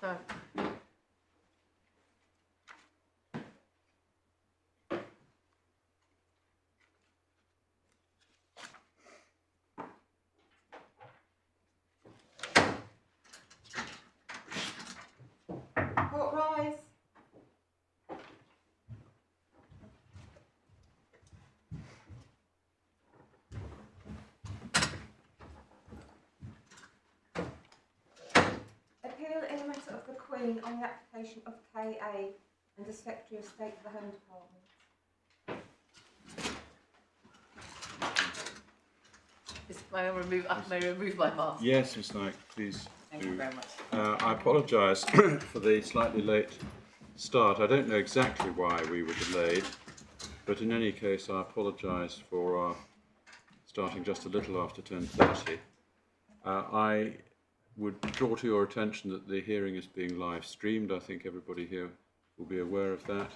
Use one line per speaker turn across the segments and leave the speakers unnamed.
sorry.
Court rise. Appeal in the matter of the Queen on the application of K.A. and the Secretary of State for the Home Department.
May I remove my mask?
Yes, Ms. Knight, please.
Thank you very much.
I apologise for the slightly late start. I don't know exactly why we were delayed, but in any case, I apologise for our starting just a little after 10:30. I would draw to your attention that the hearing is being live streamed. I think everybody here will be aware of that.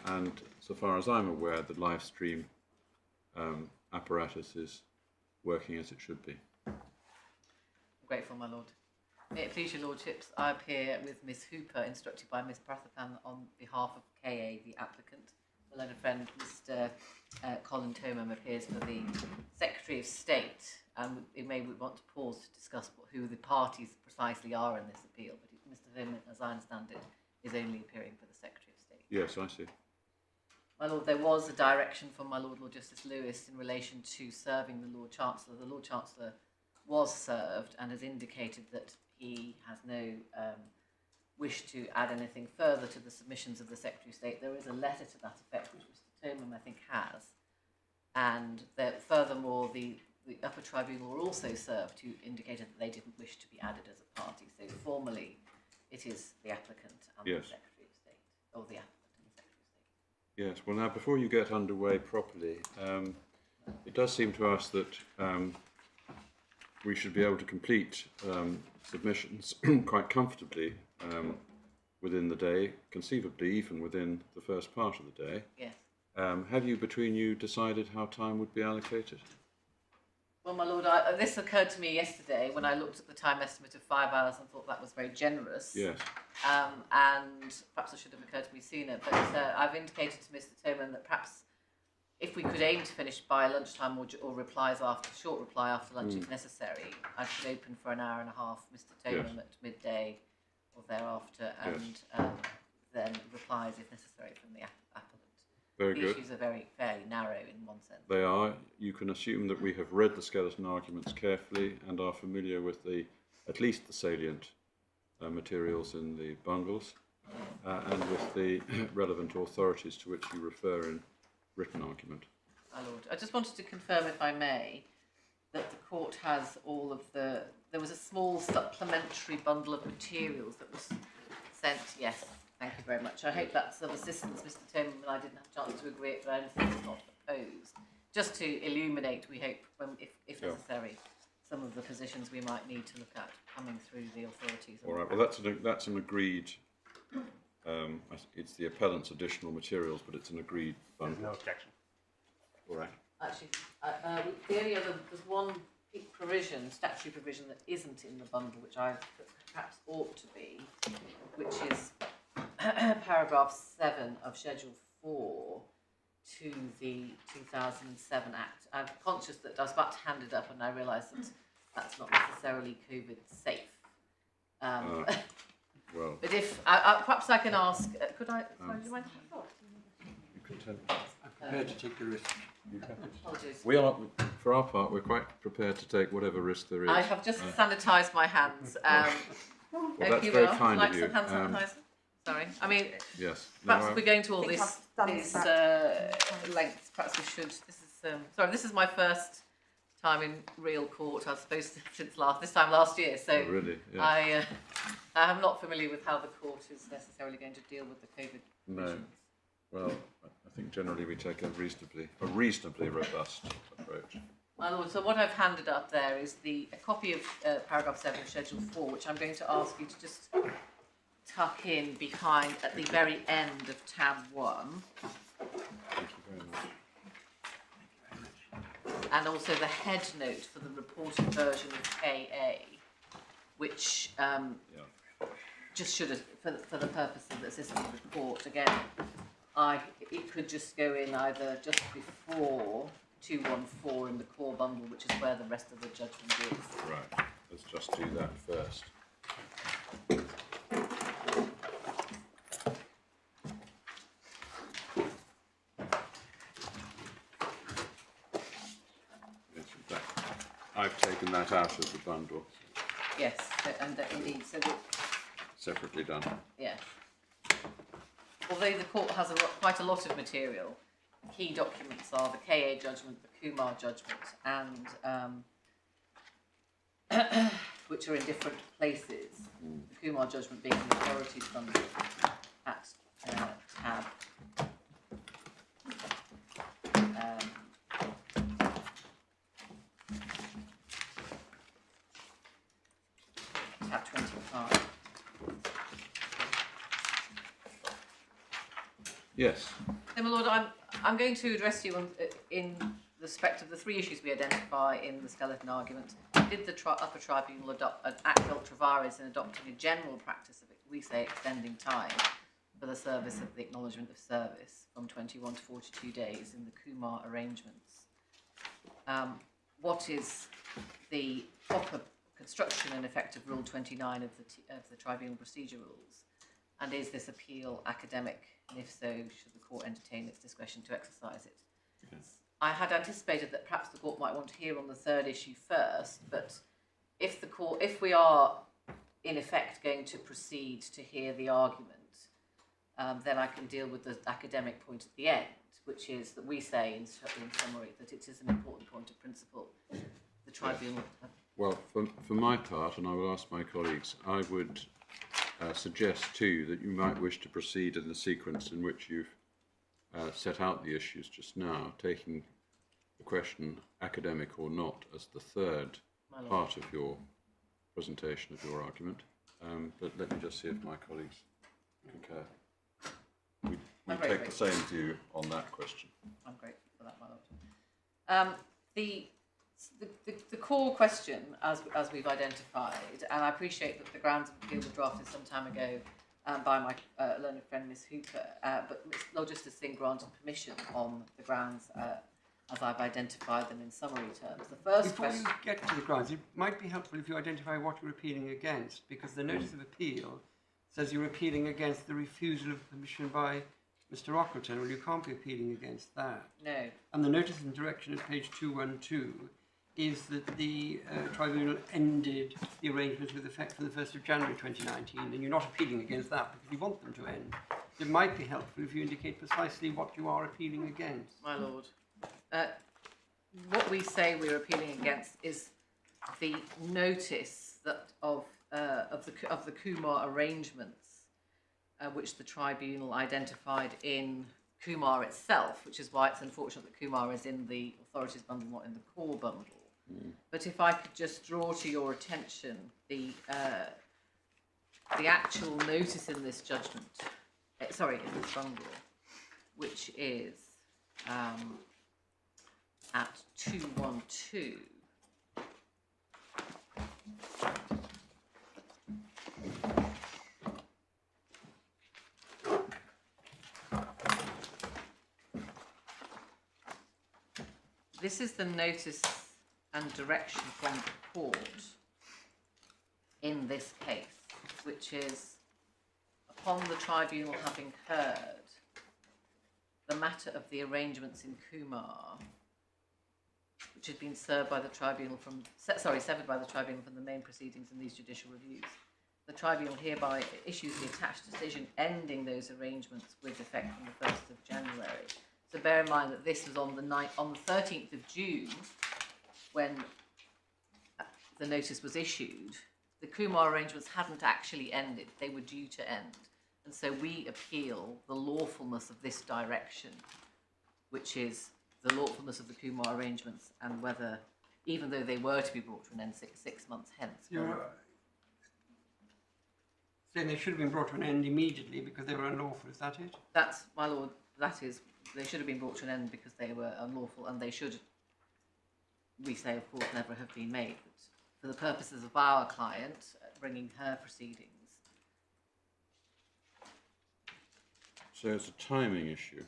And so far as I'm aware, the live stream apparatus is working as it should be.
Grateful, my lord. May it please your lordships, I appear with Miss Hooper, instructed by Miss Prathapan on behalf of K.A., the applicant. My learned friend, Mr. Colin Tomam, appears for the Secretary of State, and we may want to pause to discuss who the parties precisely are in this appeal. But Mr. Tomam, as I understand it, is only appearing for the Secretary of State.
Yes, I see.
My lord, there was a direction from my Lord Justice Lewis in relation to serving the Lord Chancellor. The Lord Chancellor was served and has indicated that he has no wish to add anything further to the submissions of the Secretary of State. There is a letter to that effect, which Mr. Tomam, I think, has. And furthermore, the Upper Tribunal were also served, who indicated that they didn't wish to be added as a party. So formally, it is the applicant and
Yes.
the Secretary of State, or the applicant and the Secretary of State.
Yes, well now before you get underway properly, it does seem to us that we should be able to complete submissions quite comfortably within the day, conceivably even within the first part of the day.
Yes.
Have you, between you, decided how time would be allocated?
Well, my lord, this occurred to me yesterday when I looked at the time estimate of 5 hours and thought that was very generous.
Yes.
And perhaps it should have occurred to me sooner. But I've indicated to Mr. Tomam that perhaps if we could aim to finish by lunchtime or replies after, short reply after lunch if necessary, I could open for an hour and a half, Mr. Tomam, at midday or thereafter, and then replies if necessary from the applicant.
Very
the
good.
issues are fairly narrow in one sense.
They are. You can assume that we have read the skeleton arguments carefully and are familiar with at least the salient materials in the bundles and with the relevant authorities to which you refer in written argument.
My lord, I just wanted to confirm, if I may, that the court has all of the... There was a small supplementary bundle of materials that was sent. Yes, thank you very much. I hope that's of assistance, Mr. Tomam, and I didn't have a chance to agree it, but anything is not opposed. Just to illuminate, we hope, if necessary, some of the positions we might need to look at coming through the authorities.
All right, well that's an agreed... it's the appellant's additional materials, but it's an agreed bundle.
No objection.
All right.
Actually, the only other, there's one provision, statutory provision, that isn't in the bundle, which I perhaps ought to be, which is paragraph 7 of Schedule 4 to the 2007 Act. I'm conscious that I was about to hand it up and I realised that that's not necessarily COVID safe.
Well,
but if, perhaps I can ask, could I, sorry, do you mind?
you can tell.
I'm prepared to take the risk.
Apologies.
We are, for our part, we're quite prepared to take whatever risk there is.
I have just sanitised my hands.
Well, that's very kind of you.
Some hand sanitizer? Sorry. I mean,
yes.
Perhaps
No,
if we're going to all these lengths, perhaps we should. This is sorry. This is my first time in real court, I suppose, since this time last year. So
oh, really? Yes.
I am not familiar with how the court is necessarily going to deal with the COVID provisions.
No. Well, I think generally we take a reasonably robust approach.
My lord, so what I've handed up there is a copy of paragraph 7 of Schedule 4, which I'm going to ask you to just tuck in behind at the very end of tab 1.
Thank you very much.
And also the head note for the reported version of KA, which just should have, for the purpose of the assistant report, again, it could just go in either just before 214 in the core bundle, which is where the rest of the judgment is.
Right, let's just do that first. Yes, in fact, I've taken that out of the bundle,
Yes, and indeed, so
separately done.
yeah. Although the court has quite a lot of material, key documents are the KA judgment, the Kumar judgment, and which are in different places. The Kumar judgment being the authorities bundle at tab. Tab 25.
Yes.
So, my lord, I'm going to address you in respect of the three issues we identify in the skeleton argument. Did the Upper Tribunal act ultra vires in adopting a general practice of, we say, extending time for the service of the acknowledgment of service from 21 to 42 days in the Kumar arrangements? What is the proper construction and effect of Rule 29 of the Tribunal Procedure Rules? And is this appeal academic? And if so, should the court entertain its discretion to exercise it?
Yes.
I had anticipated that perhaps the court might want to hear on the third issue first, but if we are in effect going to proceed to hear the argument, then I can deal with the academic point at the end, which is that we say in summary that it is an important point of principle. The tribunal.
Well, for my part, and I will ask my colleagues, I would suggest too that you might wish to proceed in the sequence in which you've set out the issues just now, taking the question academic or not as the third part of your presentation of your argument. But let me just see if my colleagues concur. We take the same view on that question.
I'm grateful for that, my lord. The core question, as we've identified, and I appreciate that the grounds of appeal were drafted some time ago by my learned friend Miss Hooper, but Lord Justice Singh granted permission on the grounds as I've identified them in summary terms. The first question.
Before you get to the grounds, it might be helpful if you identify what you're appealing against, because the notice of appeal says you're appealing against the refusal of permission by Mr. Ockelton. Well, you can't be appealing against that.
No.
And the notice and direction at page 212 is that the tribunal ended the arrangements with effect from the 1st of January 2019, and you're not appealing against that because you want them to end. It might be helpful if you indicate precisely what you are appealing against.
My lord, what we say we're appealing against is the notice that of the Kumar arrangements, which the tribunal identified in Kumar itself, which is why it's unfortunate that Kumar is in the authorities bundle, not in the core bundle. But if I could just draw to your attention the actual notice in this judgment, in this bundle, which is at 212. This is the notice and direction from the court in this case, which is, upon the tribunal having heard the matter of the arrangements in Kumar, which had been severed by the tribunal from the main proceedings in these judicial reviews, the tribunal hereby issues the attached decision ending those arrangements with effect from the 1st of January. So bear in mind that this was on the 13th of June, when the notice was issued. The Kumar arrangements hadn't actually ended; they were due to end, and so we appeal the lawfulness of this direction, which is the lawfulness of the Kumar arrangements, and whether, even though they were to be brought to an end six months hence.
You're saying they should have been brought to an end immediately because they were unlawful. Is that it?
That's, my lord. That is, they should have been brought to an end because they were unlawful, and they should, we say, of course, never have been made. But for the purposes of our client bringing her proceedings,
So it's a timing issue.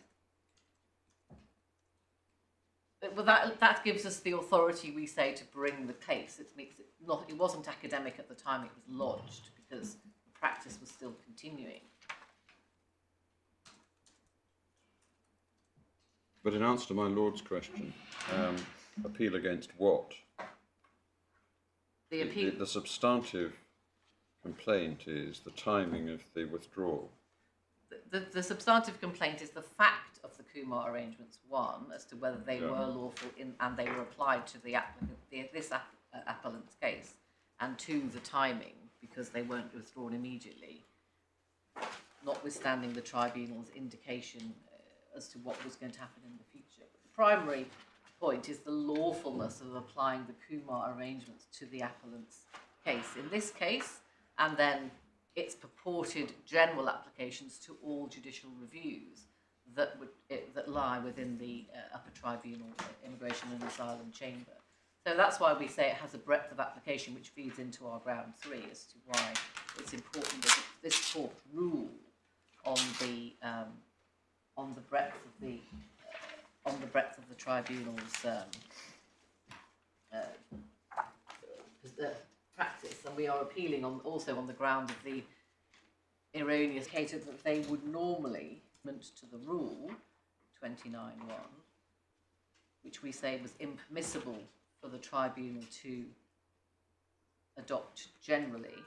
Well, that gives us the authority, we say, to bring the case. It makes it not. It wasn't academic at the time it was lodged because the practice was still continuing.
But in answer to my Lord's question, appeal against what?
The appeal.
The substantive complaint is the timing of the withdrawal.
The substantive complaint is the fact of the Kumar arrangements, one, as to whether they were lawful and they were applied to the applicant, this appellant's case, and two, the timing, because they weren't withdrawn immediately, notwithstanding the tribunal's indication as to what was going to happen in the future. But the primary point is the lawfulness of applying the Kumar arrangements to the appellant's case. In this case, and then its purported general applications to all judicial reviews that lie within the Upper Tribunal Immigration and Asylum Chamber. So that's why we say it has a breadth of application, which feeds into our ground three as to why it's important that this court rule on the breadth of the tribunal's practice, and we are appealing also on the ground of the erroneous indicated that they would normally to the rule 29.1, which we say was impermissible for the tribunal to adopt generally,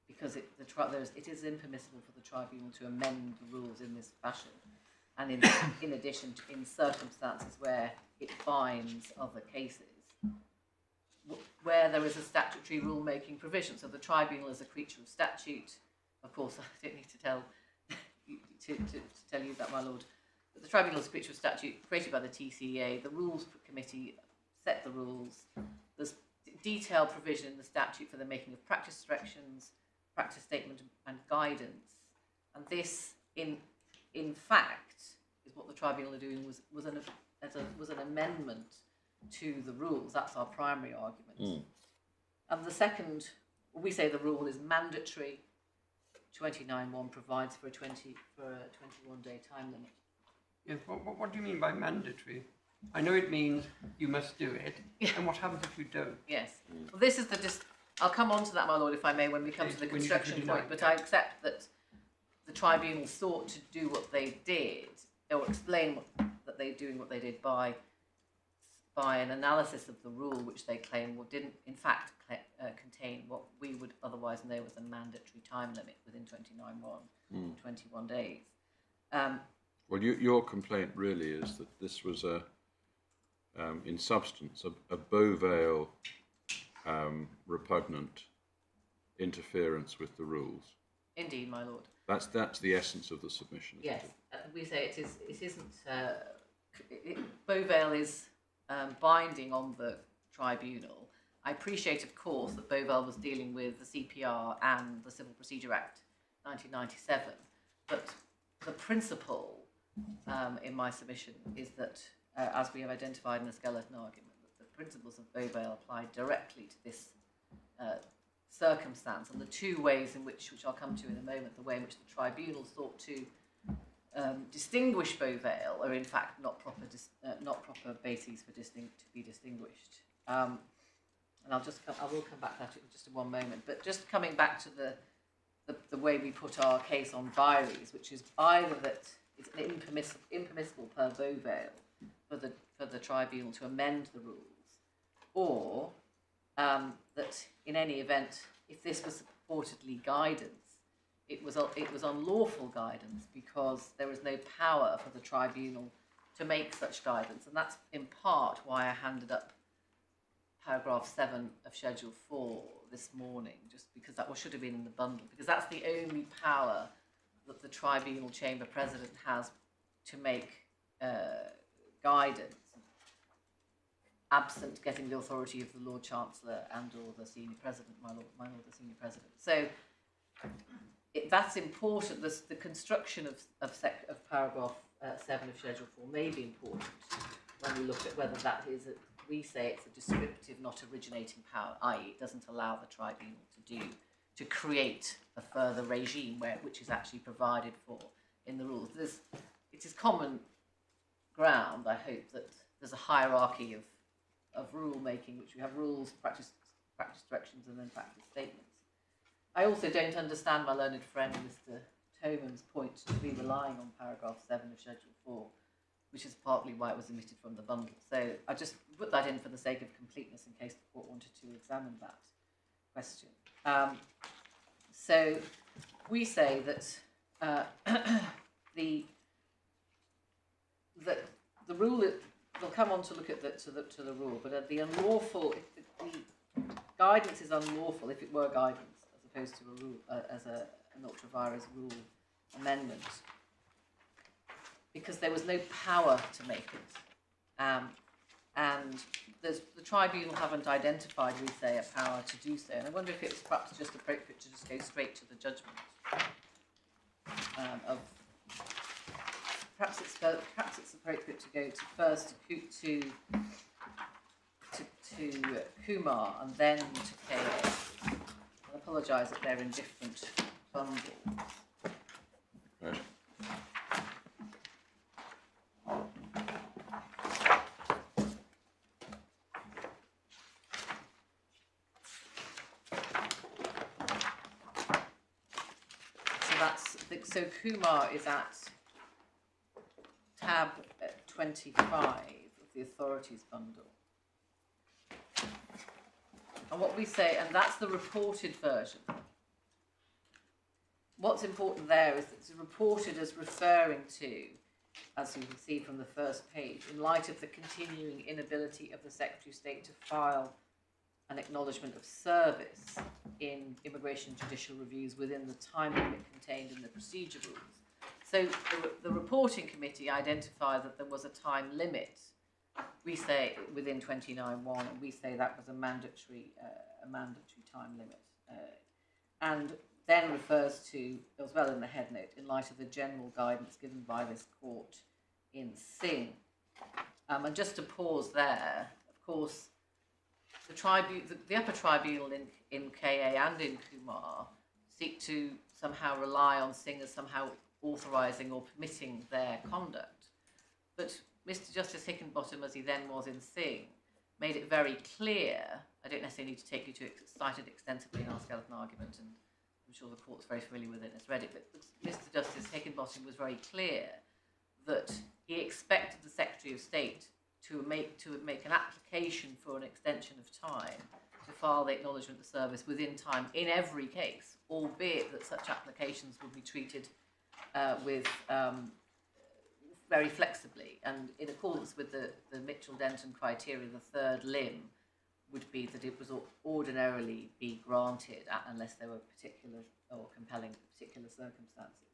because it is impermissible for the tribunal to amend the rules in this fashion, and in addition to, in circumstances where it binds other cases, where there is a statutory rule-making provision. So the tribunal is a creature of statute. Of course, I don't need to tell you that, my lord. But the tribunal is a creature of statute created by the TCE. The rules committee set the rules. There's detailed provision in the statute for the making of practice directions, practice statement, and guidance. And this, in fact, is what the tribunal are doing was an amendment to the rules. That's our primary argument. And the second, we say the rule is mandatory. 29.1 provides for a 21-day time limit.
Yes, what do you mean by mandatory? I know it means you must do it, and what happens if you don't?
Yes. Well, this is I'll come on to that, my lord, if I may, when we come to the construction point, but I accept that the tribunal sought to do what they did, or explain that they're doing what they did by an analysis of the rule, which they claim didn't, in fact, contain what we would otherwise know as a mandatory time limit within 29.1, 21 days.
Well, your complaint really is that this was in substance, a Beauvale repugnant interference with the rules.
Indeed, my lord.
That's the essence of the submission. Isn't
Yes, we say it isn't. Beauvale is binding on the tribunal. I appreciate, of course, that Beauvale was dealing with the CPR and the Civil Procedure Act 1997, but the principle in my submission is that, as we have identified in the skeleton argument, that the principles of Beauvale apply directly to this circumstance, and the two ways in which I'll come to in a moment, the way in which the tribunal sought to distinguish Beauvale are in fact not proper bases for to be distinguished. And I will come back to that in just one moment. But just coming back to the way we put our case on Byries, which is either that it's impermissible per Beauvale for the tribunal to amend the rules, or that in any event, if this was purportedly guidance, it was unlawful guidance because there was no power for the tribunal to make such guidance, and that's in part why I handed up paragraph 7 of Schedule 4 this morning, just because that should have been in the bundle, because that's the only power that the tribunal chamber president has to make guidance, absent getting the authority of the Lord Chancellor and or the senior president, my lord, the senior president. So that's important. The construction of paragraph 7 of Schedule 4 may be important when we look at whether that is we say it's a descriptive, not originating power, i.e. it doesn't allow the tribunal to do to create a further regime which is actually provided for in the rules. It is common ground, I hope, that there's a hierarchy of rule making, which we have rules, practice directions, and then practice statements. I also don't understand my learned friend Mr. Toman's point to be relying on paragraph 7 of Schedule 4, which is partly why it was omitted from the bundle. So I just put that in for the sake of completeness in case the court wanted to examine that question. So we say that the rule, we'll come on to look at the rule, but the unlawful, the guidance is unlawful if it were guidance as opposed to a rule, as an ultra vires rule amendment, because there was no power to make it, and the tribunal haven't identified, we say, a power to do so. And I wonder if it's perhaps just appropriate to just go straight to the judgment perhaps it's appropriate to go first to Kumar and then to KA. I apologise that they're in different bundles.
Right.
So Kumar is at tab 25 of the authorities bundle. And what we say, and that's the reported version. What's important there is that it's reported as referring to, as you can see from the first page, in light of the continuing inability of the Secretary of State to file an acknowledgement of service in immigration judicial reviews within the time limit contained in the procedure rules. So the reporting committee identified that there was a time limit. We say within 29(1), and we say that was a mandatory time limit, and then refers to, as well in the head note, in light of the general guidance given by this court in Singh. And just to pause there, of course, the Upper Tribunal in KA and in Kumar seek to somehow rely on Singh as somehow authorising or permitting their conduct. But Mr. Justice Hickenbottom, as he then was in Singh, made it very clear, I don't necessarily need to take you to cite it extensively in our skeleton argument, and I'm sure the court's very familiar with it and has read it, but Mr. Justice Hickenbottom was very clear that he expected the Secretary of State to make an application for an extension of time to file the acknowledgement of service within time in every case, albeit that such applications would be treated with very flexibly, and in accordance with the Mitchell-Denton criteria, the third limb would be that it was ordinarily be granted unless there were particular or compelling particular circumstances.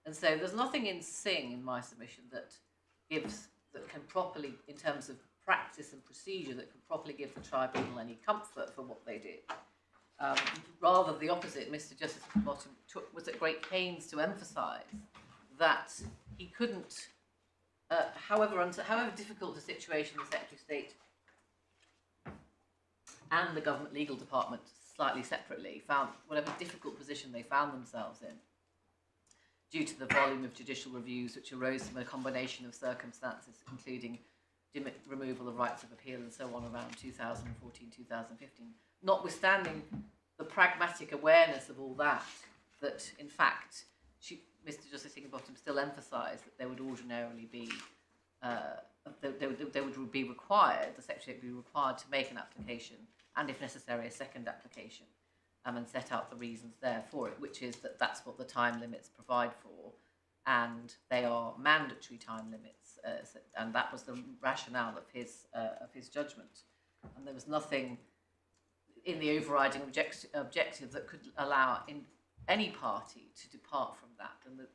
And so there's nothing in Singh, in my submission, that can properly, in terms of practice and procedure, that can properly give the tribunal any comfort for what they did. Rather the opposite, Mr. Justice Hickenbottom was at great pains to emphasise that he couldn't, however difficult the situation the Secretary of State and the government legal department slightly separately found, whatever difficult position they found themselves in, due to the volume of judicial reviews which arose from a combination of circumstances, including removal of rights of appeal and so on around 2014, 2015, notwithstanding the pragmatic awareness of all that, that in fact, Mr. Justice Hickenbottom still emphasised that there would ordinarily be, there would be required, the Secretary would be required to make an application, and if necessary, a second application, and set out the reasons there for it, which is that that's what the time limits provide for, and they are mandatory time limits, and that was the rationale of his judgment. And there was nothing in the overriding objective that could allow any party to depart from that. And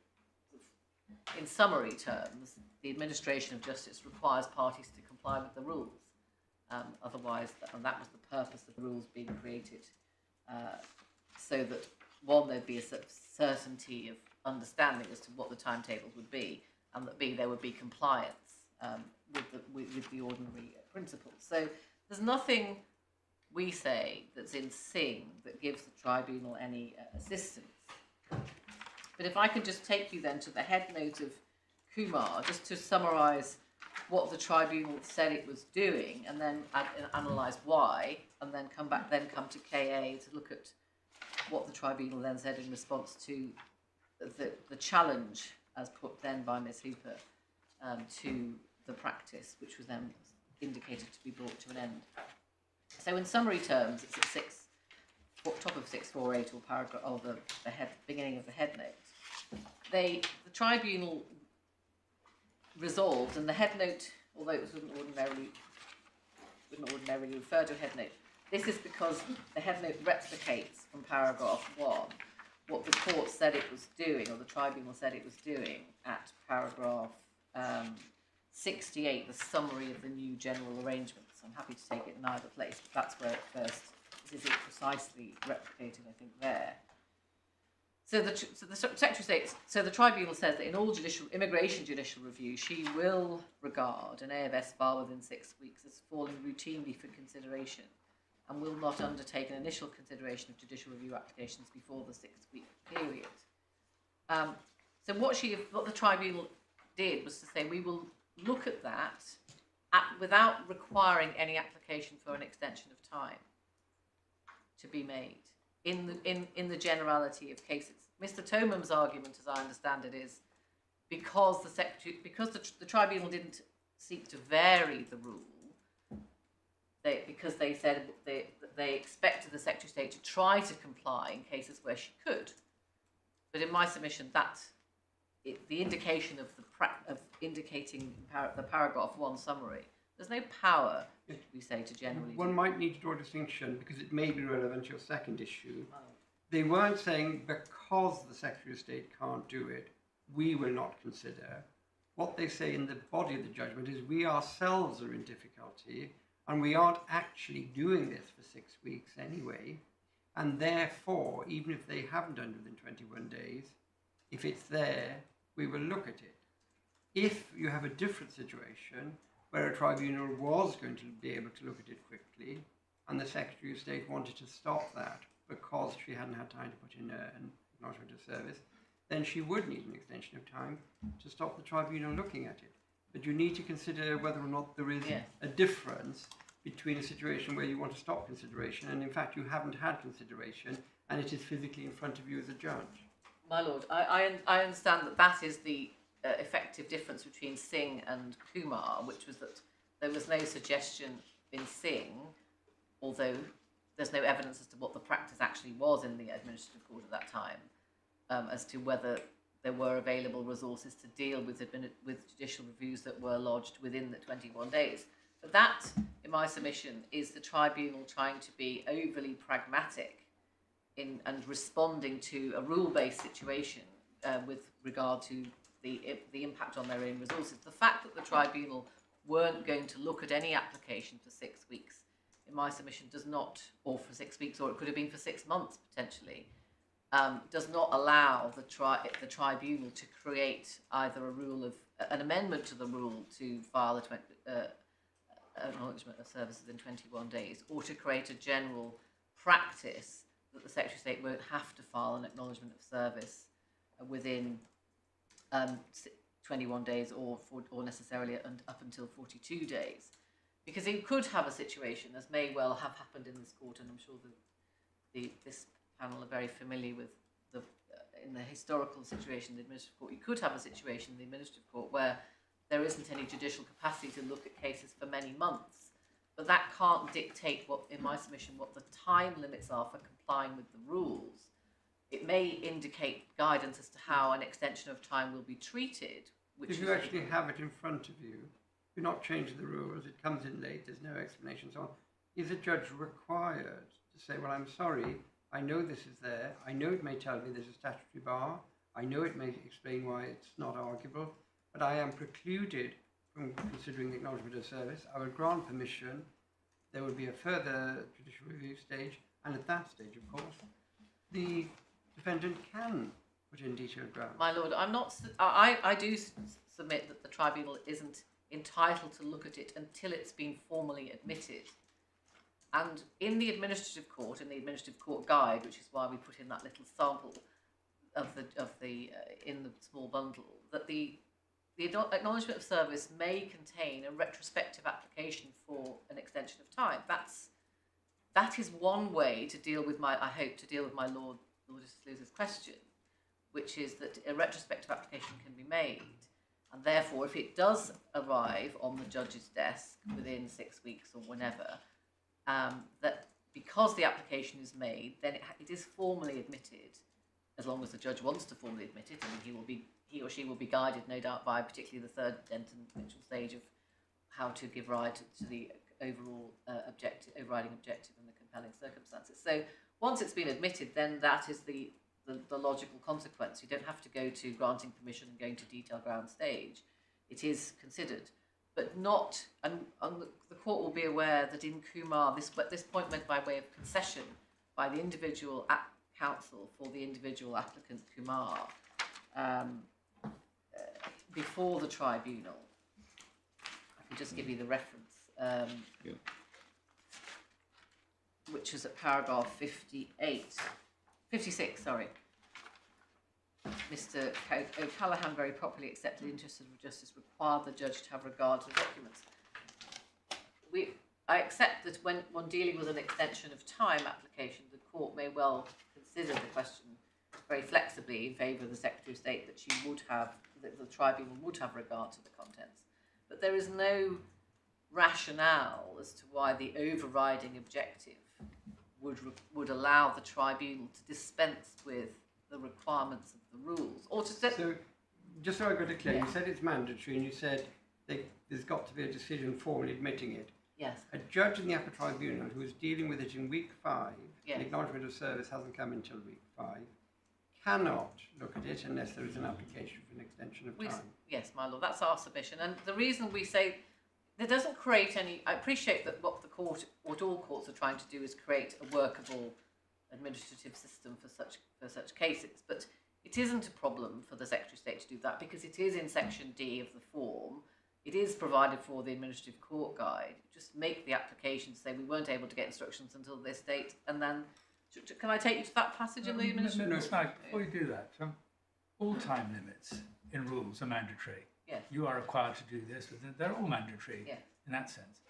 in summary terms, the administration of justice requires parties to comply with the rules. Otherwise, and that was the purpose of the rules being created, so that, one, there'd be a sort of certainty of understanding as to what the timetables would be, and that, B, there would be compliance with the ordinary principles. So there's nothing we say that's in Singh that gives the tribunal any assistance. But if I can just take you then to the head note of Kumar, just to summarise what the tribunal said it was doing, and then analyse why, and then come to KA to look at what the tribunal then said in response to the challenge as put then by Ms Hooper to the practice, which was then indicated to be brought to an end. So in summary terms, it's at top of 648 or paragraph of the beginning of the head note. The tribunal resolved, and the head note, although it wouldn't ordinarily refer to a head note, this is because the head note replicates from paragraph 1 what the court said it was doing, or the tribunal said it was doing, at paragraph 68, the summary of the new general arrangements. I'm happy to take it in either place, but that's where it precisely replicated, I think, there. So the Secretary of State, so the tribunal says that in all immigration judicial review, she will regard an AFS bar within 6 weeks as falling routinely for consideration, and will not undertake an initial consideration of judicial review applications before the 6-week period. So what the tribunal did was to say we will look at that without requiring any application for an extension of time to be made in the generality of cases. Mr. Tomum's argument, as I understand it, is because the tribunal didn't seek to vary the rule, because they said they expected the Secretary of State to try to comply in cases where she could. But in my submission, the indication of indicating the paragraph 1 summary, there's no power, we say, to generally.
One might need to draw a distinction because it may be relevant to your second issue. They weren't saying because the Secretary of State can't do it, we will not consider. What they say in the body of the judgment is we ourselves are in difficulty and we aren't actually doing this for 6 weeks anyway. And therefore, even if they haven't done it within 21 days, if it's there, we will look at it. If you have a different situation where a tribunal was going to be able to look at it quickly and the Secretary of State wanted to stop that because she hadn't had time to put in an acknowledgment of service, then she would need an extension of time to stop the tribunal looking at it. But you need to consider whether or not there is a difference between a situation where you want to stop consideration and in fact you haven't had consideration and it is physically in front of you as a judge.
My lord, I understand that is the effective difference between Singh and Kumar, which was that there was no suggestion in Singh, although there's no evidence as to what the practice actually was in the administrative court at that time, as to whether there were available resources to deal with judicial reviews that were lodged within the 21 days. But that, in my submission, is the tribunal trying to be overly pragmatic and responding to a rule-based situation with regard to the impact on their own resources. The fact that the tribunal weren't going to look at any application for 6 weeks, in my submission, does not, or for 6 weeks, or it could have been for 6 months potentially, does not allow the tribunal to create either an amendment to the rule to file acknowledgement of services in 21 days, or to create a general practice that the Secretary of State won't have to file an acknowledgement of service within 21 days or necessarily up until 42 days. Because you could have a situation, as may well have happened in this court, and I'm sure this panel are very familiar with in the historical situation in the administrative court, you could have a situation in the administrative court where there isn't any judicial capacity to look at cases for many months. But that can't dictate, in my submission, what the time limits are for complying with the rules. It may indicate guidance as to how an extension of time will be treated.
If you actually have it in front of you, you're not changing the rules, it comes in late, there's no explanation, so on. Is a judge required to say, well, I'm sorry, I know this is there, I know it may tell me there's a statutory bar, I know it may explain why it's not arguable, but I am precluded from considering the acknowledgement of service. I would grant permission, there would be a further judicial review stage, and at that stage, of course, the defendant can put in detailed grounds.
My lord, I do submit that the tribunal isn't entitled to look at it until it's been formally admitted. And in the administrative court, in the administrative court guide, which is why we put in that little sample of the in the small bundle, that the acknowledgement of service may contain a retrospective application for an extension of time. That is one way to deal with I hope to deal with my Lord Justice Lewis's question, which is that a retrospective application can be made, and therefore, if it does arrive on the judge's desk within 6 weeks or whenever, that because the application is made, then it is formally admitted, as long as the judge wants to formally admit it. I mean, he or she will be guided, no doubt, by particularly the third Denton-Mitchell stage of how to give right to the overall overriding objective and the compelling circumstances. So once it's been admitted, then that is the logical consequence. You don't have to go to granting permission and going to detail ground stage. It is considered, but not, and the court will be aware that in Kumar, this point went by way of concession by the individual counsel for the individual applicant Kumar before the tribunal. I can just give you the reference. Which is at paragraph 56, sorry. Mr. O'Callaghan very properly accepted the interests of justice required the judge to have regard to the documents. I accept that when dealing with an extension of time application, the court may well consider the question very flexibly in favour of the Secretary of State that the tribunal would have regard to the contents. But there is no rationale as to why the overriding objective would allow the tribunal to dispense with the requirements of the rules, or to set.
So, just so I got it clear, you said it's mandatory, and you said there's got to be a decision formally admitting it.
Yes.
A judge in the Upper Tribunal who is dealing with it in week 5,
yes,
the acknowledgement of service hasn't come until week 5, cannot look at it unless there is an application for an extension of time.
Yes, my lord, that's our submission, and the reason we say there doesn't create any. I appreciate that what all courts are trying to do is create a workable administrative system for such cases, but it isn't a problem for the Secretary of State to do that because it is in section D of the form. It is provided for the administrative court guide. Just make the application, say we weren't able to get instructions until this date, and then can I take you to that passage in the administrative?
No, Snag, before you do that, all time limits in rules are mandatory.
Yes.
You are required to do this, but they're all mandatory,
yes,
in that sense.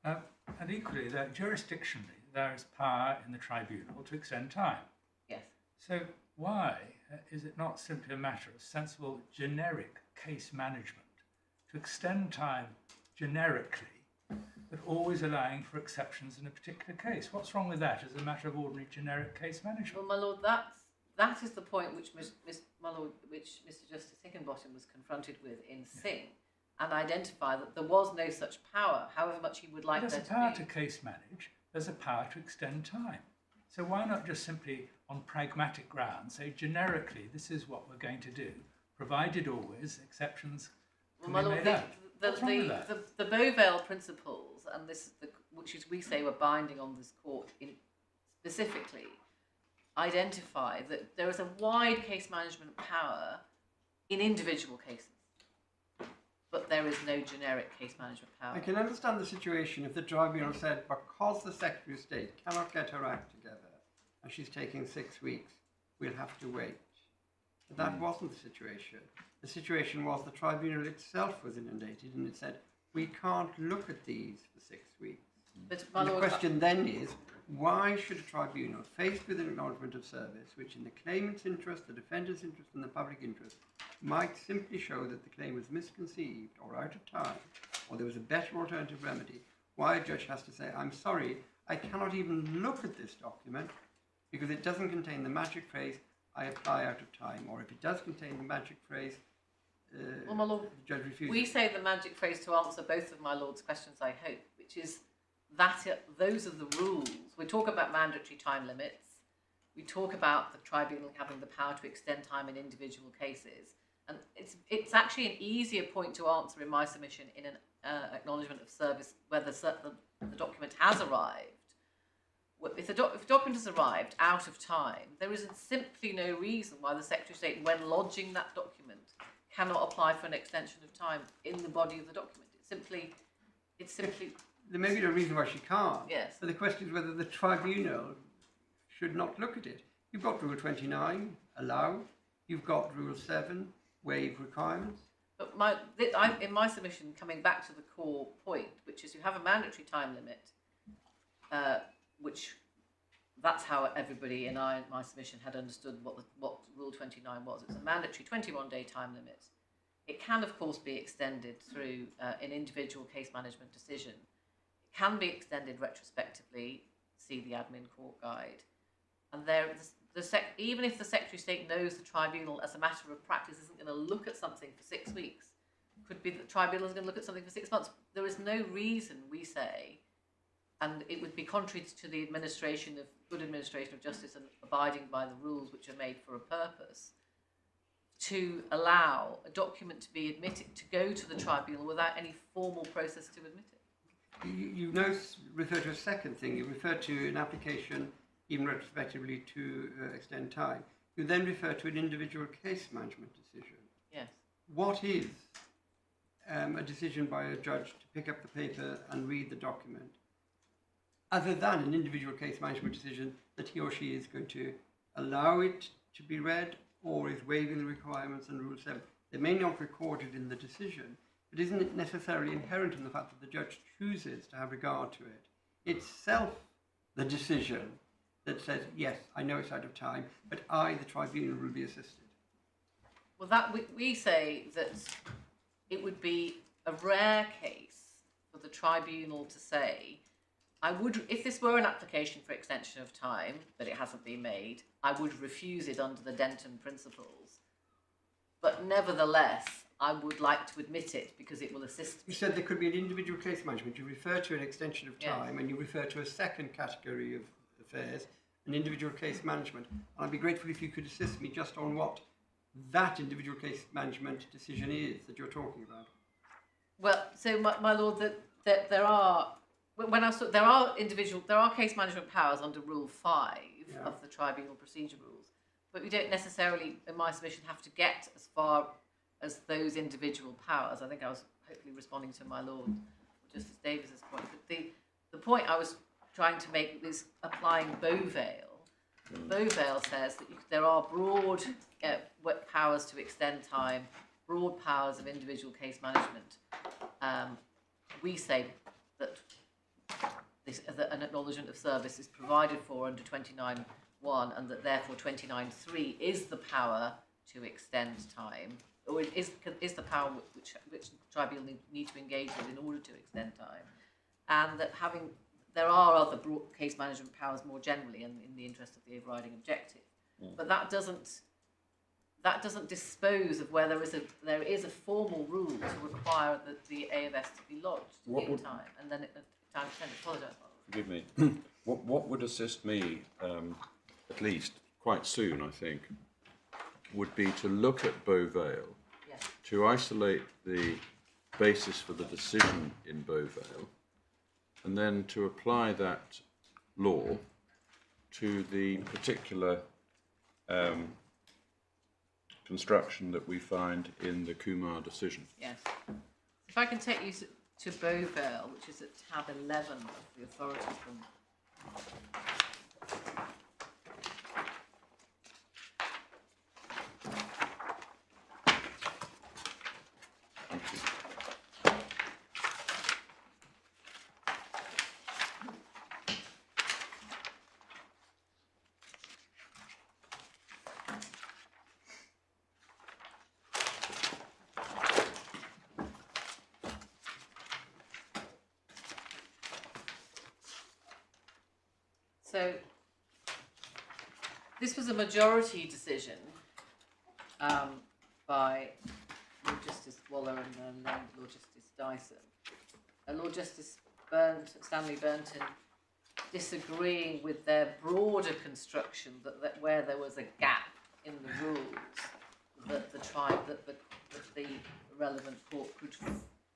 And equally, that jurisdictionally, there is power in the tribunal to extend time.
yes.
So why is it not simply a matter of sensible generic case management to extend time generically, but always allowing for exceptions in a particular case? What's wrong with that as a matter of ordinary generic case management?
Well, my lord, that is the point which which Mr. Justice Higginbottom was confronted with in Singh, and identified that there was no such power, however much he would like there to be.
There's a power to case manage, there's a power to extend time. So why not just simply, on pragmatic grounds, say generically, this is what we're going to do, provided always exceptions can be made out?
The Beauvale principles, and which is we say were binding on this court specifically, identify that there is a wide case management power in individual cases, but there is no generic case management power.
I can understand the situation if the tribunal said because the Secretary of State cannot get her act together and she's taking 6 weeks, we'll have to wait. But that wasn't the situation. The situation was the tribunal itself was inundated and it said, we can't look at these for 6 weeks.
But
the question then is, why should a tribunal, faced with an acknowledgement of service, which in the claimant's interest, the defendant's interest and the public interest, might simply show that the claim was misconceived or out of time, or there was a better alternative remedy, why a judge has to say, I'm sorry, I cannot even look at this document because it doesn't contain the magic phrase, I apply out of time, or if it does contain the magic phrase,
well, my lord,
the judge refuses.
We say the magic phrase to answer both of my lord's questions, I hope, which is that those are the rules. We talk about mandatory time limits. We talk about the tribunal having the power to extend time in individual cases. And it's actually an easier point to answer in my submission in an acknowledgement of service whether the document has arrived. If the document has arrived out of time, there is simply no reason why the Secretary of State, when lodging that document, cannot apply for an extension of time in the body of the document. It's simply.
there may be no reason why she can't.
Yes.
But the question is whether the tribunal should not look at it. You've got Rule 29, allow. You've got Rule 7, waive requirements.
But in my submission, coming back to the core point, which is you have a mandatory time limit, which that's how everybody in my submission had understood what Rule 29 was. It's a mandatory 21-day time limit. It can, of course, be extended through an individual case management decision. It can be extended retrospectively, see the admin court guide. And even if the Secretary of State knows the tribunal, as a matter of practice, isn't going to look at something for 6 weeks, could be that the tribunal is going to look at something for 6 months. There is no reason, we say, and it would be contrary to the good administration of justice and abiding by the rules which are made for a purpose, to allow a document to be admitted, to go to the tribunal without any formal process to admit it.
You now refer to a second thing. You refer to an application, even retrospectively, to extend time. You then refer to an individual case management decision.
Yes.
What is a decision by a judge to pick up the paper and read the document, other than an individual case management decision that he or she is going to allow it to be read or is waiving the requirements under Rule 7? They may not be recorded in the decision, but isn't it necessarily inherent in the fact that the judge chooses to have regard to it? It's self the decision that says, yes, I know it's out of time, but I, the tribunal, will be assisted.
Well, we say that it would be a rare case for the tribunal to say, if this were an application for extension of time, but it hasn't been made, I would refuse it under the Denton principles. But nevertheless, I would like to admit it because it will assist me.
You said there could be an individual case management. You refer to an extension of time,
Yes.
and you refer to a second category of affairs, an individual case management. And I'd be grateful if you could assist me just on what that individual case management decision is that you're talking about.
Well, so my lord, that there are case management powers under Rule 5 of the Tribunal Procedure Rules, but we don't necessarily, in my submission, have to get as far as those individual powers. I think I was hopefully responding to my lord Justice Davis's point. But the point I was trying to make is applying Beauvale. Beauvale says that there are broad powers to extend time, broad powers of individual case management. We say that that an acknowledgement of service is provided for under 29(1), and that therefore 29(3) is the power to extend time, or it is the power which tribunal need to engage with in order to extend time, and that there are other broad case management powers more generally in the interest of the overriding objective, but that doesn't dispose of where there is a formal rule to require that the AFS to be lodged in time, and then time extended. Apologise.
Forgive me. What would assist me, at least quite soon, I think, would be to look at Beauvale,
Yes.
to isolate the basis for the decision in Beauvale, and then to apply that law to the particular construction that we find in the Kumar decision.
Yes. If I can take you to Beauvale, which is at tab 11 of the authority from.
Thank you.
So this was a majority decision by Lord Justice Waller and then Lord Justice Dyson. Lord Justice Stanley Burnton disagreeing with their broader construction that where there was a gap in the rules, that the relevant court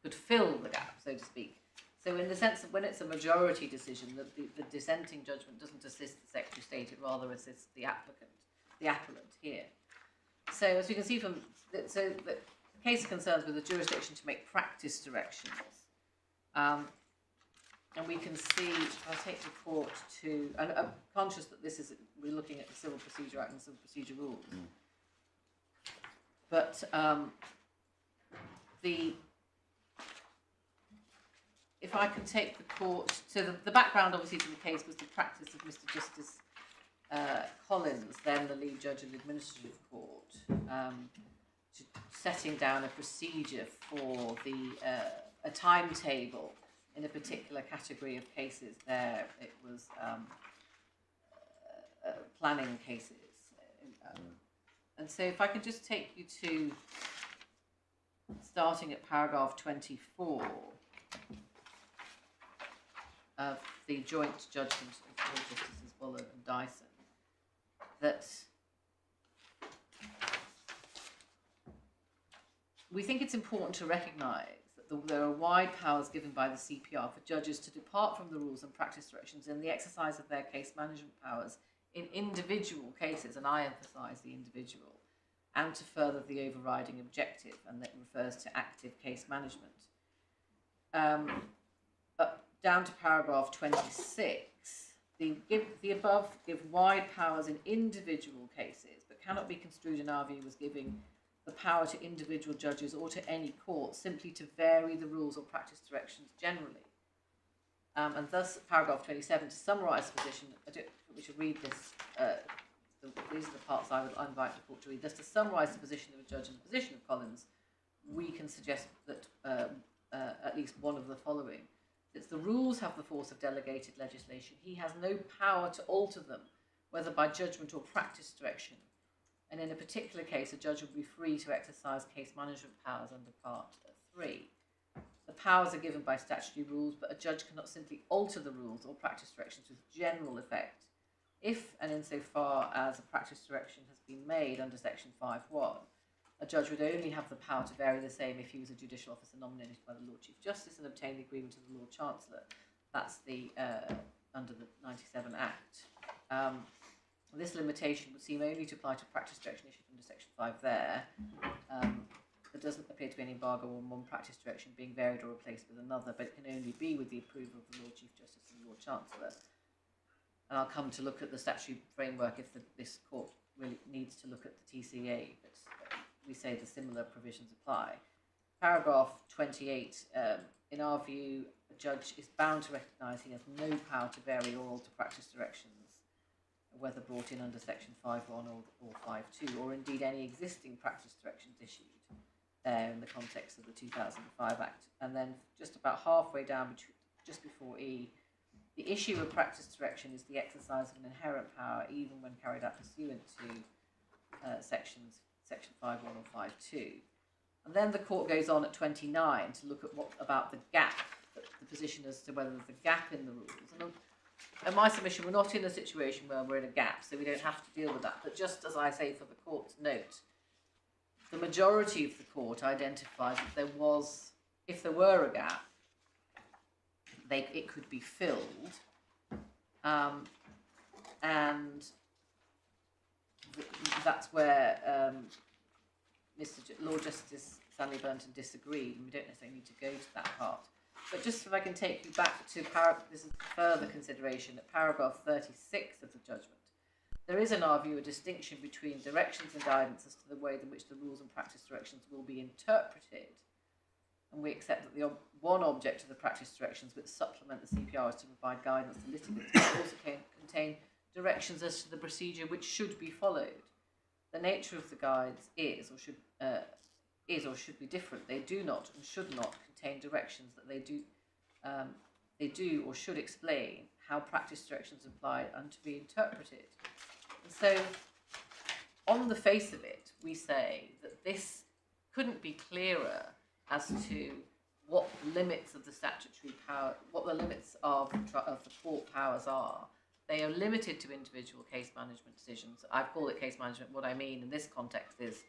could fill the gap, so to speak. So in the sense that when it's a majority decision, that the dissenting judgment doesn't assist the Secretary of State, it rather assists the appellant here. So as we can see from, so the case concerns with the jurisdiction to make practice directions. And we can see, if I take the court to, and I'm conscious that we're looking at the Civil Procedure Act and Civil Procedure Rules. But if I can take the court, so the background obviously to the case was the practice of Mr. Justice Collins, then the lead judge of the Administrative Court, setting down a procedure for a timetable in a particular category of cases. There it was planning cases. And so if I could just take you to, starting at paragraph 24 of the joint judgment of Justices Waller and Dyson, that we think it's important to recognise that there are wide powers given by the CPR for judges to depart from the rules and practice directions in the exercise of their case management powers in individual cases, and I emphasise the individual, and to further the overriding objective, and that refers to active case management. Down to paragraph 26, the above give wide powers in individual cases, but cannot be construed in our view as giving the power to individual judges or to any court simply to vary the rules or practice directions generally. And thus, paragraph 27, to summarise the position, I don't think we should read this, these are the parts I would invite the court to read. Thus, to summarise the position of a judge and the position of Collins, we can suggest that at least one of the following. It's the rules have the force of delegated legislation. He has no power to alter them, whether by judgment or practice direction. And in a particular case, a judge will be free to exercise case management powers under Part 3. The powers are given by statutory rules, but a judge cannot simply alter the rules or practice directions with general effect if and insofar as a practice direction has been made under Section 5.1. A judge would only have the power to vary the same if he was a judicial officer nominated by the Lord Chief Justice and obtained the agreement of the Lord Chancellor. That's the under the 97 Act. This limitation would seem only to apply to practice direction issued under Section 5 there. There doesn't appear to be any embargo on one practice direction being varied or replaced with another, but it can only be with the approval of the Lord Chief Justice and the Lord Chancellor. And I'll come to look at the statutory framework if this court really needs to look at the TCE, but we say the similar provisions apply. Paragraph 28, in our view, a judge is bound to recognise he has no power to vary or alter practice directions, whether brought in under Section 5.1 or 5.2, or indeed any existing practice directions issued there in the context of the 2005 Act. And then just about halfway down, just before E, the issue of practice direction is the exercise of an inherent power, even when carried out pursuant to Section 5.1 or 5.2. And then the court goes on at 29 to look at what about the gap, the position as to whether there's a gap in the rules. And in my submission, we're not in a situation where we're in a gap, so we don't have to deal with that. But just as I say for the court's note, the majority of the court identified that there was, if there were a gap, it could be filled, and that's where Lord Justice Stanley Burnton disagreed, and we don't necessarily need to go to that part. But just if I can take you back to this is further consideration at paragraph 36 of the judgment. There is, in our view, a distinction between directions and guidance as to the way in which the rules and practice directions will be interpreted. And we accept that the one object of the practice directions which supplement the CPR is to provide guidance to litigants, but also contain directions as to the procedure which should be followed. The nature of the guides is or should be different. They do not and should not contain directions that they do or should explain how practice directions apply and to be interpreted. And so, on the face of it, we say that this couldn't be clearer as to what the limits of the statutory power, what the limits of the court powers are. They are limited to individual case management decisions. I've called it case management. What I mean in this context is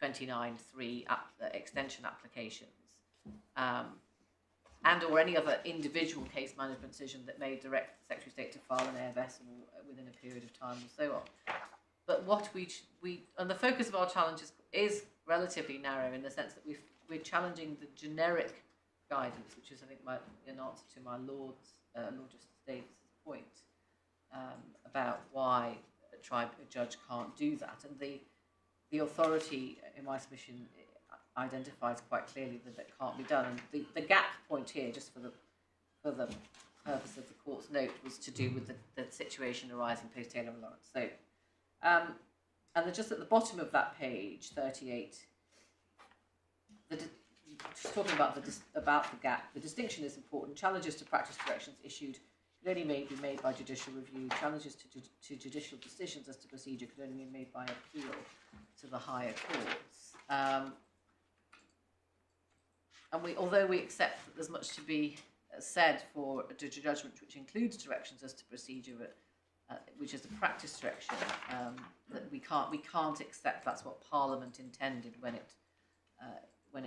29.3 extension applications, and or any other individual case management decision that may direct the Secretary of State to file an air vessel within a period of time and so on. But what we and the focus of our challenge is relatively narrow in the sense that we're challenging the generic guidance, which is, I think, in answer to my Lord Justice Davis's point about why a judge can't do that, and the authority in my submission identifies quite clearly that it can't be done. And the gap point here, just for the purpose of the court's note, was to do with the situation arising post Taylor and Lawrence. So, and then just at the bottom of that page, 38, just talking about the gap, the distinction is important. Challenges to practice directions issued could only be made by judicial review. Challenges to judicial decisions as to procedure could only be made by appeal to the higher courts. And although we accept that there's much to be said for a judgment which includes directions as to procedure, which is a practice direction, that we can't accept that's what Parliament intended when it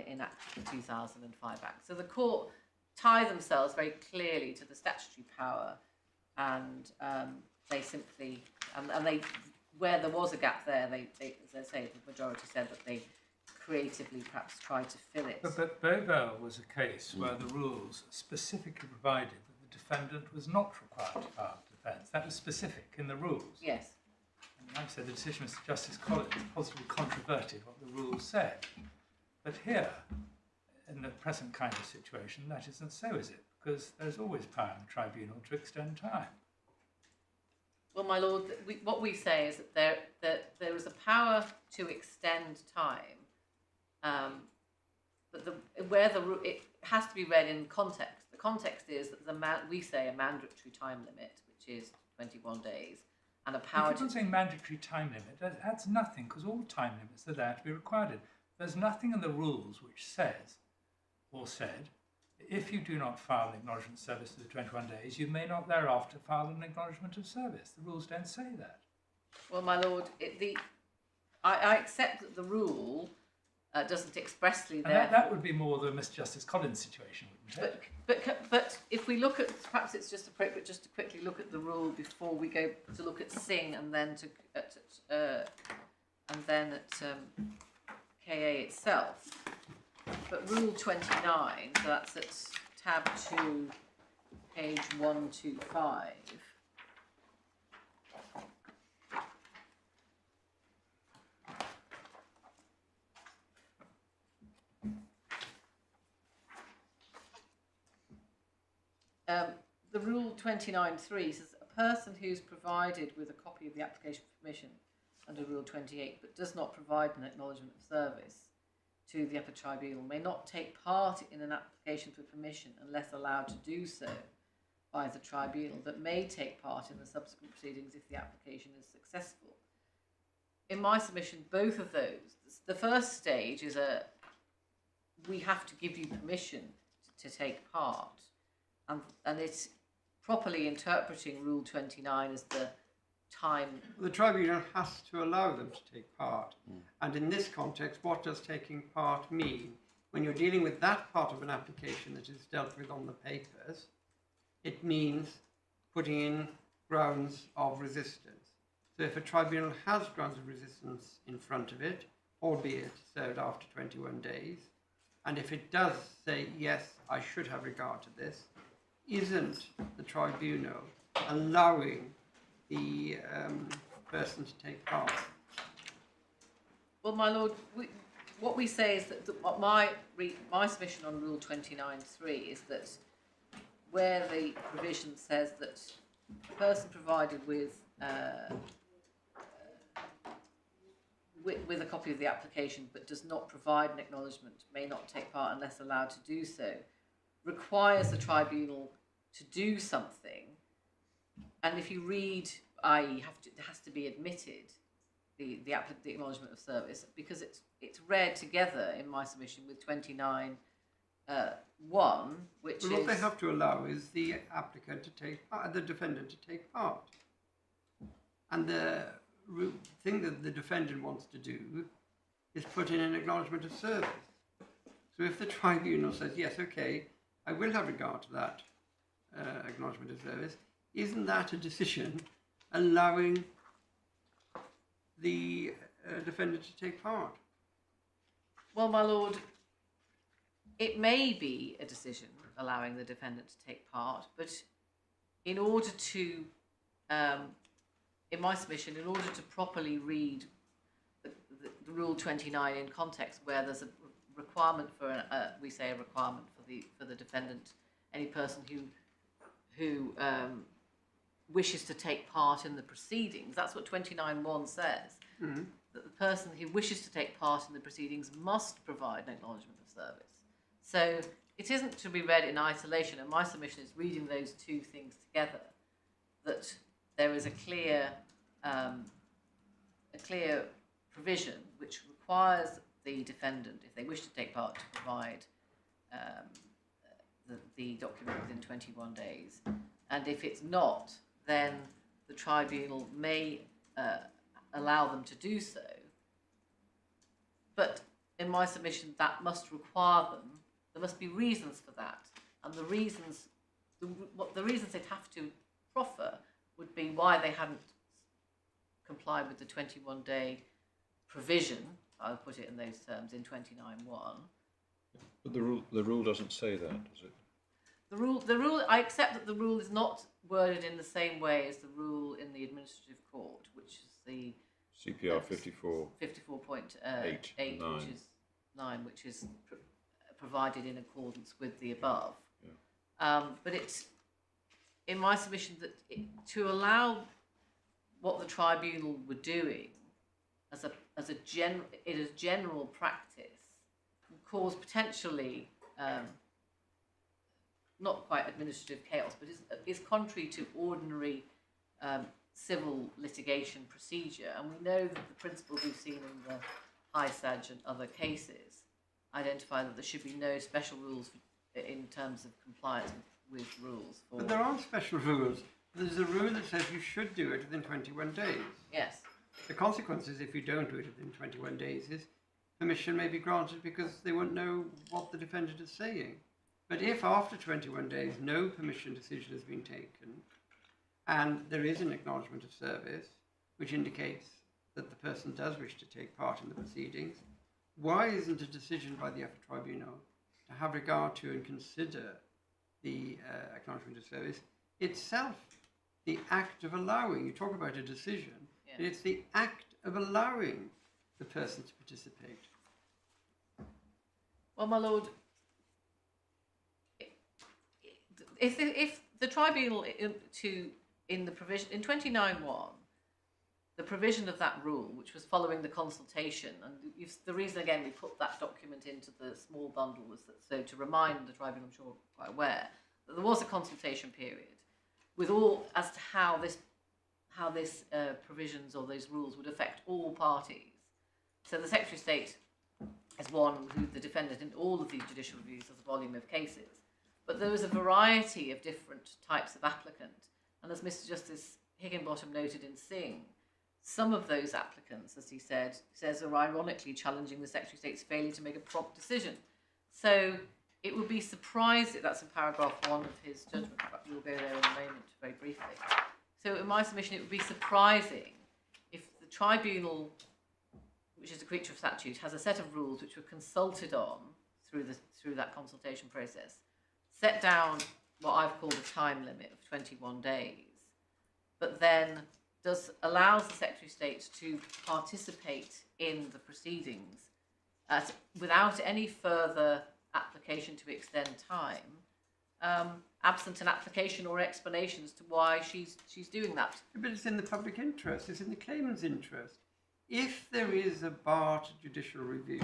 enacted the 2005 Act. So the court tie themselves very clearly to the statutory power, and they simply and they, where there was a gap there, they as I say, the majority said that they creatively perhaps tried to fill it.
But Bovell was a case where the rules specifically provided that the defendant was not required to file defence. That was specific in the rules.
Yes.
And I've said the decision of Justice Collins positively controverted what the rules said. But here, in the present kind of situation, that isn't so, is it? Because there's always power in the tribunal to extend time.
Well, my lord, what we say is that there is a power to extend time, but it has to be read in context. The context is that we say a mandatory time limit, which is 21 days, and a power
if you're saying mandatory time limit, that adds nothing, because all time limits are there to be required. There's nothing in the rules which says or said, if you do not file an acknowledgement of service within 21 days, you may not thereafter file an acknowledgement of service. The rules don't say that.
Well, my lord, I accept that the rule doesn't expressly there.
And that would be more the Mr. Justice Collins situation, wouldn't it?
But if we look at, perhaps it's just appropriate just to quickly look at the rule before we go to look at Singh and then at KA itself. But Rule 29, so that's at tab 2, page 125. The Rule 29.3 says a person who's provided with a copy of the application for permission under Rule 28 but does not provide an acknowledgement of service to the Upper Tribunal may not take part in an application for permission unless allowed to do so by the tribunal, but may take part in the subsequent proceedings if the application is successful. In my submission, both of those, the first stage is we have to give you permission to take part, and it's properly interpreting Rule 29 as the time.
The tribunal has to allow them to take part. And in this context, what does taking part mean? When you're dealing with that part of an application that is dealt with on the papers, it means putting in grounds of resistance. So if a tribunal has grounds of resistance in front of it, albeit served after 21 days, and if it does say, yes, I should have regard to this, isn't the tribunal allowing the person to take part?
Well, my lord, what we say is that my submission on Rule 29.3 is that where the provision says that a person provided with a copy of the application but does not provide an acknowledgement may not take part unless allowed to do so, requires the tribunal to do something. And if you read, it has to be admitted, the acknowledgement of service, because it's read together in my submission with 29.1, which
what they have to allow is the applicant to take part, the defendant to take part. And the thing that the defendant wants to do is put in an acknowledgement of service. So if the tribunal says, yes, okay, I will have regard to that acknowledgement of service, isn't that a decision allowing the defendant to take part?
Well, my lord, it may be a decision allowing the defendant to take part, but in order to, in my submission, in order to properly read the Rule 29 in context, where there's a requirement for, we say a requirement for the defendant, any person who wishes to take part in the proceedings. That's what 29.1 says.
Mm-hmm.
That the person who wishes to take part in the proceedings must provide an acknowledgement of service. So it isn't to be read in isolation, and my submission is reading those two things together, that there is a clear provision which requires the defendant, if they wish to take part, to provide the document within 21 days. And if it's not, then the tribunal may allow them to do so. But in my submission, that must require them, there must be reasons for that. And the reasons they'd have to proffer would be why they hadn't complied with the 21-day provision, I'll put it in those terms, in 29.1.
But the rule doesn't say that, does it?
The rule, I accept that the rule is not worded in the same way as the rule in the administrative court, which is the
CPR 54.
54.8, which is 9, which is provided in accordance with the above. Yeah. But it's in my submission that to allow what the tribunal were doing as a general practice would cause potentially not quite administrative chaos, but is contrary to ordinary civil litigation procedure. And we know that the principles we've seen in the High Sag and other cases identify that there should be no special rules in terms of compliance with rules.
But there aren't special rules. There's a rule that says you should do it within 21 days.
Yes.
The consequences if you don't do it within 21 days is permission may be granted because they won't know what the defendant is saying. But if after 21 days no permission decision has been taken and there is an acknowledgement of service which indicates that the person does wish to take part in the proceedings, why isn't a decision by the Upper Tribunal to have regard to and consider the acknowledgement of service itself the act of allowing? You talk about a decision, yeah. But it's the act of allowing the person to participate.
Well, my lord, if the tribunal in the provision in 29.1, the provision of that rule, which was following the consultation, and the reason again we put that document into the small bundle was that so to remind the tribunal, I'm sure quite aware, that there was a consultation period with all as to how this provisions or those rules would affect all parties. So the Secretary of State is one who the defendant in all of these judicial reviews has a volume of cases. But there was a variety of different types of applicant. And as Mr. Justice Higginbottom noted in Singh, some of those applicants, as he said, are ironically challenging the Secretary of State's failure to make a prompt decision. So it would be surprising, that's in paragraph 1 of his judgment, but we'll go there in a moment very briefly. So in my submission, it would be surprising if the tribunal, which is a creature of statute, has a set of rules which were consulted on through that consultation process, set down what I've called a time limit of 21 days, but then allows the Secretary of State to participate in the proceedings without any further application to extend time, absent an application or explanation as to why she's doing that.
But it's in the public interest, it's in the claimant's interest. If there is a bar to judicial review,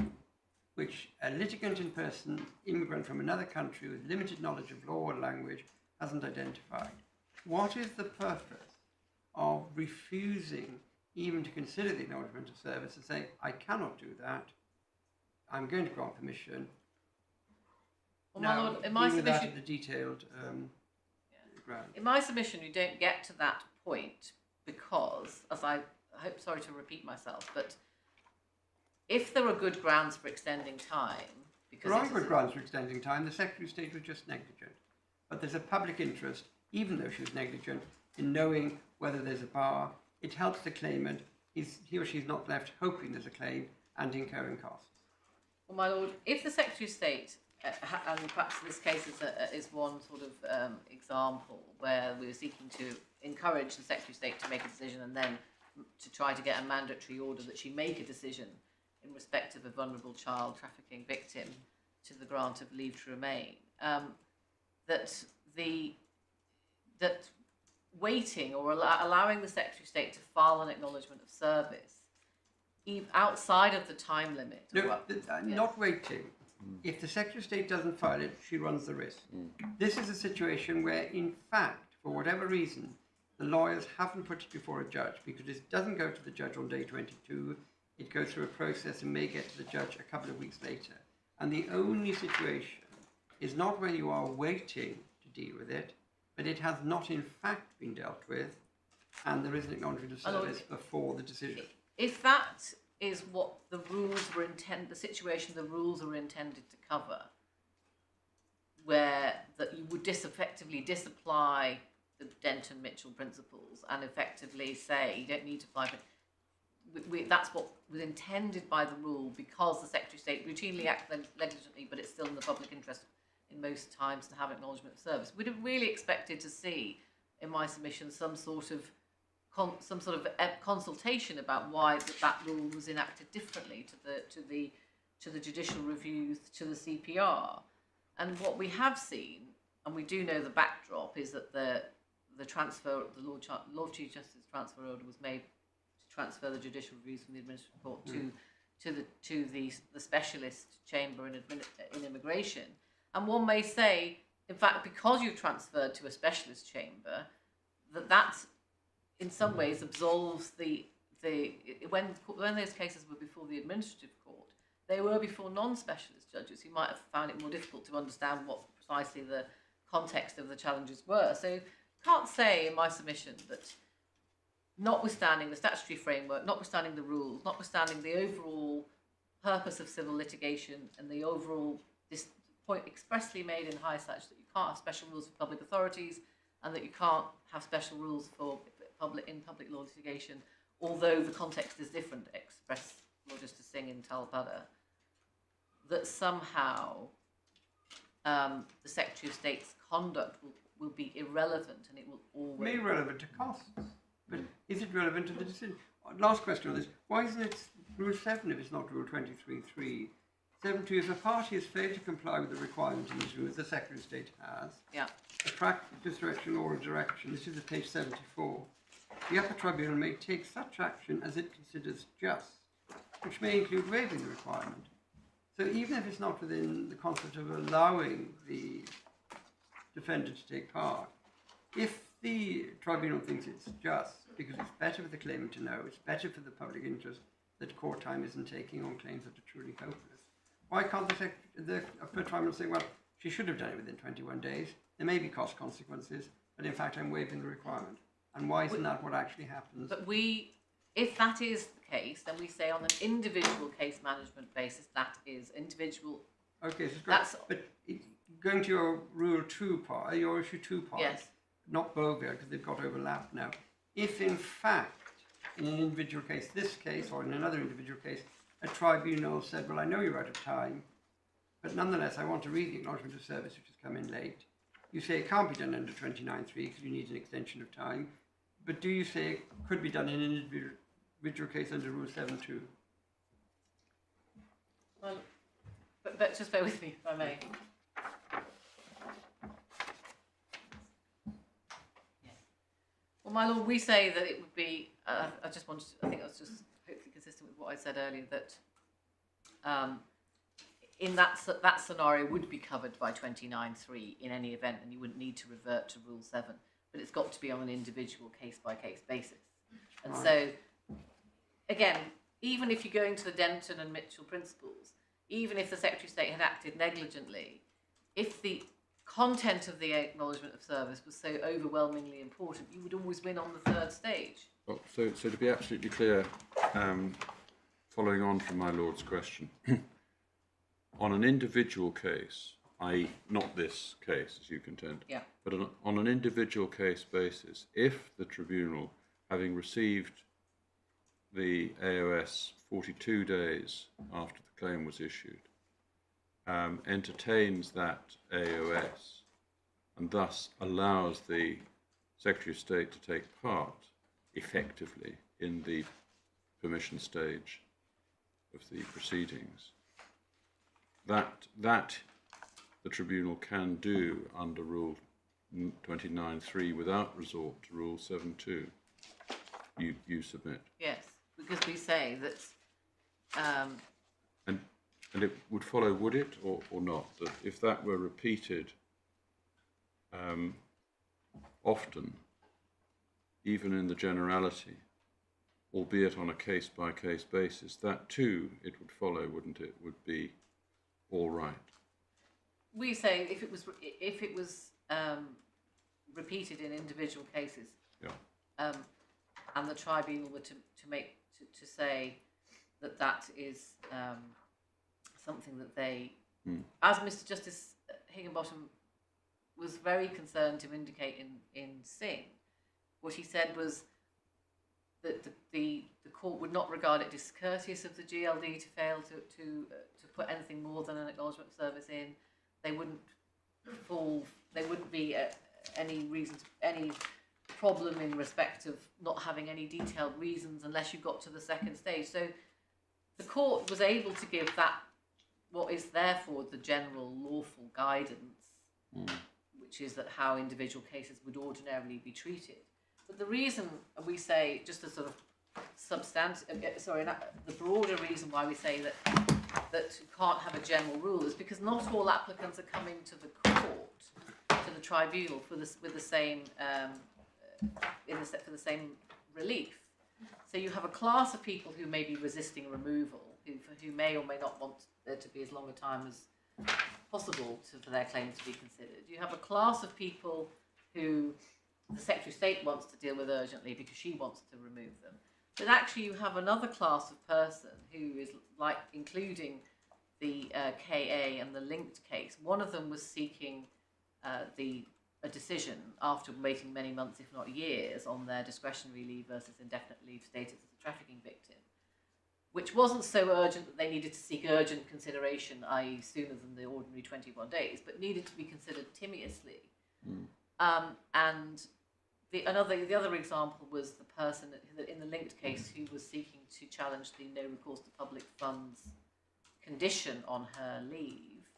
which a litigant in person, immigrant from another country with limited knowledge of law or language hasn't identified, what is the purpose of refusing even to consider the acknowledgement of service and saying, I cannot do that, I'm going to grant permission?
Well,
now,
my lord, in my submission,
the detailed ground.
In my submission, you don't get to that point because, as I hope, sorry to repeat myself, but if there are good grounds for extending time, because
there are good grounds for extending time, the Secretary of State was just negligent. But there's a public interest, even though she was negligent, in knowing whether there's a bar. It helps the claimant. He or she's not left hoping there's a claim and incurring costs.
Well, my lord, if the Secretary of State and perhaps this case is one sort of example where we were seeking to encourage the Secretary of State to make a decision and then to try to get a mandatory order that she make a decision in respect of a vulnerable child trafficking victim to the grant of leave to remain. That waiting or allowing the Secretary of State to file an acknowledgement of service outside of the time limit.
No, not waiting. If the Secretary of State doesn't file it, she runs the risk. This is a situation where, in fact, for whatever reason, the lawyers haven't put it before a judge because it doesn't go to the judge on day 22. It goes through a process and may get to the judge a couple of weeks later. And the only situation is not when you are waiting to deal with it, but it has not in fact been dealt with, and there is an acknowledgement of service before the decision.
If that is what the rules were intended, the situation the rules were intended to cover, where that you would effectively disapply the Denton-Mitchell principles and effectively say you don't need to apply for that's what was intended by the rule, because the Secretary of State routinely acts negligently, but it's still in the public interest in most times to have acknowledgement of service. We'd have really expected to see in my submission some sort of consultation about why that rule was enacted differently to the judicial reviews, to the CPR. And what we have seen, and we do know the backdrop, is that the Lord Chief Justice transfer order was made to transfer the judicial reviews from the Administrative Court to the specialist chamber in immigration. And one may say, in fact, because you've transferred to a specialist chamber, that in some ways absolves when those cases were before the administrative court, they were before non-specialist judges who might have found it more difficult to understand what precisely the context of the challenges were. So can't say in my submission that, notwithstanding the statutory framework, notwithstanding the rules, notwithstanding the overall purpose of civil litigation and the overall this point expressly made in high such that you can't have special rules for public authorities and that you can't have special rules for public law litigation, although the context is different, express Lord Justice Singh in Talpada, that somehow the Secretary of State's conduct will be irrelevant, and it will always...
May be relevant to costs, but is it relevant to the decision? Last question on this. Why isn't it Rule 7 if it's not Rule 23.3? 7.2, if a party has failed to comply with the requirement in these rules, the Secretary of State has, a practice, direction, or a direction, this is at page 74, the Upper Tribunal may take such action as it considers just, which may include waiving the requirement. So even if it's not within the concept of allowing the defendant to take part, if the tribunal thinks it's just, because it's better for the claimant to know, it's better for the public interest that court time isn't taking on claims that are truly hopeless, why can't the Upper Tribunal say, well, she should have done it within 21 days, there may be cost consequences, but in fact I'm waiving the requirement. And why isn't that what actually happens?
But if that is the case, then we say on an individual case management basis, that is individual.
Okay, so that's but going to your Rule 2 part, your Issue 2 part,
yes,
not Bovia, because they've got overlapped now. If in fact, in an individual case, this case, or in another individual case, a tribunal said, well, I know you're out of time, but nonetheless, I want to read the acknowledgement of service which has come in late. You say it can't be done under 29.3 because you need an extension of time. But do you say it could be done in an individual case under Rule 7.2?
Well, but just bear with me, if I may. Yes. Well, my lord, we say that it would be. I think that's just hopefully consistent with what I said earlier. That in that scenario would be covered by 29.3 in any event, and you wouldn't need to revert to Rule 7. But it's got to be on an individual case-by-case basis. And so, again, even if you're going to the Denton and Mitchell principles, even if the Secretary of State had acted negligently, if the content of the acknowledgement of service was so overwhelmingly important, you would always win on the third stage.
Well, so to be absolutely clear, following on from my lord's question, on an individual case, i.e. not this case, as you contend, but on an individual case basis, if the tribunal, having received the AOS 42 days after the claim was issued, entertains that AOS and thus allows the Secretary of State to take part effectively in the permission stage of the proceedings, that the Tribunal can do under Rule 29.3 without resort to Rule 7.2. You submit.
Yes, because we say that.
And it would follow, would it, or not, that if that were repeated often, even in the generality, albeit on a case-by-case basis, that too, it would follow, wouldn't it, would be all right?
We say if it was repeated in individual cases,
Yeah.
and the tribunal were to say that is something that they, as Mr. Justice Higginbottom was very concerned to indicate in Singh, what he said was that the court would not regard it discourteous of the GLD to fail to put anything more than an acknowledgement of service in. They wouldn't be any problem in respect of not having any detailed reasons unless you got to the second stage. So the court was able to give that, what is therefore the general lawful guidance, which is that how individual cases would ordinarily be treated. But the reason we say, just a sort of the broader reason why we say that you can't have a general rule is because not all applicants are coming to the court, to the tribunal for the same relief. So you have a class of people who may be resisting removal, who may or may not want there to be as long a time as possible for their claim to be considered. You have a class of people who the Secretary of State wants to deal with urgently because she wants to remove them. But actually you have another class of person who is like, including the KA and the linked case. One of them was seeking a decision after waiting many months, if not years, on their discretionary leave versus indefinite leave status as a trafficking victim, which wasn't so urgent that they needed to seek urgent consideration, i.e. sooner than the ordinary 21 days, but needed to be considered timiously. And the other example was the person in the linked case who was seeking to challenge the no recourse to public funds condition on her leave.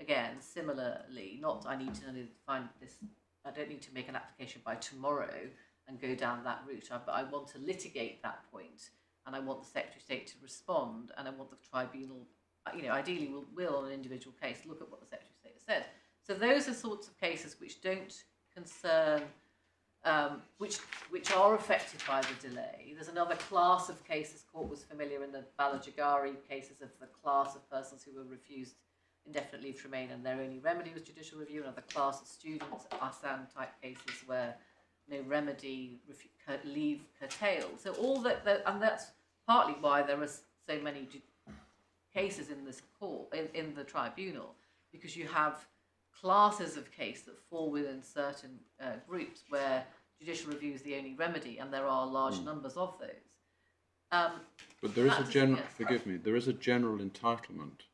Again, similarly, I need to find this, I don't need to make an application by tomorrow and go down that route, but I want to litigate that point, and I want the Secretary of State to respond, and I want the tribunal, ideally will on an individual case look at what the Secretary of State has said. So those are sorts of cases which don't concern, which are affected by the delay. There's another class of cases, court was familiar in the Balajagari cases of the class of persons who were refused indefinite leave to remain and their only remedy was judicial review, another class of students, Assam type cases where no remedy, leave curtailed. So all that, and that's partly why there are so many cases in this court, in the tribunal, because you have classes of case that fall within certain groups where judicial review is the only remedy, and there are large numbers of those.
But there is a general, forgive me, there is a general entitlement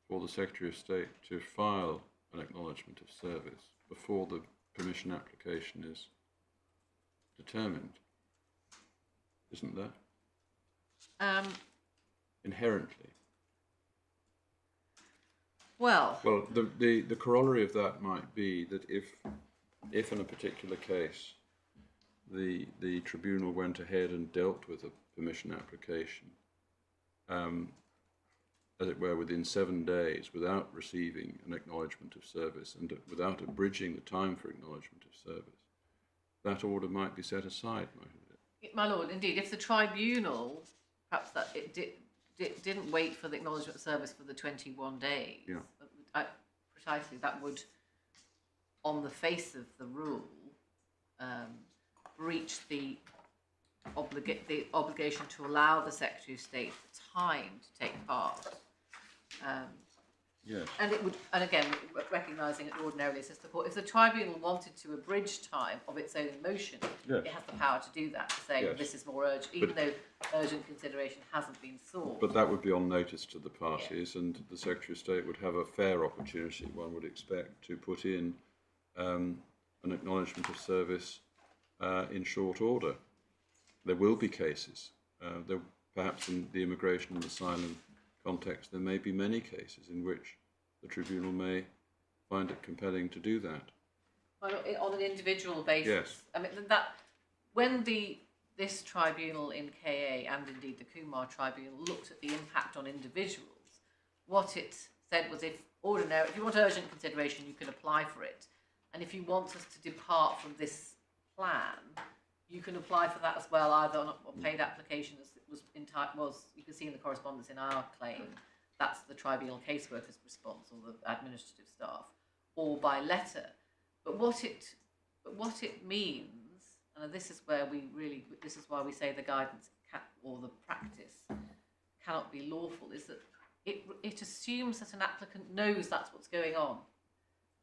for the Secretary of State to file an acknowledgement of service before the permission application is determined, isn't there? Inherently.
Well,
the corollary of that might be that if in a particular case the tribunal went ahead and dealt with a permission application, as it were, within 7 days without receiving an acknowledgement of service and without abridging the time for acknowledgement of service, that order might be set aside, mightn't it?
my lord, indeed, if the tribunal, perhaps that it didn't wait for the acknowledgement of service for the 21 days, precisely, that would, on the face of the rule, breach the obligation to allow the Secretary of State the time to take part.
Yes.
And it would, and again, recognising it ordinarily assists the court. If the tribunal wanted to abridge time of its own motion,
Yes.
it has the power to do that, to say
Yes.
this is more urgent, even though urgent consideration hasn't been sought.
But that would be on notice to the parties, and the Secretary of State would have a fair opportunity, one would expect, to put in an acknowledgement of service in short order. There will be cases. Perhaps in the immigration and asylum context, there may be many cases in which the tribunal may find it compelling to do that.
Well, on an individual basis.
Yes.
I mean, that when this tribunal in KA and indeed the Kumar tribunal looked at the impact on individuals, what it said was if you want urgent consideration, you can apply for it. And if you want us to depart from this plan, you can apply for that as well, either on a paid application, as it was you can see in the correspondence in our claim, that's the tribunal caseworker's response or the administrative staff, or by letter. But what it means, and this is why we say the guidance or the practice cannot be lawful, is that it assumes that an applicant knows that's what's going on.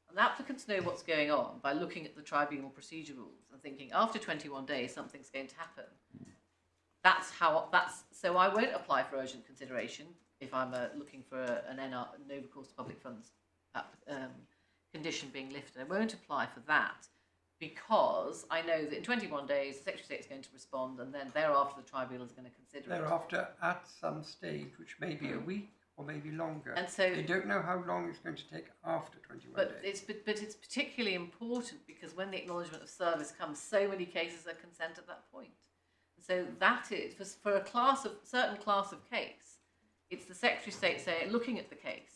And applicants know what's going on by looking at the Tribunal Procedure Rules and thinking after 21 days something's going to happen. So I won't apply for urgent consideration if I'm looking for an NR, no recourse to public funds condition being lifted. I won't apply for that because I know that in 21 days the Secretary of State is going to respond, and then thereafter the tribunal is going to consider it.
Thereafter, at some stage, which may be a week or maybe longer.
And so
they don't know how long it's going to take after 21 days.
But it's particularly important because when the acknowledgement of service comes, so many cases are consent at that point. And so that is, for a certain class of case, it's the Secretary of State saying, looking at the case,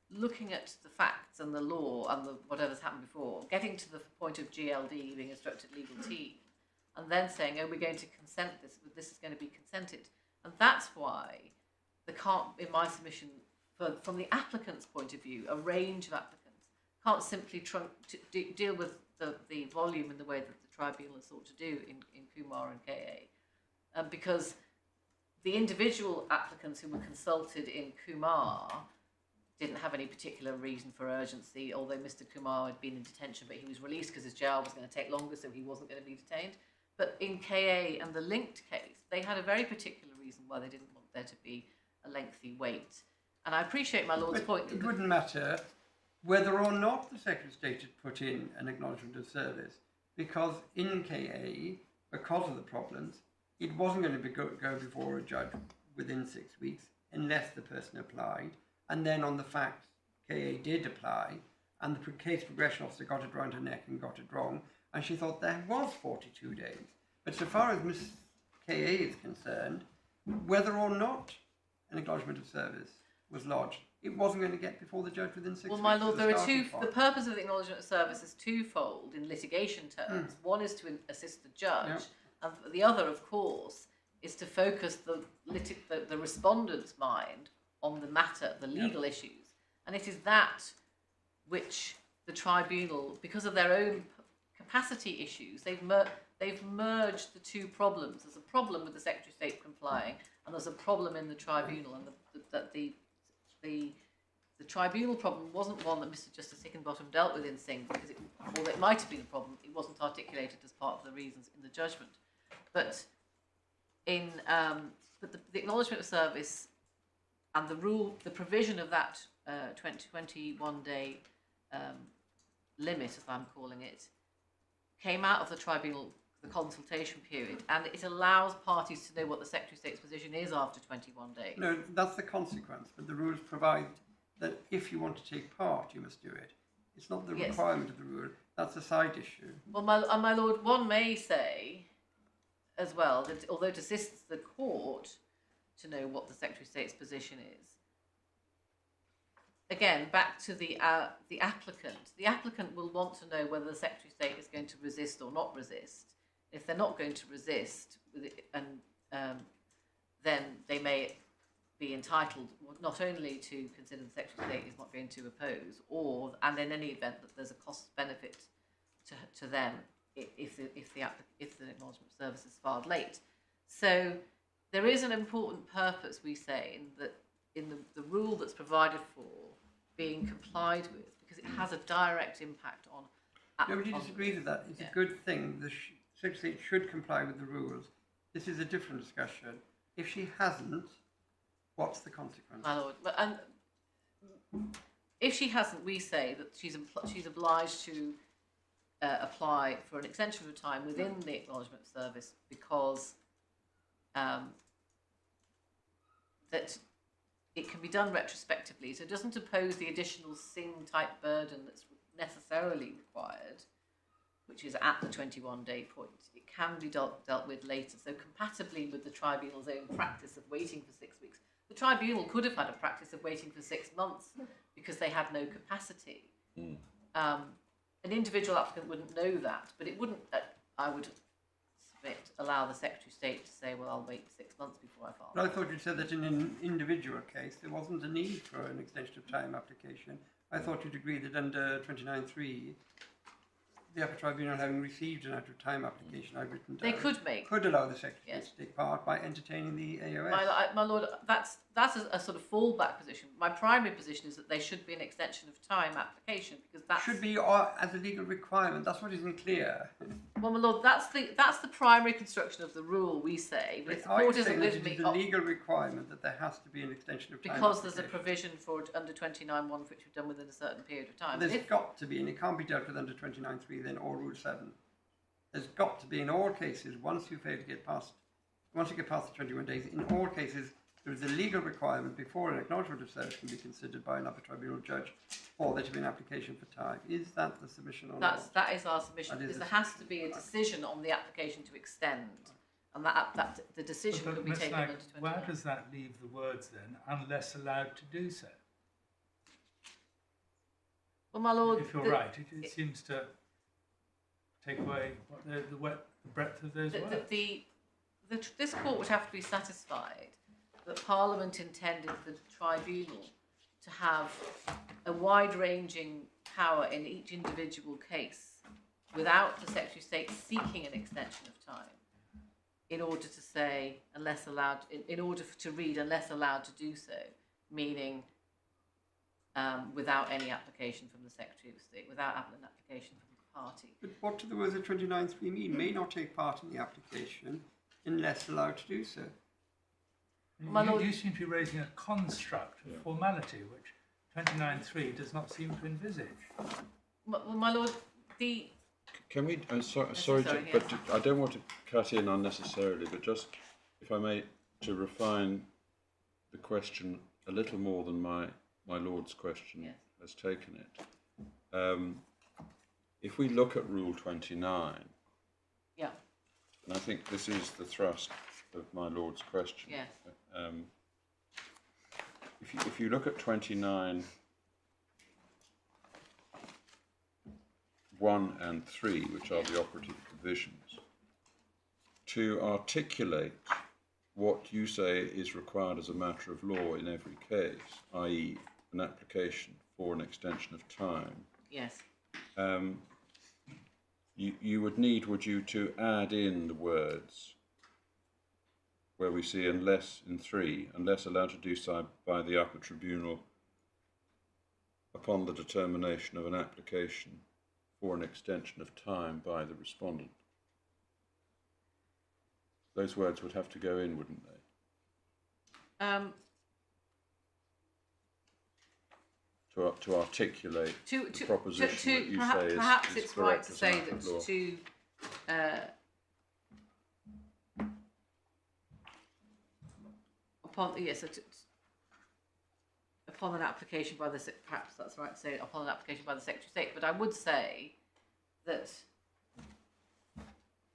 looking at the facts and the law and whatever's happened before, getting to the point of GLD, being instructed legal team, and then saying, oh, we're going to consent this is going to be consented. And that's why in my submission, from the applicant's point of view, a range of applicants can't simply deal with the volume in the way that the tribunal has sought to do in Kumar and KA, because the individual applicants who were consulted in Kumar didn't have any particular reason for urgency, although Mr. Kumar had been in detention, but he was released because his jail was going to take longer, so he wasn't going to be detained. But in KA and the linked case, they had a very particular reason why they didn't want there to be a lengthy wait. And I appreciate my Lord's point.
It wouldn't matter whether or not the Secretary of State had put in an acknowledgement of service, because in KA, because of the problems, it wasn't going to go before a judge within 6 weeks unless the person applied. And then on the facts, KA did apply, and the case progression officer got it around her neck and got it wrong, and she thought there was 42 days. But so far as Miss KA is concerned, whether or not an acknowledgement of service was lodged, it wasn't going to get before the judge within 6 weeks.
Well, my Lord, there are the purpose of the acknowledgement of service is twofold in litigation terms. One is to assist the judge, and the other, of course, is to focus the respondent's mind on the matter, the legal issues. And it is that which the tribunal, because of their own capacity issues, they've merged the two problems. There's a problem with the Secretary of State complying, and there's a problem in the tribunal, and the tribunal problem wasn't one that Mr. Justice Hickenbottom dealt with in Singh, because although it might have been a problem, it wasn't articulated as part of the reasons in the judgment. But the acknowledgement of service and the provision of that 21-day limit, as I'm calling it, came out of the tribunal, the consultation period, and it allows parties to know what the Secretary of State's position is after 21 days.
No, that's the consequence, but the rules provide that if you want to take part, you must do it. It's not the requirement of the rule, that's a side issue.
Well, my Lord, one may say as well that although it assists the court to know what the Secretary of State's position is, again, back to the applicant will want to know whether the Secretary of State is going to resist or not resist. If they're not going to resist, then they may be entitled not only to consider the Secretary of State is not going to oppose, and in any event that there's a cost-benefit to them if the acknowledgement of service is filed late. So there is an important purpose, we say, in the rule that's provided for being complied with because it has a direct impact on.
Nobody disagrees with that. It's a good thing. The Secretary should comply with the rules. This is a different discussion. If she hasn't, what's the consequence?
My lord, and if she hasn't, we say that she's obliged to apply for an extension of time within the acknowledgement service because that it can be done retrospectively, so it doesn't impose the additional SING-type burden that's necessarily required, which is at the 21-day point. It can be dealt with later. So compatibly with the tribunal's own practice of waiting for 6 weeks, the tribunal could have had a practice of waiting for 6 months because they had no capacity. An individual applicant wouldn't know that, but it wouldn't, I would submit, allow the Secretary of State to say, well, I'll wait 6 months before I file.
But I thought you said that in an individual case there wasn't a need for an extension of time application. I thought you'd agree that under 29.3, the Upper Tribunal, having received an out-of-time application I've written down, could allow the Secretary to take part by entertaining the AOS.
My lord, that's a sort of fallback position. My primary position is that there should be an extension of time application because that
should be as a legal requirement. That's what isn't clear.
Well, my lord, that's the primary construction of the rule. We say, but if the court isn't with me,
it's a legal requirement that there has to be an extension of time
because there's a provision for under 29.1 which we've done within a certain period of time.
There's got to be, and it can't be dealt with under 29.3 then or Rule 7. There's got to be in all cases once you get past the 21 days. In all cases, there is a legal requirement before an acknowledgement of service can be considered by an Upper Tribunal judge for there to be an application for time. Is that the submission or not?
That is our submission, because there has to be a decision on the application to extend, and that the decision could be taken under 29.
Where does that leave the words then, unless allowed to do so?
Well, my lord,
if you're right, it seems to take away the breadth of those words.
This court would have to be satisfied that Parliament intended the tribunal to have a wide-ranging power in each individual case without the Secretary of State seeking an extension of time in order to say, unless allowed, in order to read unless allowed to do so, meaning without any application from the Secretary of State, without an application from the party.
But what do the words of 29.3 mean? May not take part in the application unless allowed to do so.
You seem to be raising a construct of formality, which 29.3 does not seem to envisage.
My lord,
Can we? Sorry, but I don't want to cut in unnecessarily. But just, if I may, to refine the question a little more than my lord's question has taken it. If we look at Rule 29, and I think this is the thrust of my lord's question.
Yes.
If you look at 29. 1 and 3, which are the operative provisions, to articulate what you say is required as a matter of law in every case, i.e. an application for an extension of time.
Yes.
You would need, would you, to add in the words where we see unless in 3, unless allowed to do so by the Upper Tribunal upon the determination of an application for an extension of time by the respondent. Those words would have to go in, wouldn't they? To articulate the proposition that you say
perhaps
is
it's
correct
right to say that upon an application by the perhaps that's right to say upon an application by the Secretary of State, but I would say that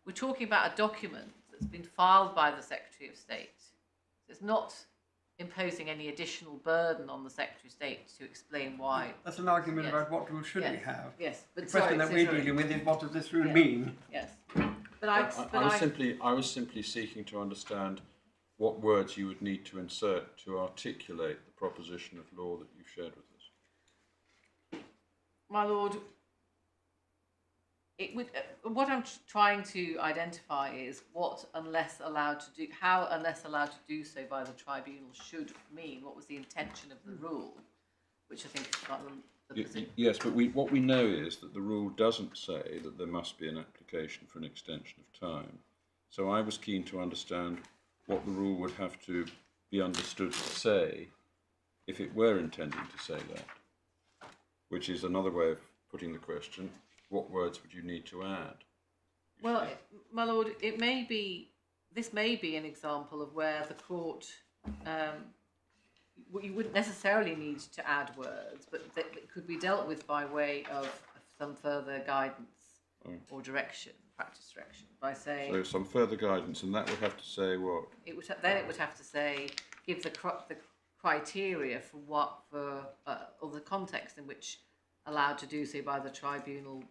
we're talking about a document that's been filed by the Secretary of State. It's not imposing any additional burden on the Secretary of State to explain why.
That's an argument about what rule should we have.
Yes, but
the question that we're dealing with is what does this rule mean?
Yes, but I
was simply seeking to understand what words you would need to insert to articulate the proposition of law that you've shared with us.
My lord, it would. What I'm trying to identify is what unless allowed to do, how unless allowed to do so by the tribunal should mean. What was the intention of the rule? which I think is part of the position.
Yes, but what we know is that the rule doesn't say that there must be an application for an extension of time. So I was keen to understand what the rule would have to be understood to say if it were intending to say that, which is another way of putting the question: what words would you need to add?
Well, my lord, this may be an example of where the court, you wouldn't necessarily need to add words, but that it could be dealt with by way of some further guidance or direction, practice direction, by saying.
So some further guidance, and that would have to say what?
It would have to say, give the criteria for or the context in which allowed to do so by the tribunal,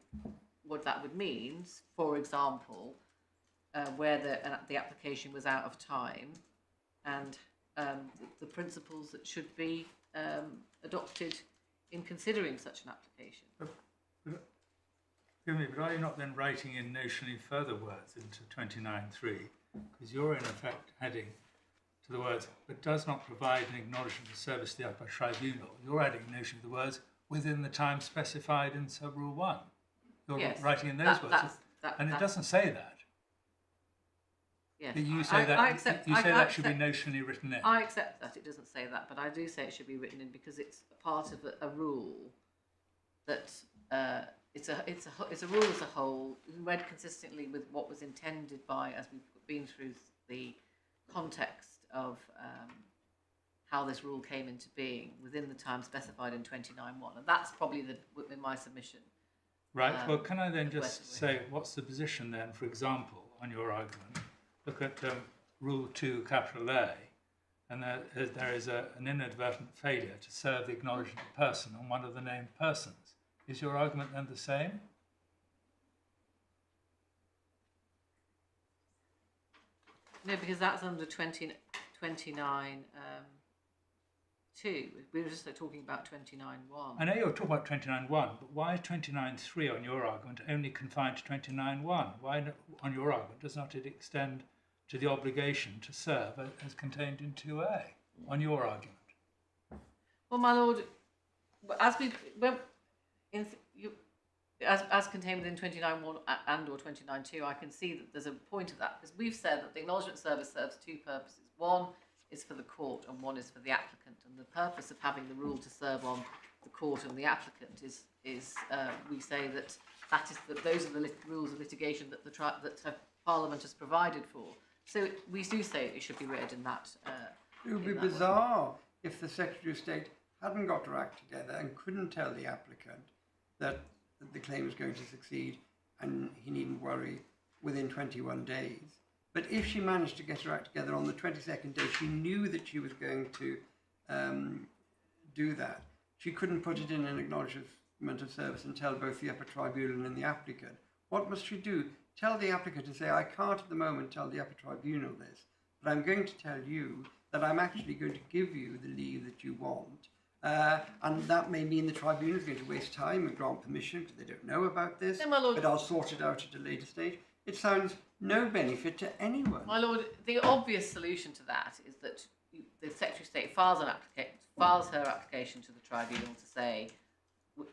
what that would mean. For example, where the application was out of time, and the principles that should be adopted in considering such an application.
Forgive me, but are you not then writing in notionally further words into 29.3? Because you're in effect adding to the words, but does not provide an acknowledgment of service to the upper tribunal. You're adding notionally the words within the time specified in sub-rule 1. You're writing in those words, and it doesn't say that.
Yes,
you say that should be notionally written in.
I accept that it doesn't say that, but I do say it should be written in because it's a part of a rule that it's a rule as a whole, read consistently with what was intended by, as we've been through the context of how this rule came into being within the time specified in 29.1, and that's probably in my submission.
Right. Well, can I then just say what's the position then, for example, on your argument? Look at Rule 2, capital A, and there is an inadvertent failure to serve the acknowledgement person on one of the named persons. Is your argument then the same?
No, because that's under 29. 2. We were just talking about 29.1.
I know you're talking about 29.1, but why 29.3 on your argument only confined to 29.1? Why, on your argument, does not it extend to the obligation to serve as contained in 2A, on your argument?
Well, my lord, as contained within 29.1 and or 29.2, I can see that there's a point of that, because we've said that the acknowledgement service serves two purposes. One is for the court and one is for the applicant, and the purpose of having the rule to serve on the court and the applicant is we say that those are the rules of litigation that Parliament has provided for. So we do say it should be read in that.
It would be bizarre if the Secretary of State hadn't got her act together and couldn't tell the applicant that the claim is going to succeed and he needn't worry within 21 days. But if she managed to get her act together on the 22nd day, she knew that she was going to do that. She couldn't put it in an acknowledgement of service and tell both the upper tribunal and the applicant. What must she do? Tell the applicant and say, I can't at the moment tell the upper tribunal this, but I'm going to tell you that I'm actually going to give you the leave that you want. And that may mean the tribunal is going to waste time and grant permission because they don't know about this, but I'll sort it out at a later stage. It sounds no benefit to anyone.
My lord, the obvious solution to that is that the Secretary of State files her application to the tribunal to say,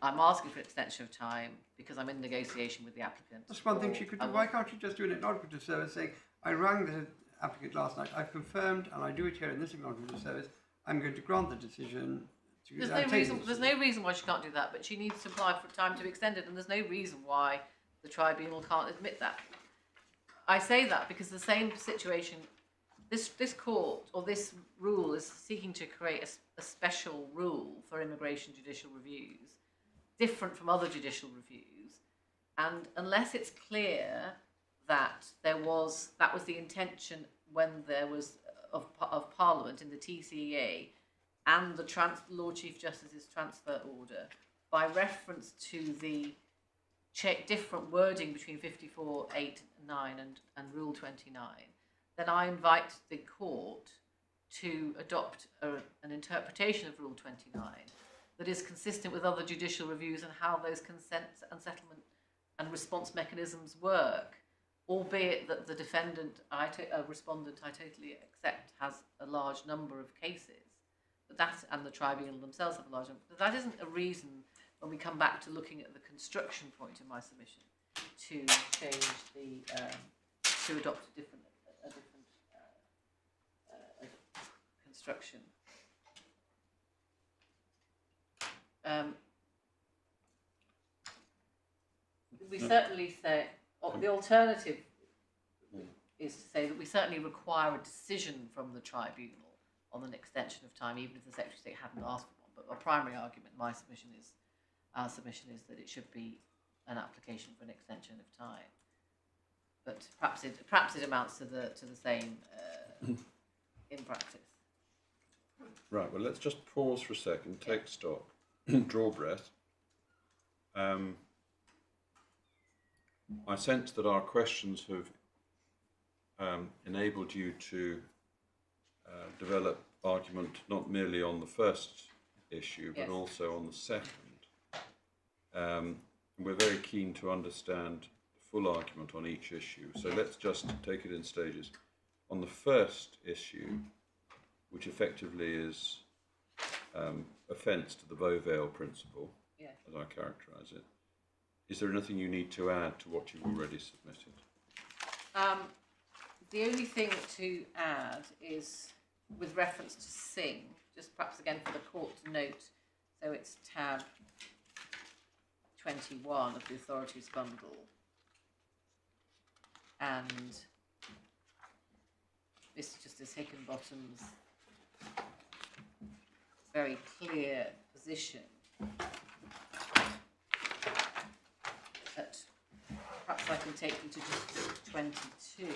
I'm asking for an extension of time because I'm in negotiation with the applicant.
That's one thing she could do. Why can't she just do an acknowledgement of service saying, I rang the applicant last night, I've confirmed, and I do it here in this acknowledgement of service, I'm going to grant the decision.
There's no reason why she can't do that, but she needs to apply for time to be extended, and there's no reason why the tribunal can't admit that. I say that because the same situation, this court or this rule is seeking to create a special rule for immigration judicial reviews, different from other judicial reviews, and unless it's clear that that was the intention when there was of Parliament in the TCE and the Lord Chief Justice's transfer order, by reference to the different wording between 54.8.9 and Rule 29, then I invite the court to adopt an interpretation of Rule 29 that is consistent with other judicial reviews and how those consent and settlement and response mechanisms work, albeit that the defendant, respondent, I totally accept, has a large number of cases but that and the tribunal themselves have a large number. But that isn't a reason when we come back to looking at the construction point in my submission to change the to adopt a different construction. We certainly say the alternative is to say that we certainly require a decision from the tribunal on an extension of time, even if the Secretary of State hadn't asked for one. But our primary argument, our submission is that it should be an application for an extension of time. But perhaps it amounts to the same in practice.
Right, well, let's just pause for a second, take stock, draw breath. I sense that our questions have enabled you to develop argument not merely on the first issue, but also on the second. We're very keen to understand the full argument on each issue, so let's just take it in stages. On the first issue, which effectively is offence to the Beauvale principle, as I characterise it, is there anything you need to add to what you've already submitted?
The only thing to add is with reference to Singh, just perhaps again for the court to note, so it's tab 21 of the authorities bundle, and Mr. Justice Hickenbottom's very clear position that perhaps I can take you to just 22.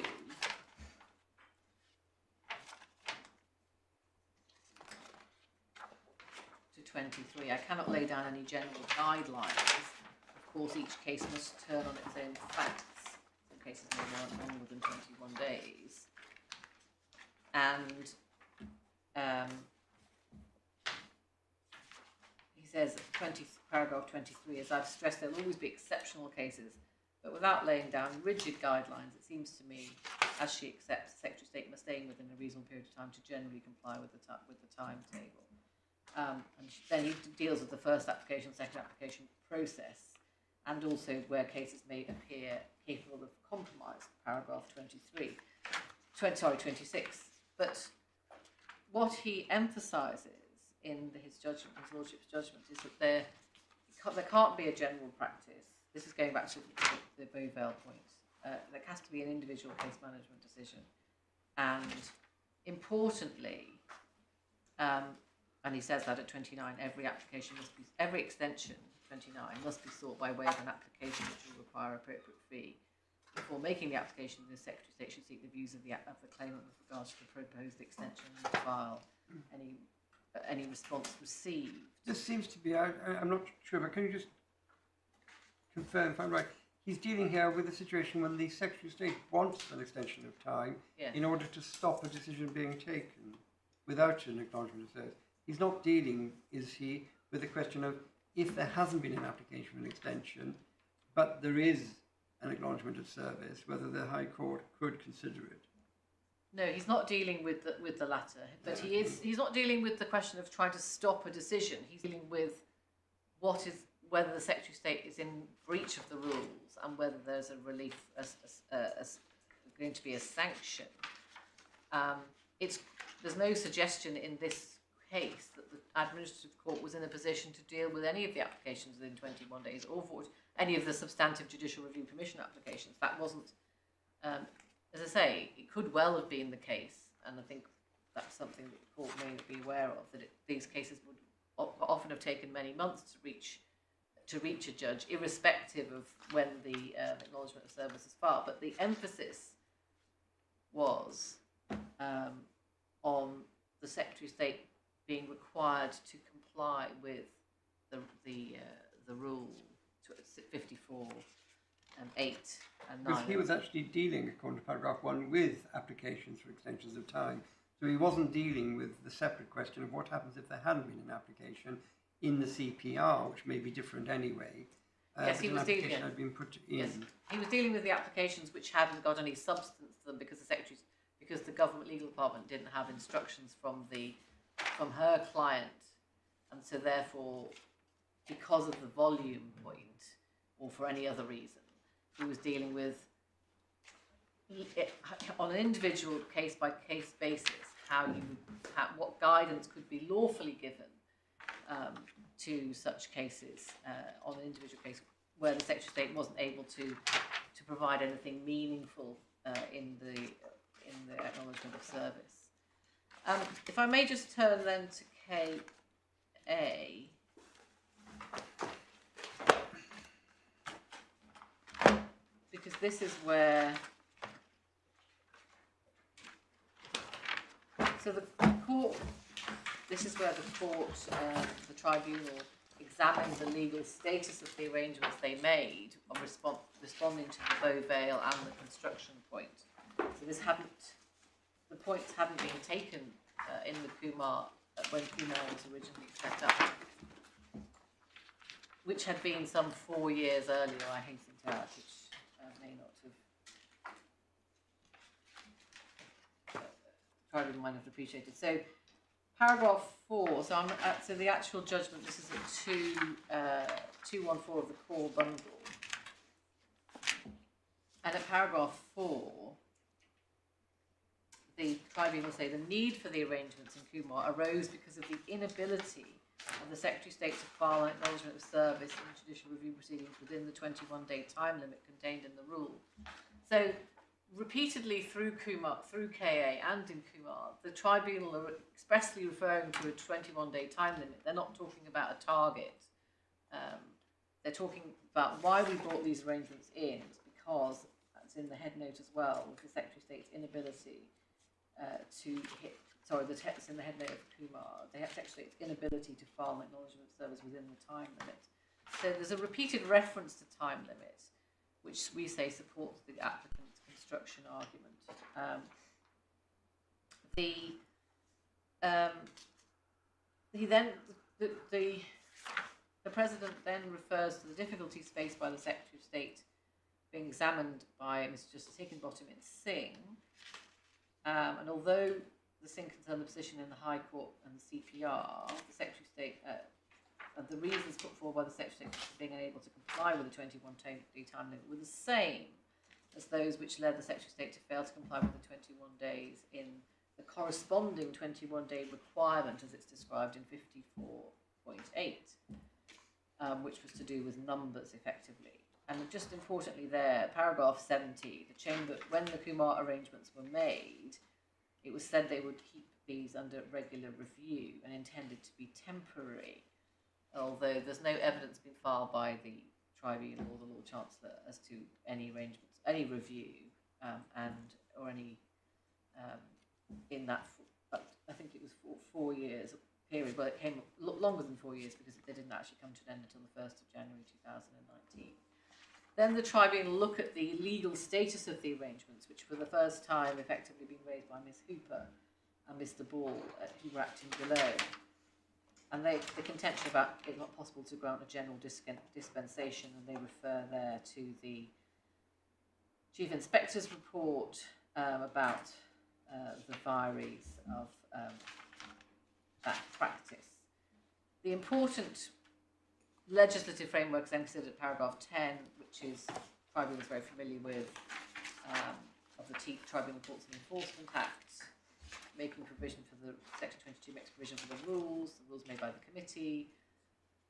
To 23. I cannot lay down any general guidelines. Of course, each case must turn on its own facts. Some cases may go on longer than 21 days. And he says, paragraph 23, as I've stressed, there will always be exceptional cases, but without laying down rigid guidelines, it seems to me, as she accepts, the Secretary of State must stay within a reasonable period of time to generally comply with the timetable. And then he deals with the first application, second application process, and also where cases may appear capable of compromise, paragraph 26. But what he emphasises in his judgment, his lordship's judgment, is that there can't be a general practice. This is going back to the Beauvale point. There has to be an individual case management decision, and importantly, and he says that at 29, every extension 29 must be sought by way of an application which will require appropriate fee. Before making the application, the Secretary of State should seek the views of the claimant with regards to the proposed extension and file any response received.
This seems to be, I'm not sure, but can you just confirm if I'm right? He's dealing here with a situation when the Secretary of State wants an extension of time in order to stop a decision being taken without an acknowledgement of service. He's not dealing, is he, with the question of if there hasn't been an application for an extension, but there is an acknowledgement of service, whether the High Court could consider it.
No, he's not dealing with the latter, but he's not dealing with the question of trying to stop a decision. He's dealing with whether the Secretary of State is in breach of the rules and whether there's a relief, going to be a sanction. There's no suggestion in this case that the administrative court was in a position to deal with any of the applications within 21 days or for any of the substantive judicial review permission applications. That wasn't, as I say, it could well have been the case, and I think that's something that the court may be aware of, that these cases would often have taken many months to reach a judge, irrespective of when the acknowledgement of service is filed. But the emphasis was on the Secretary of State being required to comply with the rule 54 and 8 and 9.
Because he was actually dealing, according to paragraph 1, with applications for extensions of time. So he wasn't dealing with the separate question of what happens if there hadn't been an application in the CPR, which may be different anyway.
Yes, he was dealing.
Had been put in.
Yes, he was dealing with the applications which hadn't got any substance to them because the government legal department didn't have instructions from the from her client, and so therefore, because of the volume point, or for any other reason, he was dealing with, on an individual case-by-case basis, what guidance could be lawfully given to such cases on an individual case where the Secretary of State wasn't able to provide anything meaningful in the acknowledgement of service. If I may just turn then to KA. Because this is where, so the court, this is where the court, the tribunal, examined the legal status of the arrangements they made of responding to the bow veil and the construction point. So the points hadn't been taken in the Kumar, when Kumar was originally set up, which had been some 4 years earlier, I hasten to add, which may not have tribunal might have appreciated. So paragraph 4, so the actual judgment, this is at 214 of the core bundle. And at paragraph 4, the tribunal say the need for the arrangements in Kumar arose because of the inability of the Secretary of State to file an acknowledgement of service in judicial review proceedings within the 21-day time limit contained in the rule. So repeatedly through Kumar, through KA and in Kumar, the tribunal are expressly referring to a 21-day time limit. They're not talking about a target. They're talking about why we brought these arrangements in, because that's in the head note as well, with the Secretary of State's inability to hit, sorry, the text in the head note of Kumar, the Secretary of State's inability to file an acknowledgement of service within the time limit. So there's a repeated reference to time limit, which we say supports the applicant's construction argument. The President then refers to the difficulties faced by the Secretary of State being examined by Mr. Justice Higginbottom in Singh. And although the Singh concerned the position in the High Court and the CPR, the Secretary of State, the reasons put forward by the Secretary of State for being unable to comply with the 21-day time limit were the same as those which led the Secretary of State to fail to comply with the 21 days in the corresponding 21-day requirement as it's described in 54.8, which was to do with numbers effectively. And just importantly there, paragraph 70, the Chamber, when the Kumar arrangements were made, it was said they would keep these under regular review and intended to be temporary, although there's no evidence been filed by the tribunal or the Lord Chancellor as to any arrangements, any review, or any in that. I think it was 4 years period, but it came longer than 4 years because they didn't actually come to an end until the 1st of January 2019. Then the tribunal look at the legal status of the arrangements, which for the first time effectively being raised by Ms. Hooper and Mr. Ball, who were acting below. And the contention about it's not possible to grant a general dispensation, and they refer there to the Chief Inspector's report about the vagaries of that practice. The important legislative frameworks then considered at paragraph 10, which is tribunal is very familiar with, of the Tribunal Courts and Enforcement Act, making provision for the Section 22 makes provision for the rules made by the committee,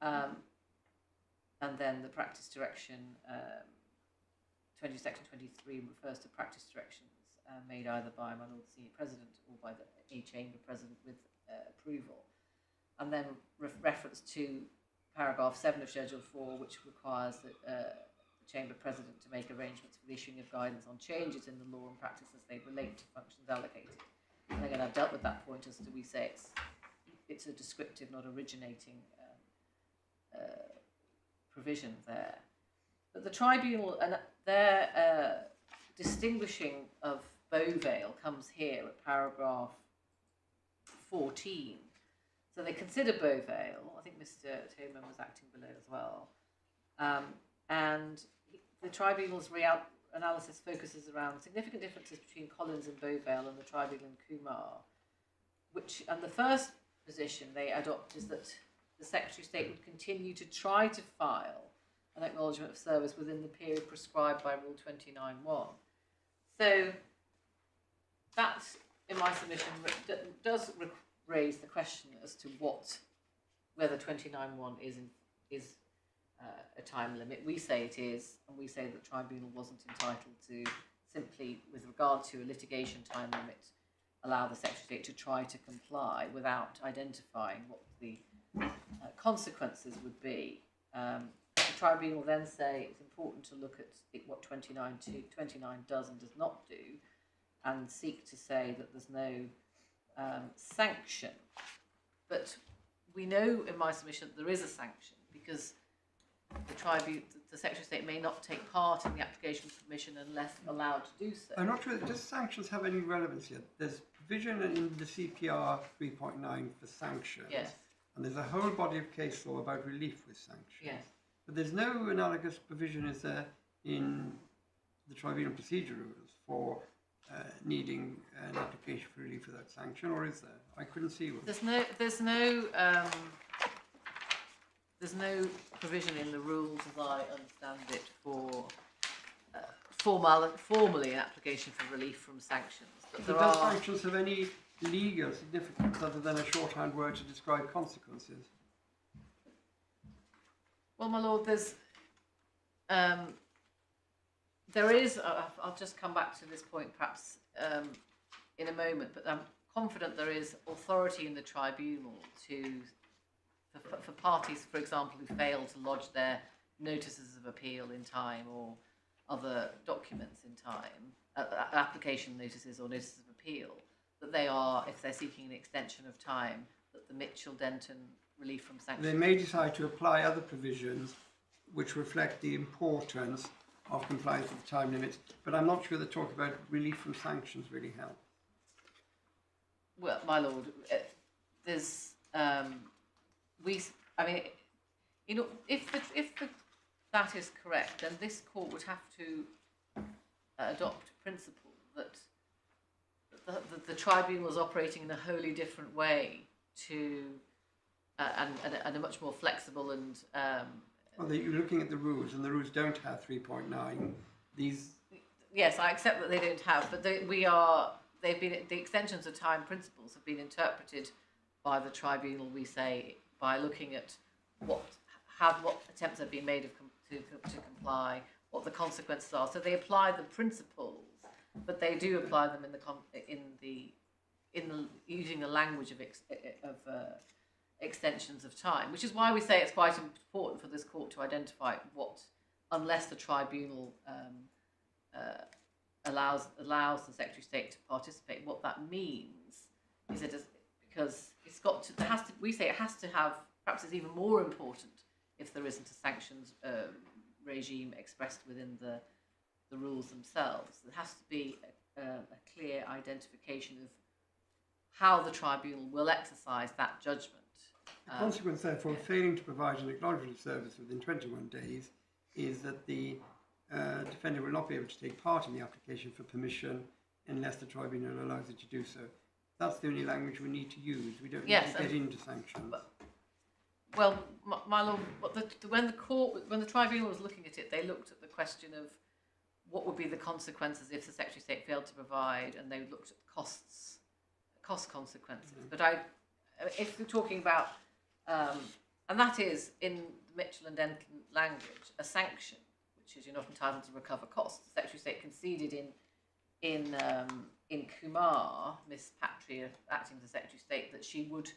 and then the practice direction, Section 23 refers to practice directions made either by my Lord Senior President or by a Chamber President with approval, and then reference to paragraph 7 of Schedule 4, which requires the Chamber President to make arrangements for the issuing of guidance on changes in the law and practice as they relate to functions allocated. And again, I've dealt with that point as to we say it's a descriptive, not originating provision there. But the tribunal and their distinguishing of Beauvale comes here at paragraph 14. So they consider Beauvale. I think Mr. Toman was acting below as well. And the tribunal's analysis focuses around significant differences between Collins and Beauvale and the tribunal in Kumar, and the first position they adopt is that the Secretary of State would continue to try to file an acknowledgement of service within the period prescribed by Rule 29.1. So that, in my submission, does raise the question as to whether 29.1 is a time limit. We say it is, and we say that the tribunal wasn't entitled to simply, with regard to a litigation time limit, allow the Secretary of State to try to comply without identifying what the consequences would be. The tribunal then say it's important to look at what 29 does and does not do, and seek to say that there's no sanction. But we know in my submission that there is a sanction, because the Secretary of State may not take part in the application for permission unless allowed to do so.
I'm not sure, does sanctions have any relevance here? There's provision in the CPR 3.9 for sanctions.
Yes.
And there's a whole body of case law about relief with sanctions.
Yes.
But there's no analogous provision, is there, in the Tribunal Procedure Rules for needing an application for relief without sanction, or is there? I couldn't see one.
There's no provision in the rules, as I understand it, for formally an application for relief from sanctions. But there
does
are
sanctions have any legal significance other than a shorthand word to describe consequences?
Well, my lord, there is. I'll just come back to this point perhaps in a moment, but I'm confident there is authority in the tribunal for parties, for example, who fail to lodge their notices of appeal in time or other documents in time, application notices or notices of appeal, that they are, if they're seeking an extension of time, that the Mitchell-Denton relief from sanctions.
They may decide to apply other provisions which reflect the importance of compliance with the time limits, but I'm not sure the talk about relief from sanctions really helps.
Well, my lord, there's if that is correct, then this court would have to adopt a principle that the tribunal is operating in a wholly different way to and a much more flexible and
well, you're looking at the rules, and the rules don't have 3.9. These.
Yes, I accept that they don't have, but the extensions of time principles have been interpreted by the tribunal, we say, by looking at what attempts have been made to comply, what the consequences are. So they apply the principles, but they do apply them using the language of extensions of time, which is why we say it's quite important for this court to identify what, unless the tribunal allows the Secretary of State to participate, what that means is because it's got to, we say it has to have, perhaps it's even more important if there isn't a sanctions regime expressed within the rules themselves. There has to be a clear identification of how the tribunal will exercise that judgment.
The consequence, therefore, of failing to provide an acknowledgement of service within 21 days is that the defendant will not be able to take part in the application for permission unless the tribunal allows it to do so. That's the only language we need to use. We don't need to get into sanctions.
Well, my lord, when the tribunal was looking at it, they looked at the question of what would be the consequences if the Secretary of State failed to provide, and they looked at cost consequences. Mm-hmm. But if we're talking about, and that is in the Mitchell and Denton language, a sanction, which is you're not entitled to recover costs. The Secretary of State conceded in Kumar, Miss Patria, acting as the Secretary of State, that she would,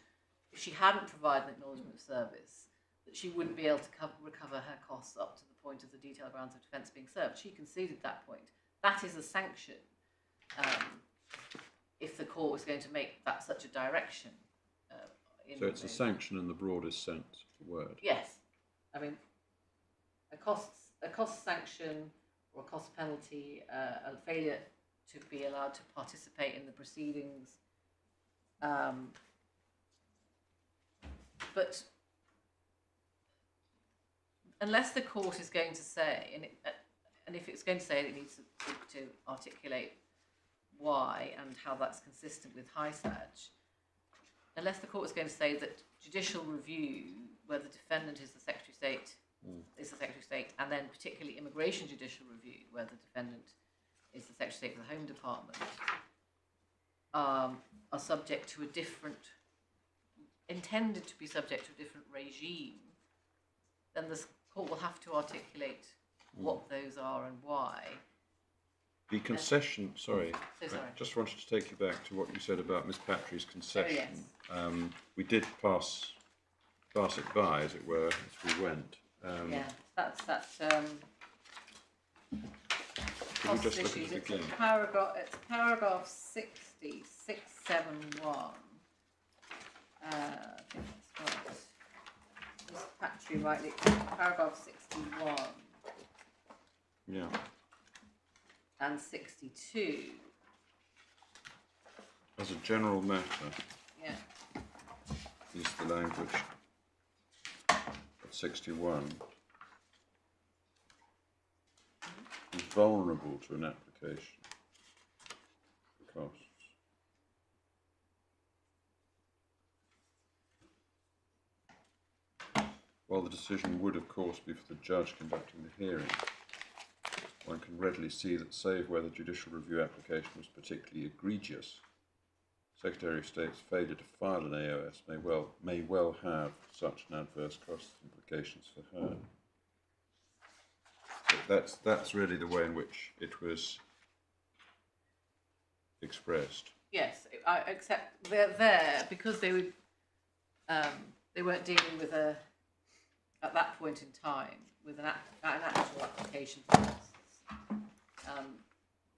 if she hadn't provided an acknowledgement of service, that she wouldn't be able to recover her costs up to the point of the detailed grounds of defence being served. She conceded that point. That is a sanction. If the court was going to make that such a direction.
So it's a sanction in the broadest sense of the word.
Yes. I mean, a cost sanction or a cost penalty, a failure to be allowed to participate in the proceedings. But unless the court is going to say, and if it's going to say it, it needs to articulate why and how that's consistent with HISAJ. unless the court was going to say that judicial review, where the defendant is the Secretary of State, is the Secretary of State, and then particularly immigration judicial review, where the defendant is the Secretary of State for the Home Department, are subject to a different, intended to be subject to a different regime, then the court will have to articulate what those are and why.
The concession, sorry,
So sorry.
I just wanted to take you back to what you said about Miss Patry's concession.
Oh, yes.
We did pass it by, as it were, as we went.
Yeah, that's
Can we just look at
issues.
it
It's
again?
paragraph 60, 671. I think that's right. Miss Patry, rightly, paragraph 61
Yeah.
and 62.
As a general matter,
Yeah.
is the language of 61 is vulnerable to an application for costs. While the decision would, of course, be for the judge conducting the hearing, one can readily see that, save where the judicial review application was particularly egregious, Secretary of State's failure to file an AOS may well have such an adverse cost implications for her. So that's really the way in which it was expressed.
Yes, I accept they're there because they weren't dealing with at that point in time with an actual application for costs.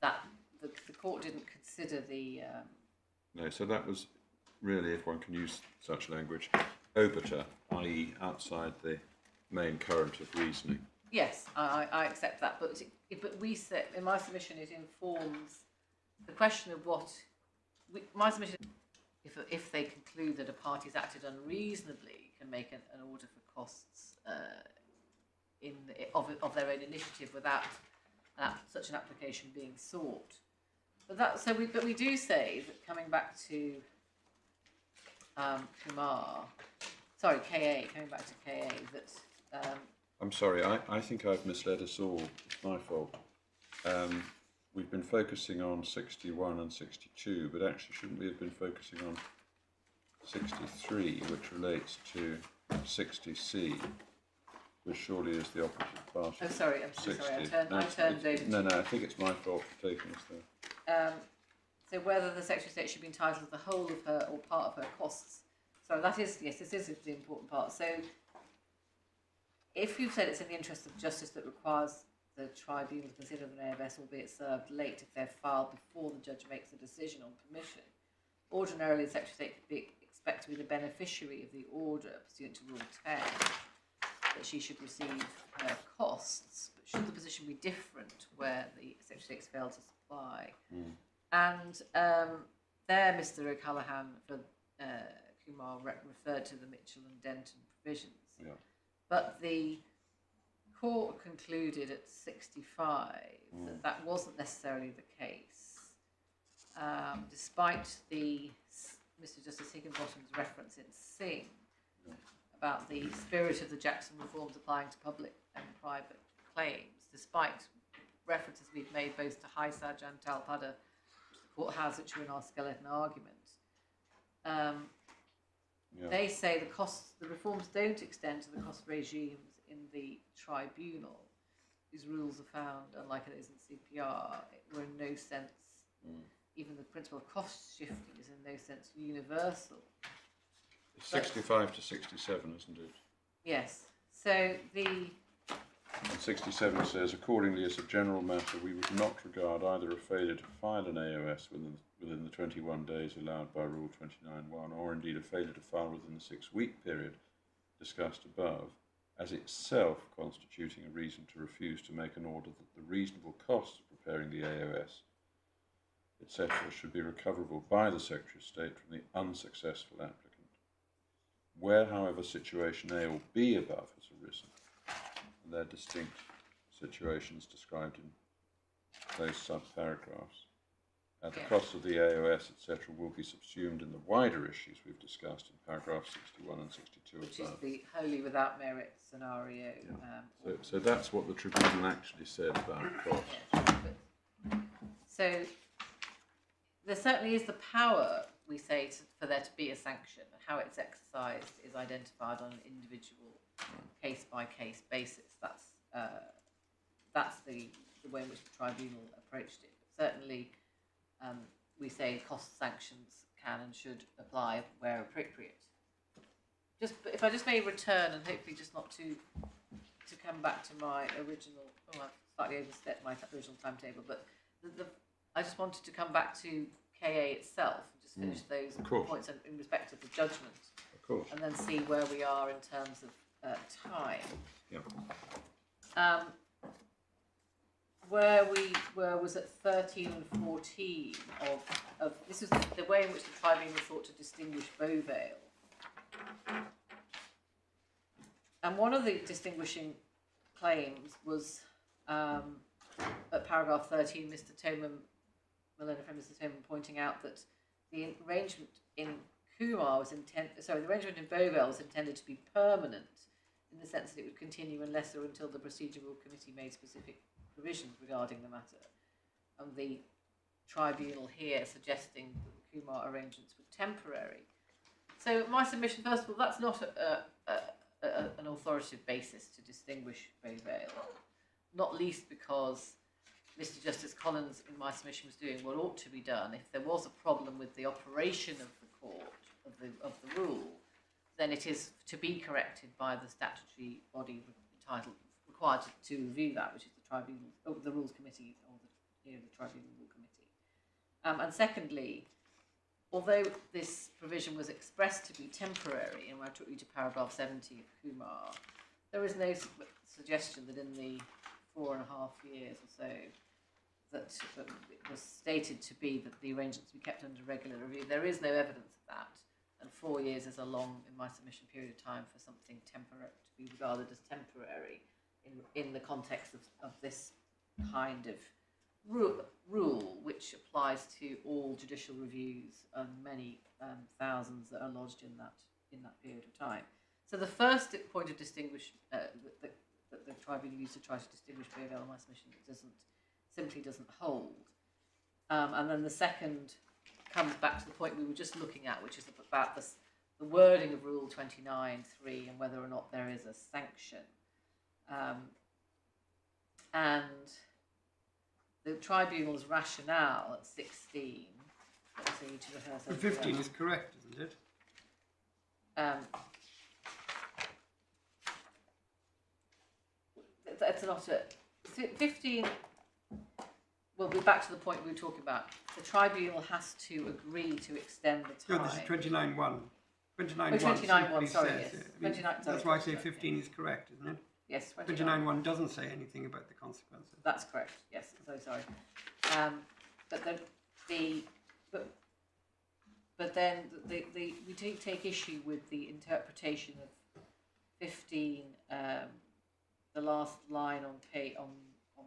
That the court didn't consider the.
No, so that was really, if one can use such language, obiter, i.e. outside the main current of reasoning.
Yes, I accept that, but we said in my submission it informs the question of what my submission. If they conclude that a party's acted unreasonably, can make an order for costs of their own initiative without such an application being sought. But we do say that, coming back to Kumar, sorry, KA, coming back to KA, that.
I'm sorry, I think I've misled us all. It's my fault. We've been focusing on 61 and 62, but actually shouldn't we have been focusing on 63, which relates to 60C, which surely is the opposite part.
Oh, sorry, I'm
60.
sorry, I turned over.
No, I think it's my fault for taking us there.
So whether the Secretary of State should be entitled to the whole of her or part of her costs. So that is, yes, this is the important part. So if you've said it's in the interest of justice that requires the tribunal to consider the AFS, albeit served late if they're filed before the judge makes a decision on permission, ordinarily the Secretary of State could be expected to be the beneficiary of the order pursuant to Rule 10, that she should receive her costs. But should the position be different where the Secretary of State has failed to supply? And there Mr O'Callaghan for Kumar referred to the Mitchell and Denton provisions.
Yeah.
But the court concluded at 65 that that wasn't necessarily the case, despite Mr Justice Higginbottom's reference in Singh about the spirit of the Jackson reforms applying to public and private claims, despite references we've made both to Haisaj and Talpada, which the court has, which are in our skeleton argument. They say the reforms don't extend to the cost regimes in the tribunal, whose rules are found, unlike it is in CPR, were in no sense, even the principle of cost shifting is in no sense universal.
It's 65 to 67, isn't it?
Yes. So
And 67 says, accordingly, as a general matter, we would not regard either a failure to file an AOS within the 21 days allowed by Rule 29.1, or indeed a failure to file within the 6-week period discussed above, as itself constituting a reason to refuse to make an order that the reasonable costs of preparing the AOS, etc., should be recoverable by the Secretary of State from the unsuccessful applicant. Where, however, situation A or B above has arisen, and they're distinct situations described in those sub-paragraphs, The costs of the AOS, etc., will be subsumed in the wider issues we've discussed in paragraph 61 and 62
which
above.
is the wholly without merit scenario.
So that's what the Tribunal actually said about costs.
Yes, so there certainly is the power, we say, for there to be a sanction. How it's exercised is identified on an individual, case-by-case basis. That's the way in which the Tribunal approached it. But certainly, we say cost sanctions can and should apply where appropriate. If I just may return, and hopefully just not to come back to my original, I've slightly overstepped my original timetable, but I just wanted to come back to KA itself and just finish those points in respect of the judgment.
Of course.
And then see where we are in terms of time.
Yeah.
Where we was at 13 and 14 of this is the way in which the Tribunal sought to distinguish Beauvale. And one of the distinguishing claims was at paragraph 13, Mr. Toman, my learned friend Mr. Toman, pointing out that the arrangement in Kumar was the arrangement in Beauvale was intended to be permanent in the sense that it would continue unless or until the Procedural Committee made specific provisions regarding the matter. And the Tribunal here suggesting that the Kumar arrangements were temporary. So my submission, first of all, that's not an authoritative basis to distinguish Beauvale, not least because Mr. Justice Collins, in my submission, was doing what ought to be done. If there was a problem with the operation of the court, of the rule, then it is to be corrected by the statutory body required to review that, which is the Tribunal, the Rules Committee, or the Tribunal Rule Committee. And secondly, although this provision was expressed to be temporary, and when I took you to paragraph 70 of Kumar, there is no suggestion that in the 4.5 years or so that it was stated to be that the arrangements be kept under regular review. There is no evidence of that, and 4 years is a long, in my submission, period of time for something temporary to be regarded as temporary in the context of this kind of rule, which applies to all judicial reviews and many thousands that are lodged in that period of time. So the first point of distinguish that the Tribunal used to try to distinguish Beauvale, in my submission, simply doesn't hold. And then the second comes back to the point we were just looking at, which is about the wording of Rule 29.3 and whether or not there is a sanction. And the Tribunal's rationale at 16, let's see, to rehearse.
15 is correct, isn't it?
That's not it. 15. We'll be back to the point we were talking about. The Tribunal has to agree to extend the time.
No, this is 29.1. 29.1
29.1, sorry,
says,
yes.
I mean,
29,
that's why I say 15 is correct, isn't it?
Yes,
29.1 doesn't say anything about the consequences.
That's correct. Yes, so sorry. But then we do take issue with the interpretation of 15. The last line on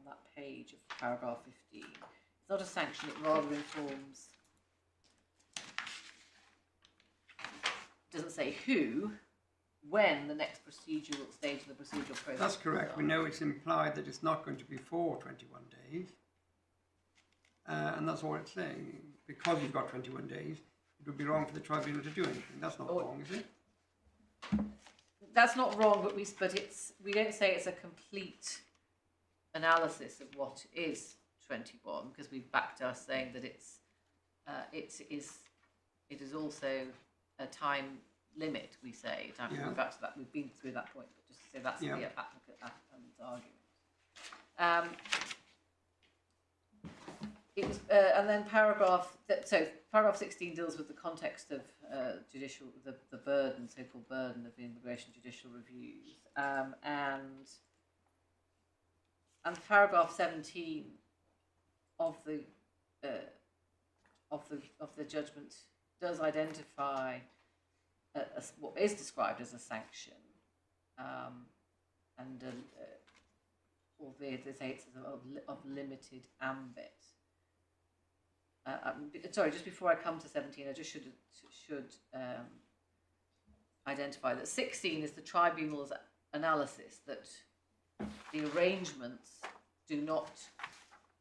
that page of paragraph 15. It's not a sanction. It rather informs. Doesn't say who, when the next procedural stage of the procedural process.
That's correct. We know it's implied that it's not going to be for 21 days. And that's all it's saying. Because you've got 21 days, it would be wrong for the Tribunal to do anything. That's not wrong, is it?
That's not wrong, but we don't say it's a complete analysis of what is 21, because we've backed us saying that it is also a time limit. We say we're back to that. We've been through that point, but just to say that's the applicant's argument. It was, and then paragraph 16 deals with the context of judicial, the burden, so-called burden of immigration judicial reviews, and paragraph 17 of the judgment does identify what is described as a sanction, and albeit they say it's of limited ambit. sorry, just before I come to 17, I just should identify that 16 is the tribunal's analysis that the arrangements do not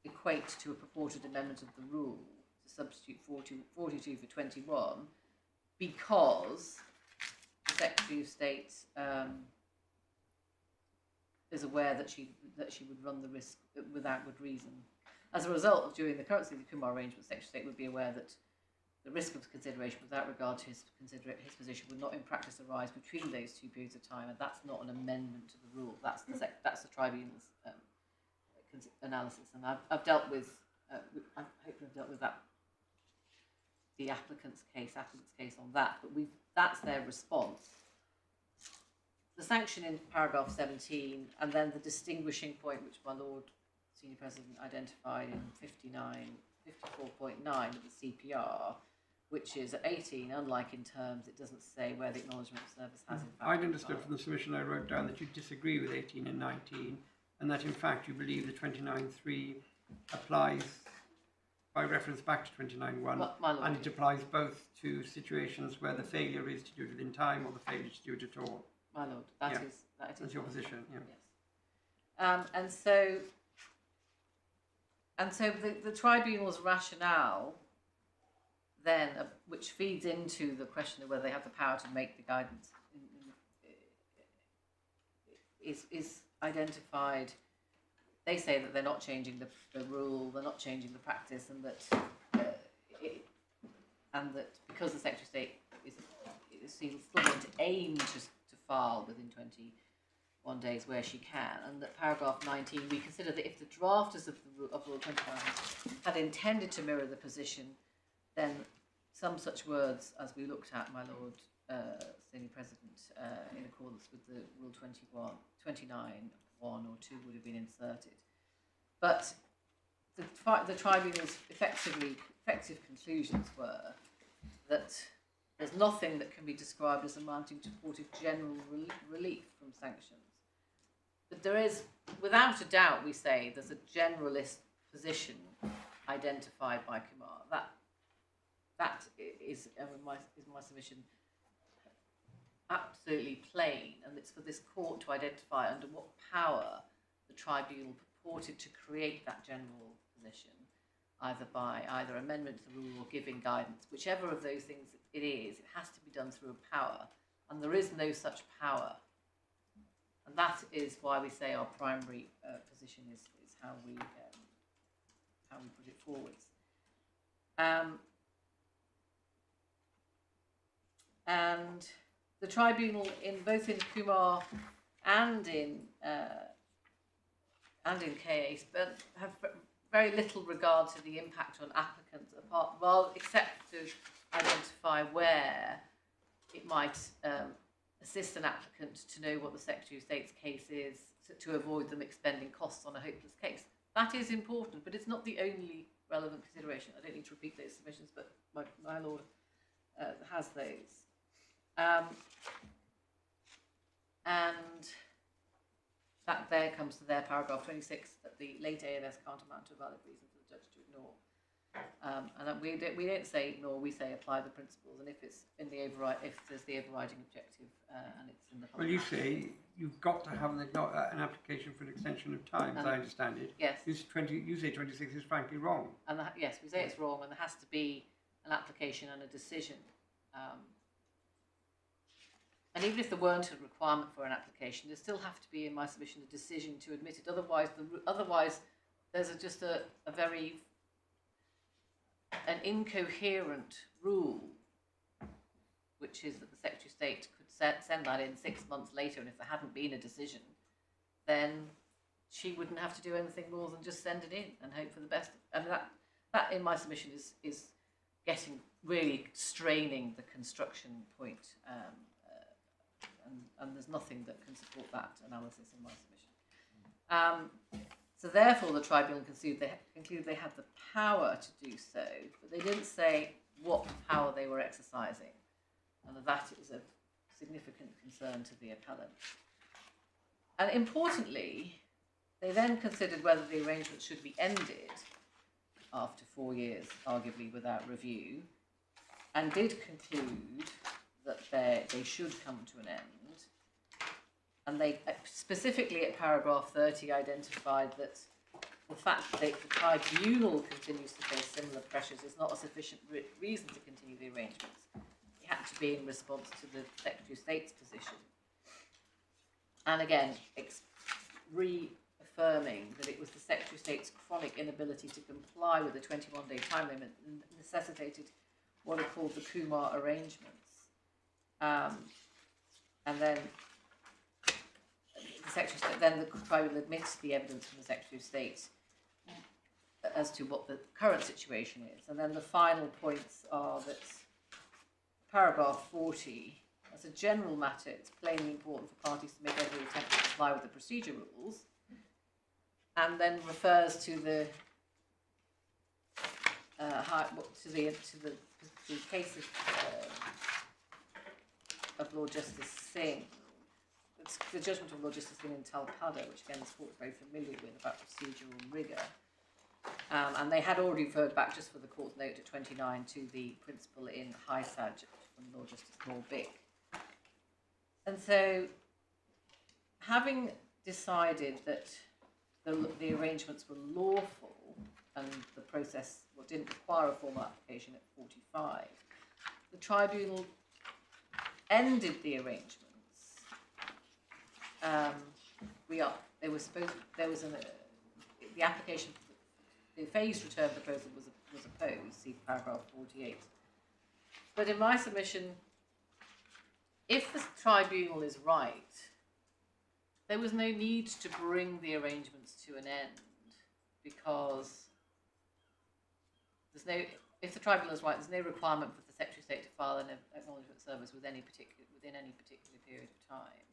equate to a purported amendment of the rule to substitute 42 for 21 because the Secretary of State is aware that she would run the risk without good reason. As a result, during the currency of the Kumar arrangement, the Secretary of State would be aware that the risk of consideration without regard to his position would not in practice arise between those two periods of time, and that's not an amendment to the rule. That's the tribunal's analysis, and I've dealt with. I hope I've dealt with that. The applicant's case on that, but that's their response. The sanction in paragraph 17, and then the distinguishing point, which my Lord Senior President identified in 54.9 of the CPR, which is at 18, unlike in terms, it doesn't say where the acknowledgement of service has in fact.
I'd understood from the submission I wrote down that you disagree with 18 and 19, and that in fact you believe the 29.3 applies by reference back to 29.1, and it applies both to situations where the failure is to do it within time or the failure to do it at all.
My Lord, that is
That's your position, yeah.
Yes. And so the tribunal's rationale then, which feeds into the question of whether they have the power to make the guidance, is identified. They say that they're not changing the rule, they're not changing the practice, and that because the Secretary of State is still going to aim to file within 21 days where she can, and that paragraph 19, we consider that if the drafters of Rule 29 had intended to mirror the position, then some such words as we looked at, my Lord Senior President, in accordance with the Rule 29, 1 or 2 would have been inserted. But the tribunal's effective conclusions were that there's nothing that can be described as amounting to purported general relief from sanctions. But there is, without a doubt, we say there's a generalist position identified by Kumar. That is my submission, absolutely plain, and it's for this court to identify under what power the tribunal purported to create that general position, either by amendment to the rule or giving guidance. Whichever of those things it is, it has to be done through a power, and there is no such power. And that is why we say our primary position is how we put it forwards. And the tribunal, both in Kumar and in KA, have very little regard to the impact on applicants, except to identify where it might assist an applicant to know what the Secretary of State's case is, to avoid them expending costs on a hopeless case. That is important, but it's not the only relevant consideration. I don't need to repeat those submissions, but my Lord has those. And that there comes to their paragraph 26, that the late ANS can't amount to a valid reason for the judge to ignore. And we don't say ignore, we say apply the principles, and if it's in the if there's the overriding objective and it's in the
Well, you say you've got to have an application for an extension of time, as I understand it.
Yes.
You say 26 is frankly wrong.
And yes, we say it's wrong, and there has to be an application and a decision. And even if there weren't a requirement for an application, there still have to be, in my submission, a decision to admit it. Otherwise, there's just an incoherent rule, which is that the Secretary of State could send that in 6 months later, and if there hadn't been a decision, then she wouldn't have to do anything more than just send it in and hope for the best. And that in my submission is getting really straining the construction point. And there's nothing that can support that analysis in my submission. So therefore, the tribunal concluded they had the power to do so, but they didn't say what power they were exercising, and that is a significant concern to the appellant. And importantly, they then considered whether the arrangement should be ended after 4 years, arguably without review, and did conclude that they should come to an end. And they specifically at paragraph 30 identified that the fact that the tribunal continues to face similar pressures is not a sufficient reason to continue the arrangements. It had to be in response to the Secretary of State's position. And again, reaffirming that it was the Secretary of State's chronic inability to comply with the 21-day time limit necessitated what are called the Kumar arrangements. And then the tribunal admits the evidence from the Secretary of State as to what the current situation is. And then the final points are that paragraph 40, as a general matter, it's plainly important for parties to make every attempt to comply with the procedure rules, and then refers to the case of Lord Justice Singh. It's the judgment of Lord Justice Singh in Talpada, which again this court is very familiar with, about procedural rigour. And they had already referred back, just for the court's note at 29, to the principle in Hysaj from Lord Justice Morbick. And so, having decided that the arrangements were lawful and the process didn't require a formal application at 45, the tribunal ended the arrangements. The application, the phased return proposal was opposed, see paragraph 48. But in my submission, if the tribunal is right, there was no need to bring the arrangements to an end, because if the tribunal is right, there's no requirement for the Secretary of State to file an acknowledgment service within any particular period of time,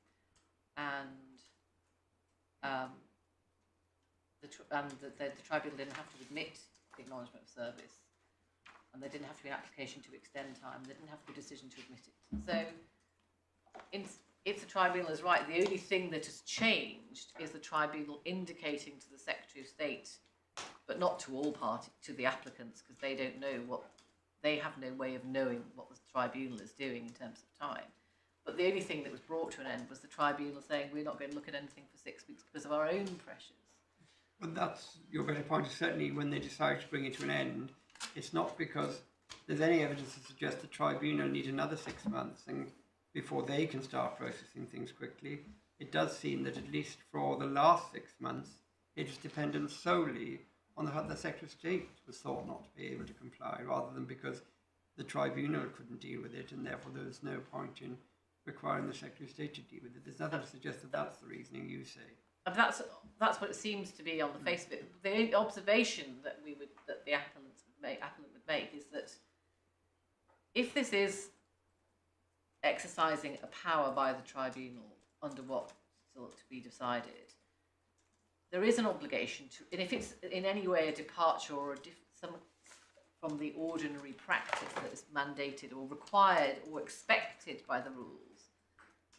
and the tribunal didn't have to admit the acknowledgement of service, and there didn't have to be an application to extend time. There didn't have to be a decision to admit it. So, if the tribunal is right, the only thing that has changed is the tribunal indicating to the Secretary of State, but not to all parties, to the applicants, because they don't know they have no way of knowing what the tribunal is doing in terms of time. But the only thing that was brought to an end was the tribunal saying we're not going to look at anything for 6 weeks because of our own pressures.
But that's your better point. Is certainly when they decide to bring it to an end, it's not because there's any evidence to suggest the tribunal need another 6 months before they can start processing things quickly. It does seem that at least for the last 6 months, it is dependent solely on the Secretary of State was thought not to be able to comply, rather than because the tribunal couldn't deal with it, and therefore there was no point in requiring the Secretary of State to deal with it. There's nothing to suggest that that's the reasoning you say.
And that's what it seems to be on the face of it. The observation that the appellant would make is that if this is exercising a power by the tribunal under what's still to be decided, there is an obligation to, and if it's in any way a departure or from the ordinary practice that is mandated or required or expected by the rules,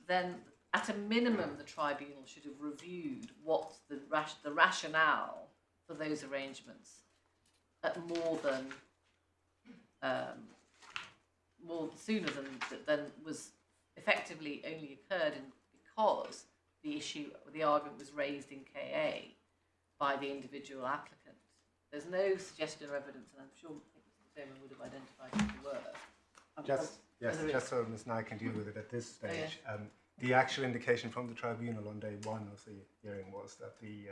then at a minimum the tribunal should have reviewed what the rationale for those arrangements at more sooner than was effectively only occurred because the argument was raised in KA by the individual applicant. There's no suggestion or evidence, and I'm sure Mr. Chairman would have identified if there were.
Just so Ms. Nye can deal with it at this stage. The actual indication from the tribunal on day one of the hearing was that the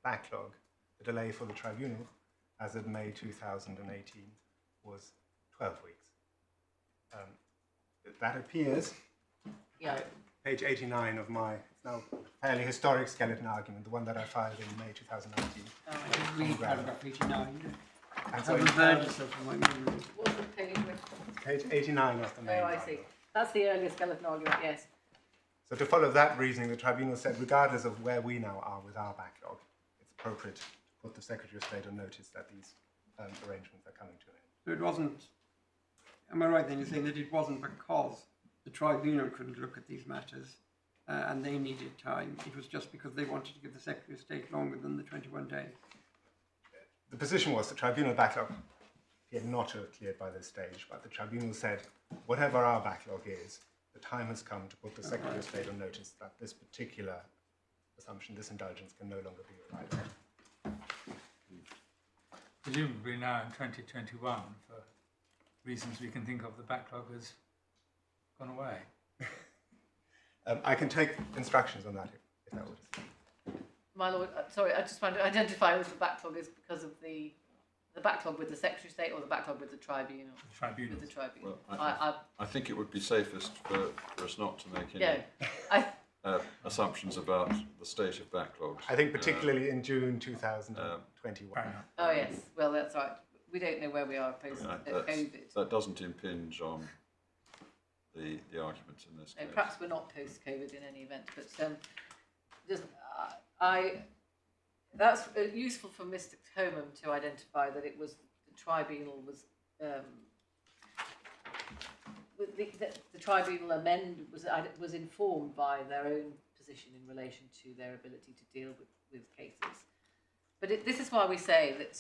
backlog, the delay for the tribunal, as of May 2018, was 12 weeks. That appears, page 89 of my now fairly historic skeleton argument, the one that I filed in May 2019.
I just read paragraph 89.
And so
What's
the page with?
page 89 of the main
I see. That's the earlier skeleton argument, yes.
So to follow that reasoning, the tribunal said, regardless of where we now are with our backlog, it's appropriate to put the Secretary of State on notice that these arrangements are coming to an end.
So it wasn't, am I right then in saying that it wasn't because the tribunal couldn't look at these matters and they needed time, it was just because they wanted to give the Secretary of State longer than the 21 days?
the position was the tribunal backlog appeared not to have cleared by this stage, but the tribunal said, whatever our backlog is, the time has come to put the Secretary of State on notice that this particular assumption, this indulgence, can no longer be relied on.
Presumably now in 2021, for reasons we can think of, the backlog has gone away.
I can take instructions on that if that would.
My Lord, sorry, I just want to identify whether the backlog is because of the backlog with the Secretary of State or the backlog with the Tribunal.
The tribunal.
With the Tribunal.
Well, I think it would be safest for us not to make any assumptions about the state of backlogs.
I think particularly in June 2021.
Oh yes, well that's right. We don't know where we are post COVID.
That doesn't impinge on the arguments in this case.
Perhaps we're not post-COVID in any event, but that's useful for Mr. Comham to identify that it was the tribunal was the tribunal was informed by their own position in relation to their ability to deal with cases. But this is why we say that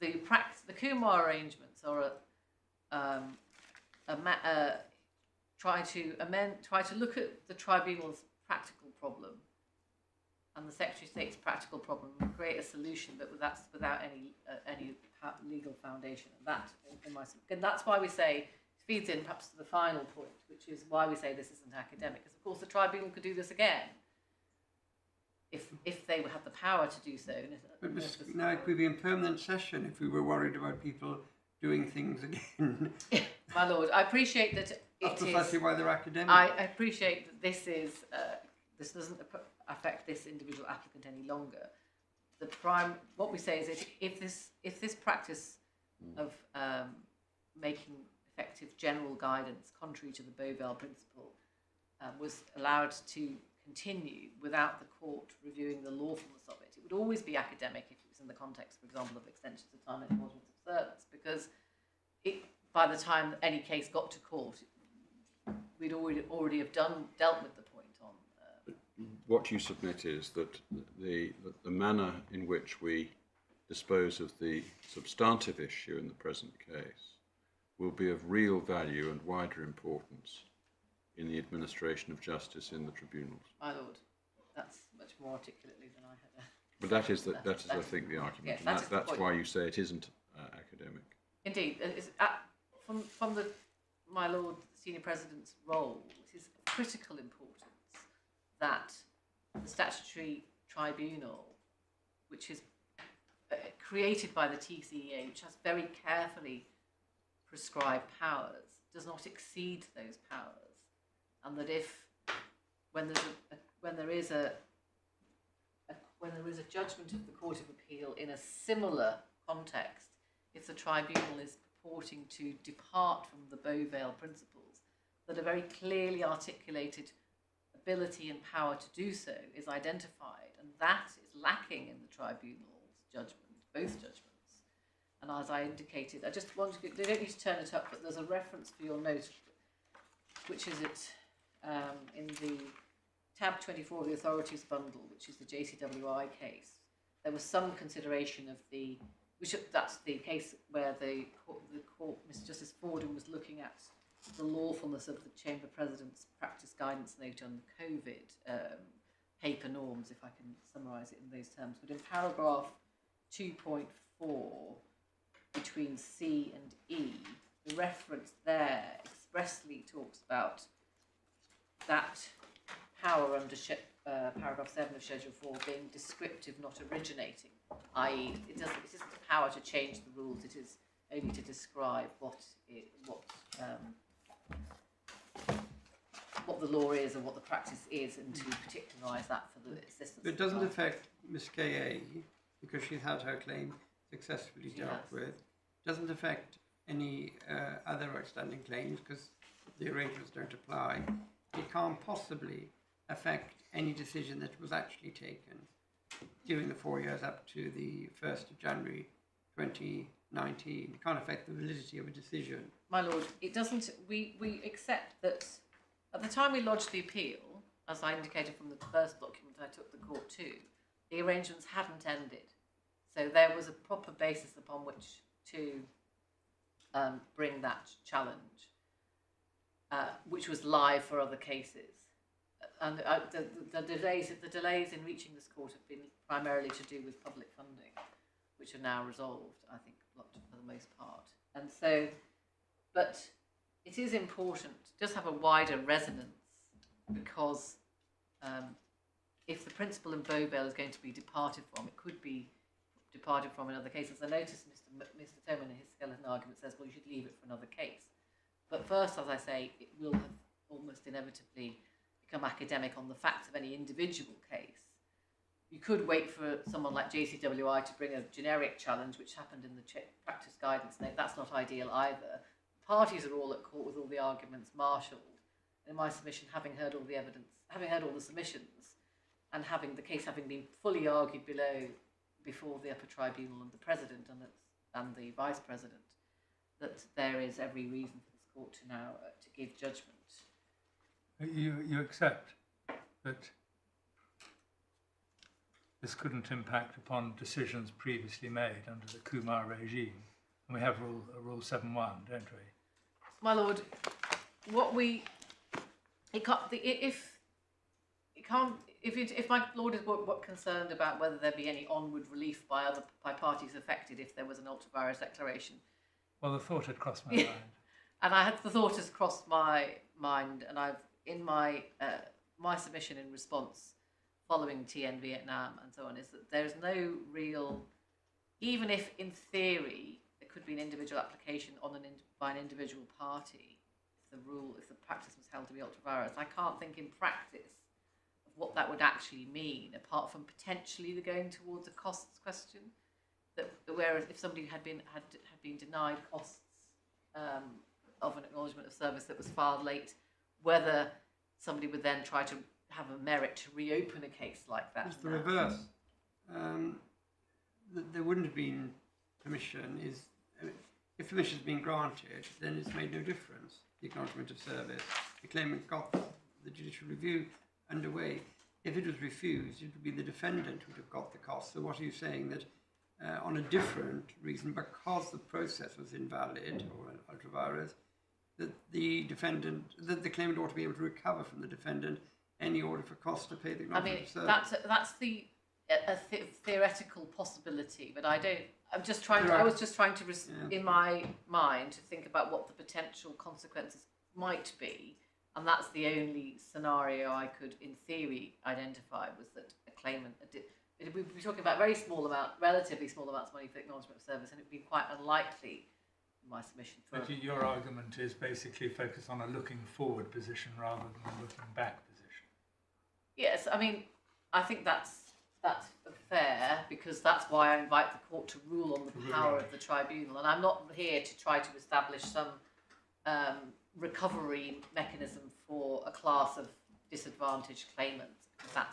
the Kumar arrangements are try to look at the tribunal's practical problem and the Secretary of State's practical problem and create a solution, but without any legal foundation. And that's why we say it feeds in perhaps to the final point, which is why we say this isn't academic. Because of course the tribunal could do this again if they would have the power to do so.
But now it would be in permanent session if we were worried about people doing things again.
My Lord, I appreciate that
That's precisely why they're academic.
I appreciate that this doesn't affect this individual applicant any longer. What we say is that if this practice of making effective general guidance contrary to the Beauvale principle was allowed to continue without the court reviewing the lawfulness of it, it would always be academic if it was in the context, for example, of extensions of time and importance of service, because by the time any case got to court, we'd already have dealt with the point on.
What you submit is that the manner in which we dispose of the substantive issue in the present case will be of real value and wider importance in the administration of justice in the tribunals.
My Lord, that's much more articulately than I had.
But that is I think, the argument,
yes,
and that's why you say it isn't academic.
Indeed, from my Lord, the Senior President's role, it is of critical importance that the statutory tribunal, which is created by the TCE, which has very carefully prescribed powers, does not exceed those powers, and that when there is a judgment of the Court of Appeal in a similar context, if the tribunal is purporting to depart from the Beauvale principles, that a very clearly articulated ability and power to do so is identified, and that is lacking in the tribunal's judgment, both judgments. And as I indicated, I just want to, they don't need to turn it up, but there's a reference for your note, which is in the tab 24 of the authorities bundle, which is the JCWI case. There was some consideration of that's the case where the court, Mr. Justice Fordham, was looking at the lawfulness of the Chamber President's practice guidance note on COVID paper norms, if I can summarise it in those terms. But in paragraph 2.4, between C and E, the reference there expressly talks about that power under paragraph 7 of Schedule 4 being descriptive, not originating, i.e. it isn't the power to change the rules, it is only to describe what the law is and what the practice is, and to particularise that for the assistance.
But it doesn't affect Ms. K.A. because she's had her claim successfully dealt with. Doesn't affect any other outstanding claims because the arrangements don't apply. It can't possibly affect any decision that was actually taken during the 4 years up to the 1st of January 2019. It can't affect the validity of a decision.
My Lord, it doesn't. We accept that at the time we lodged the appeal, as I indicated from the first document I took the court to, the arrangements hadn't ended. So there was a proper basis upon which to bring that challenge, which was live for other cases. And the delays in reaching this court have been primarily to do with public funding, which are now resolved, I think, for the most part. And so, but it is important to just have a wider resonance, because if the principle in Bovell is going to be departed from, it could be departed from in other cases. I noticed Mr. Toman in his skeleton argument says, well, you should leave it for another case. But first, as I say, it will have almost inevitably become academic on the facts of any individual case. You could wait for someone like JCWI to bring a generic challenge, which happened in the practice guidance note. That's not ideal either. Parties are all at court with all the arguments marshalled. In my submission, having heard all the evidence, having heard all the submissions, and having the case having been fully argued before the Upper Tribunal and the President and the Vice President, that there is every reason for this court to now to give judgment.
You accept that this couldn't impact upon decisions previously made under the Kumar regime, and we have Rule 7.1, don't we?
My Lord, if my Lord is what concerned about whether there be any onward relief by parties affected if there was an ultra-virus declaration.
Well, the thought had crossed my mind.
And the thought has crossed my mind, and I've in my my submission in response following TN Vietnam and so on, is that there is no real, even if in theory there could be an individual application by an individual party, if the practice was held to be ultra-virus, I can't think in practice of what that would actually mean, apart from potentially the going towards a costs question. Whereas if somebody had been denied costs of an acknowledgement of service that was filed late, whether somebody would then try to have a merit to reopen a case like that.
It's the reverse. There wouldn't have been permission. If permission has been granted, then it's made no difference. The acknowledgement of service, the claimant got the judicial review underway. If it was refused, it would be the defendant who would have got the cost. So what are you saying, that on a different reason, because the process was invalid or ultra-virus, that the claimant ought to be able to recover from the defendant any order for cost to pay the acknowledgement of service?
That's a theoretical possibility, but I don't. I'm just trying. I was just trying to, in my mind, to think about what the potential consequences might be, and that's the only scenario I could, in theory, identify, was that a claimant. We'd be talking about relatively small amounts of money for acknowledgement of service, and it'd be quite unlikely, in my submission.
But your argument is basically focused on a looking forward position rather than a looking back position.
Yes, I mean, I think that's fair, because that's why I invite the court to rule on the power of the tribunal, and I'm not here to try to establish some recovery mechanism for a class of disadvantaged claimants, because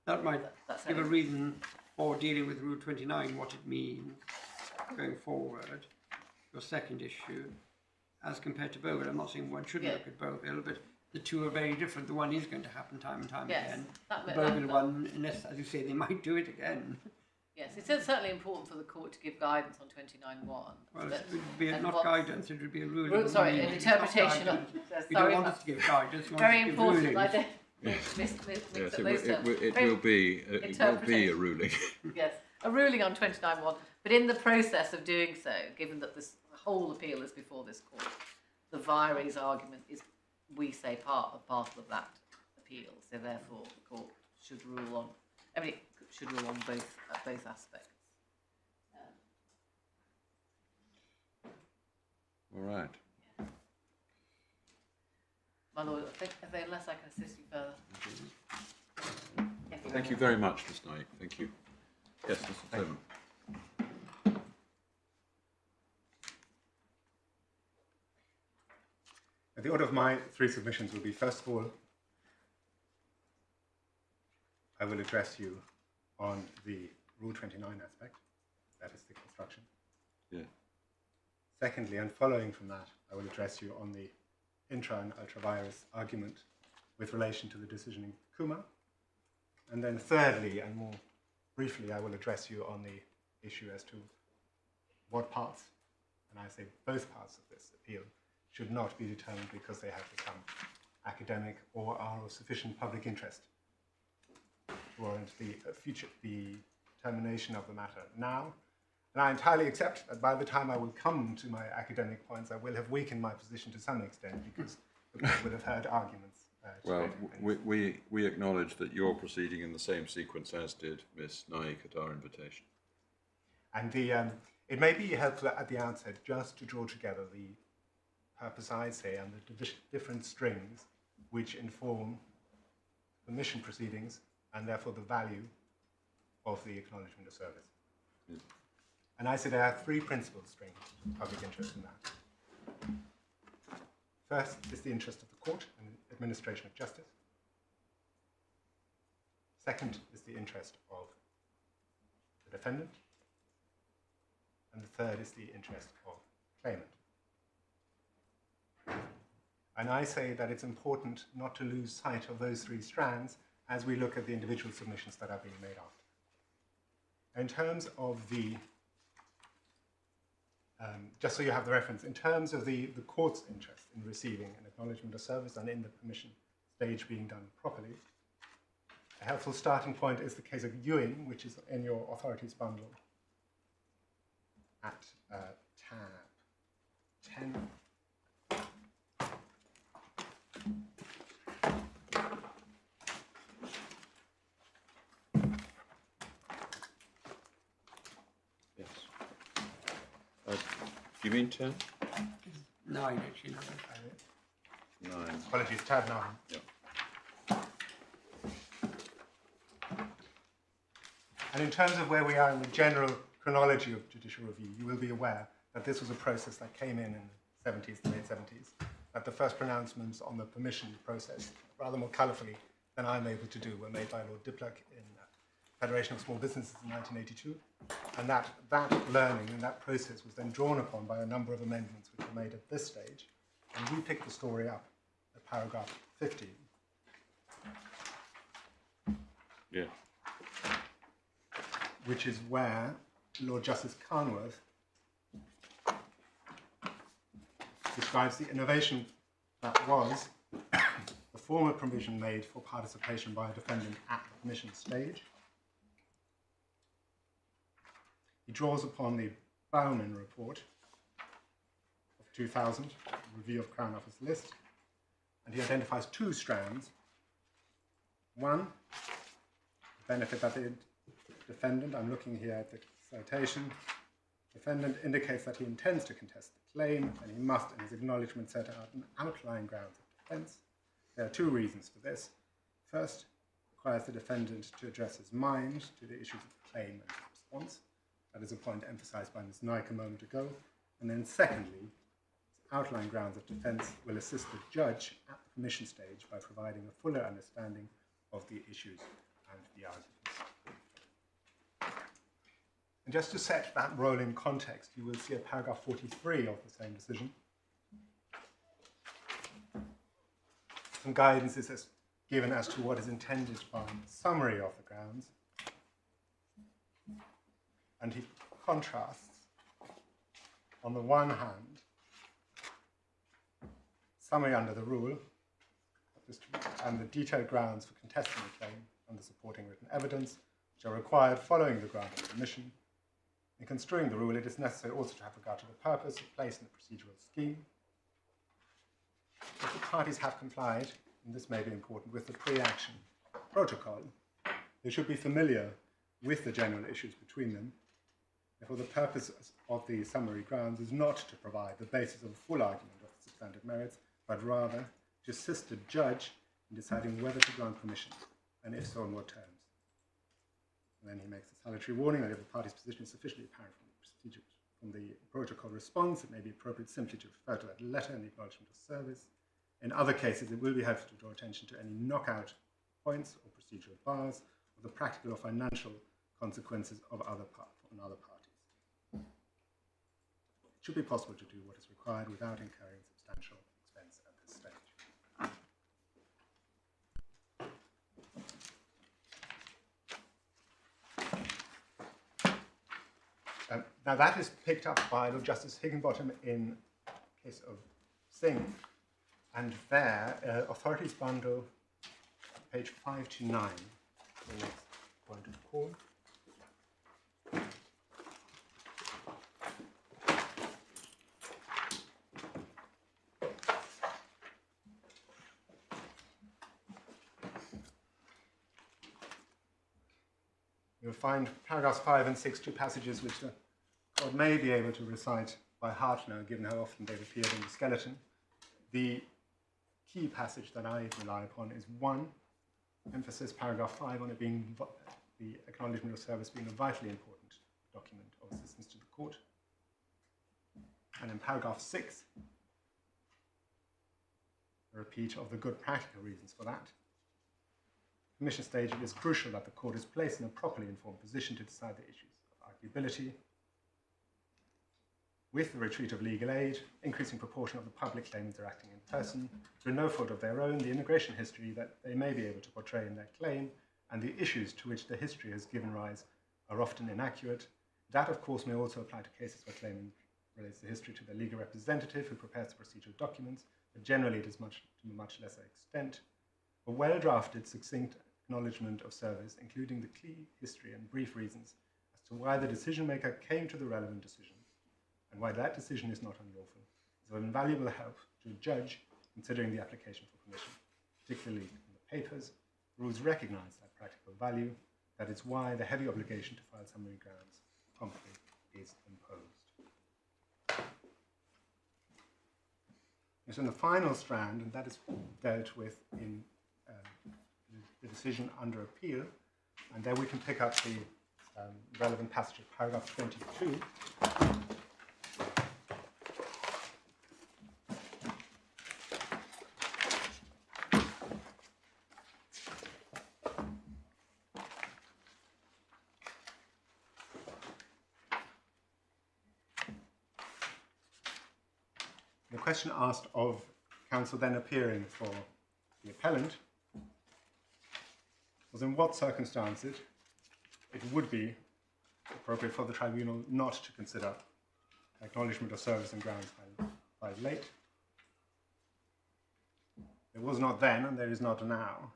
that might give a reason for dealing with Rule 29, what it means going forward. Your second issue, as compared to Bovell, I'm not saying one shouldn't look at Bovell, but the two are very different. The one is going to happen time and time again. The Bovell one, unless, as you say, they might do it again.
Yes, it's certainly important for the court to give guidance on 29.1.
Well, it would be not guidance, it would be a ruling.
An interpretation of...
We don't want us to give guidance, we want
very
us to give
important,
rulings.
I don't...
Yes, it will be a ruling.
Yes, a ruling on 29.1, but in the process of doing so, given that the whole appeal is before this court, the Vire's argument is, we say, part of that appeal. So therefore, the court should rule on. I mean, it should rule on both aspects.
All right.
My Lord, unless I can assist you further.
Thank you very much, Ms. Naik. Thank you. Yes, Mr. Toman.
The order of my three submissions will be, first of all, I will address you on the Rule 29 aspect, that is the construction.
Yeah.
Secondly, and following from that, I will address you on the intra and ultra-virus argument with relation to the decision in Kumar. And then thirdly, and more briefly, I will address you on the issue as to what parts, and I say both parts of this appeal, should not be determined because they have become academic or are of sufficient public interest to warrant the termination of the matter now. And I entirely accept that by the time I will come to my academic points, I will have weakened my position to some extent because the court would have heard arguments.
Well, we acknowledge that you're proceeding in the same sequence as did Miss Naik at our invitation.
And it may be helpful at the outset just to draw together the purpose, I say, and the different strings which inform permission proceedings and therefore the value of the acknowledgement of service.
Yes.
And I say there are three principal strings of public interest in that. First is the interest of the court and administration of justice. Second is the interest of the defendant. And the third is the interest of claimant. And I say that it's important not to lose sight of those three strands as we look at the individual submissions that are being made after. In terms of the, just so you have the reference, in terms of the court's interest in receiving an acknowledgement of service and in the permission stage being done properly, a helpful starting point is the case of Ewing, which is in your authorities bundle at tab 10.
Yes. Do you mean 10?
9, actually.
9.
Apologies, tab 9.
Yeah.
And in terms of where we are in the general chronology of judicial review, you will be aware that this was a process that came in the 70s, the late 70s, that the first pronouncements on the permission process, rather more colourfully than I'm able to do, were made by Lord Diplock in Federation of Small Businesses in 1982. And that learning and that process was then drawn upon by a number of amendments which were made at this stage. And we picked the story up at paragraph 15.
Yeah.
Which is where Lord Justice Carnworth describes the innovation that was the former provision made for participation by a defendant at the permission stage. He draws upon the Baumann report of 2000, review of Crown Office list, and he identifies two strands. One, the benefit that the defendant, I'm looking here at the citation, defendant indicates that he intends to contest the claim and he must in his acknowledgement set out an outline grounds of defence. There are two reasons for this. First, requires the defendant to address his mind to the issues of the claim and response. That is a point emphasised by Ms. Naik a moment ago. And then secondly, outline grounds of defence will assist the judge at the permission stage by providing a fuller understanding of the issues and the arguments. And just to set that role in context, you will see at paragraph 43 of the same decision, some guidance is given as to what is intended by the summary of the grounds. And he contrasts, on the one hand, summary under the rule, and the detailed grounds for contesting the claim and the supporting written evidence, which are required following the grant of permission. In construing the rule, it is necessary also to have regard to the purpose, place in the procedural scheme. If the parties have complied, and this may be important, with the pre-action protocol, they should be familiar with the general issues between them. Therefore, the purpose of the summary grounds is not to provide the basis of a full argument of the substantive merits, but rather to assist the judge in deciding whether to grant permission, and if so, on what terms. And then he makes a salutary warning that if the party's position is sufficiently apparent from the protocol response, it may be appropriate simply to refer to that letter in the acknowledgement of service. In other cases, it will be helpful to draw attention to any knockout points or procedural bars, or the practical or financial consequences of other parties. It should be possible to do what is required without incurring substantial expense at this stage. Now that is picked up by Lord Justice Higginbottom in the case of Singh, and there, authorities bundle, page 5 to 9, the next point of call. You'll find paragraphs 5 and 6, two passages which the court may be able to recite by heart now, given how often they've appeared in the skeleton. The key passage that I rely upon is 1, emphasis paragraph 5 on it being the acknowledgment of service being a vitally important document of assistance to the court. And in paragraph 6, a repeat of the good practical reasons for that. The Commission stated it is crucial that the court is placed in a properly informed position to decide the issues of arguability. With the retreat of legal aid, increasing proportion of the public claimants are acting in person, through no fault of their own, the immigration history that they may be able to portray in their claim, and the issues to which the history has given rise are often inaccurate. That, of course, may also apply to cases where claimant relates the history to the legal representative who prepares the procedural documents, but generally it is to a much lesser extent. A well-drafted, succinct acknowledgement of service, including the key history and brief reasons as to why the decision-maker came to the relevant decision and why that decision is not unlawful, is of invaluable help to a judge considering the application for permission, particularly in the papers. The rules recognise that practical value. That is why the heavy obligation to file summary grounds promptly is imposed. Yes, and the final strand, and that is dealt with in the decision under appeal, and there we can pick up the relevant passage of paragraph 22. The question asked of counsel then appearing for the appellant was in what circumstances it would be appropriate for the tribunal not to consider acknowledgement of service and grounds filed late. There was not then, and there is not now,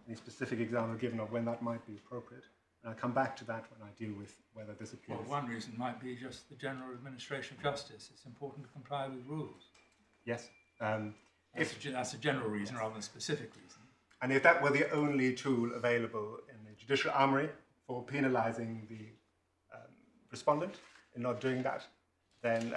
any specific example given of when that might be appropriate. And I'll come back to that when I deal with whether this appeals.
Well, one reason might be just the general administration of justice. It's important to comply with rules.
Yes.
That's a general reason rather than a specific reason.
And if that were the only tool available in the judicial armoury for penalising the respondent in not doing that, then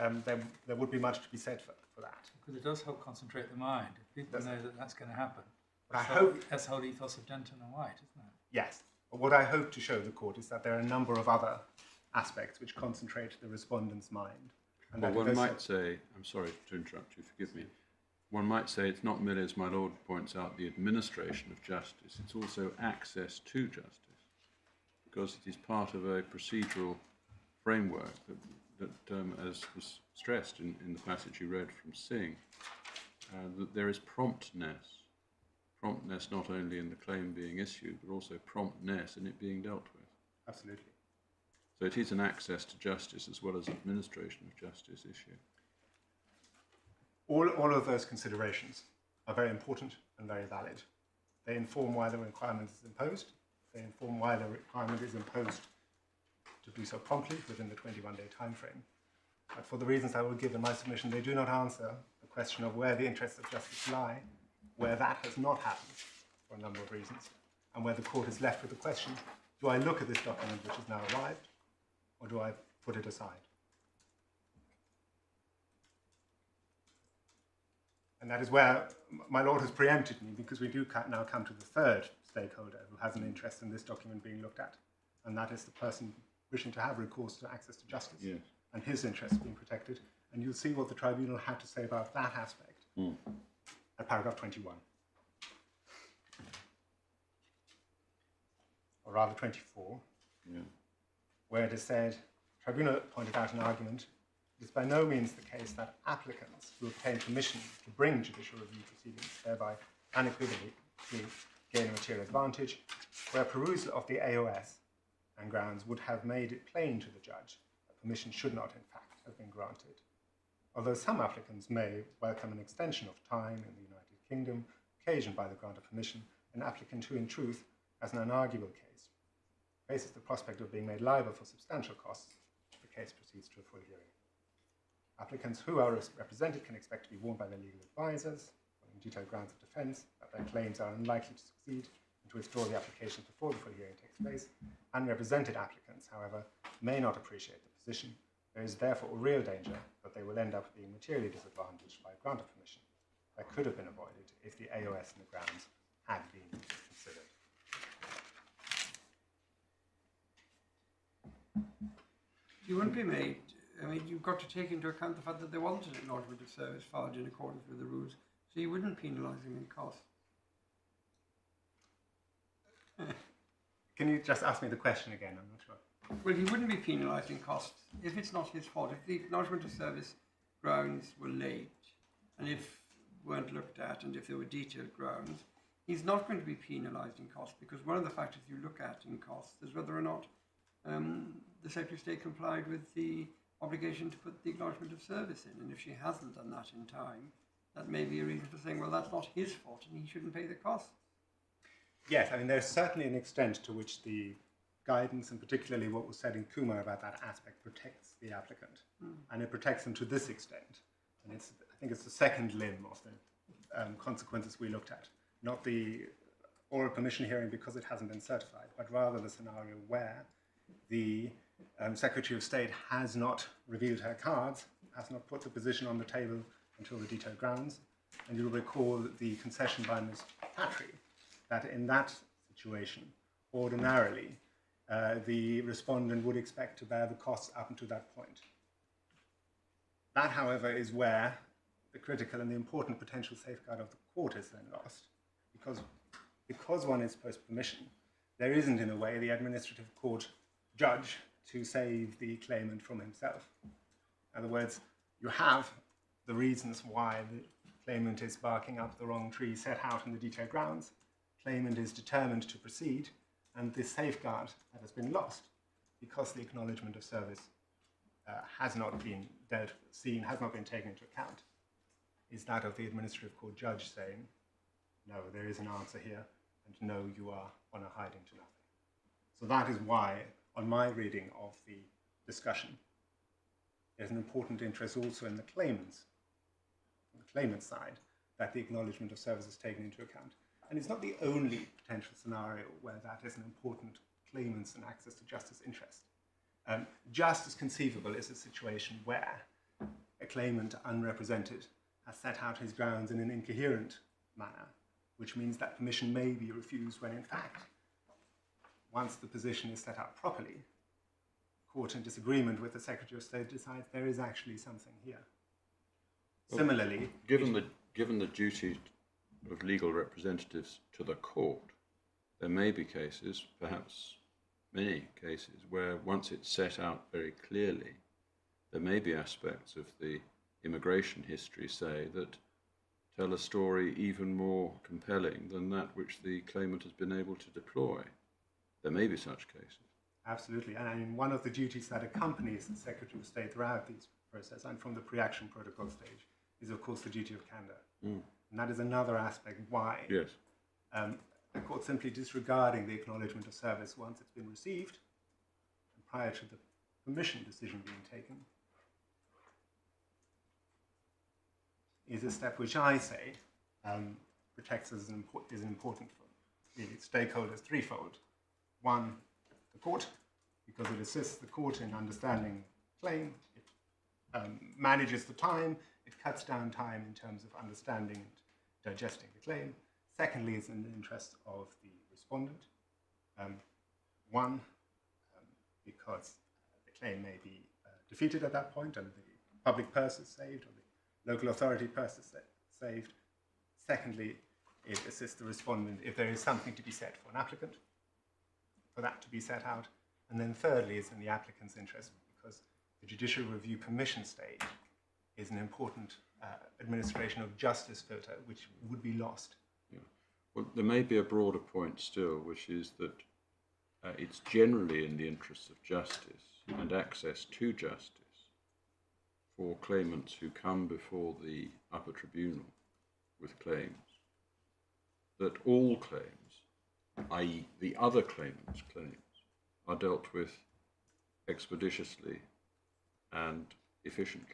there would be much to be said for that.
Because it does help concentrate the mind. If people know that that's going to happen. That's the whole ethos of Denton and White, isn't it?
Yes. But what I hope to show the court is that there are a number of other aspects which concentrate the respondent's mind. And
well, one might say, I'm sorry to interrupt you, forgive me. One might say it's not merely, as my Lord points out, the administration of justice, it's also access to justice, because it is part of a procedural framework that as was stressed in the passage you read from Singh, that there is promptness not only in the claim being issued, but also promptness in it being dealt with.
Absolutely.
So it is an access to justice as well as administration of justice issue.
All of those considerations are very important and very valid. They inform why the requirement is imposed. They inform why the requirement is imposed to do so promptly within the 21-day time frame. But for the reasons I will give in my submission, they do not answer the question of where the interests of justice lie, where that has not happened for a number of reasons, and where the court is left with the question, do I look at this document which has now arrived, or do I put it aside? And that is where my Lord has preempted me, because we do now come to the third stakeholder who has an interest in this document being looked at, and that is the person wishing to have recourse to access to justice,
yes,
and his interests being protected. And you'll see what the tribunal had to say about that aspect at paragraph 21. Or rather 24, where it is said, tribunal pointed out an argument, it is by no means the case that applicants who obtain permission to bring judicial review proceedings thereby unequivocally gain a material advantage, where perusal of the AOS and grounds would have made it plain to the judge that permission should not, in fact, have been granted. Although some applicants may welcome an extension of time in the United Kingdom occasioned by the grant of permission, an applicant who, in truth, as an unarguable case, faces the prospect of being made liable for substantial costs if the case proceeds to a full hearing. Applicants who are represented can expect to be warned by their legal advisors on detailed grounds of defence that their claims are unlikely to succeed and to withdraw the application before the full hearing takes place. Unrepresented applicants, however, may not appreciate the position. There is therefore a real danger that they will end up being materially disadvantaged by a grant of permission that could have been avoided if the AOS and the grounds had been considered.
You wouldn't be made, I mean, you've got to take into account the fact that they wanted an acknowledgment of service filed in accordance with the rules, so you wouldn't penalise them in costs.
Can you just ask me the question again? I'm not sure.
Well, he wouldn't be penalised in costs if it's not his fault. If the acknowledgement of service grounds were late, and if weren't looked at, and if there were detailed grounds, he's not going to be penalised in costs, because one of the factors you look at in costs is whether or not the Secretary of State complied with the obligation to put the acknowledgement of service in, and if she hasn't done that in time, that may be a reason for saying, well, that's not his fault and he shouldn't pay the costs.
Yes, I mean, there's certainly an extent to which the guidance, and particularly what was said in Kumar about that aspect, protects the applicant. And it protects them to this extent. And I think it's the second limb of the consequences we looked at. Not the oral permission hearing because it hasn't been certified, but rather the scenario where the Secretary of State has not revealed her cards, has not put the position on the table until the detailed grounds. And you'll recall the concession by Ms. Patry, that in that situation, ordinarily, the respondent would expect to bear the costs up until that point. That, however, is where the critical and the important potential safeguard of the court is then lost, because one is post-permission, there isn't, in a way, the administrative court judge to save the claimant from himself. In other words, you have the reasons why the claimant is barking up the wrong tree set out in the detailed grounds. Claimant is determined to proceed, and this safeguard that has been lost because the acknowledgement of service has not been has not been taken into account, is that of the administrative court judge saying, no, there is an answer here, and no, you are on a hiding to nothing. So that is why, on my reading of the discussion, there's an important interest also in the claimant's side, that the acknowledgement of service is taken into account. And it's not the only potential scenario where that is an important claimant's and access to justice interest. Just as conceivable is a situation where a claimant unrepresented has set out his grounds in an incoherent manner, which means that permission may be refused when, in fact, once the position is set out properly, the court, in disagreement with the Secretary of State, decides there is actually something here. Well, similarly,
given the duty of legal representatives to the court, there may be cases, perhaps many cases, where once it's set out very clearly, there may be aspects of the immigration history, say, that tell a story even more compelling than that which the claimant has been able to deploy. There may be such cases.
Absolutely. And I mean, one of the duties that accompanies the Secretary of State throughout these process and from the pre-action protocol stage is, of course, the duty of candor. And that is another aspect why the court simply disregarding the acknowledgement of service once it's been received and prior to the permission decision being taken is a step which I say protects us is important for the stakeholders threefold. One, the court, because it assists the court in understanding the claim, it manages the time, it cuts down time in terms of understanding and digesting the claim. Secondly, it's in the interest of the respondent. Because the claim may be defeated at that point and the public purse is saved or the local authority purse is saved. Secondly, it assists the respondent if there is something to be said for an applicant, for that to be set out. And then thirdly, it's in the applicant's interest because the judicial review permission stage is an important administration of justice filter which would be lost.
Yeah. Well, there may be a broader point still, which is that it's generally in the interests of justice and access to justice for claimants who come before the Upper Tribunal with claims, that all claims, i.e. the other claimants' claims, are dealt with expeditiously and efficiently.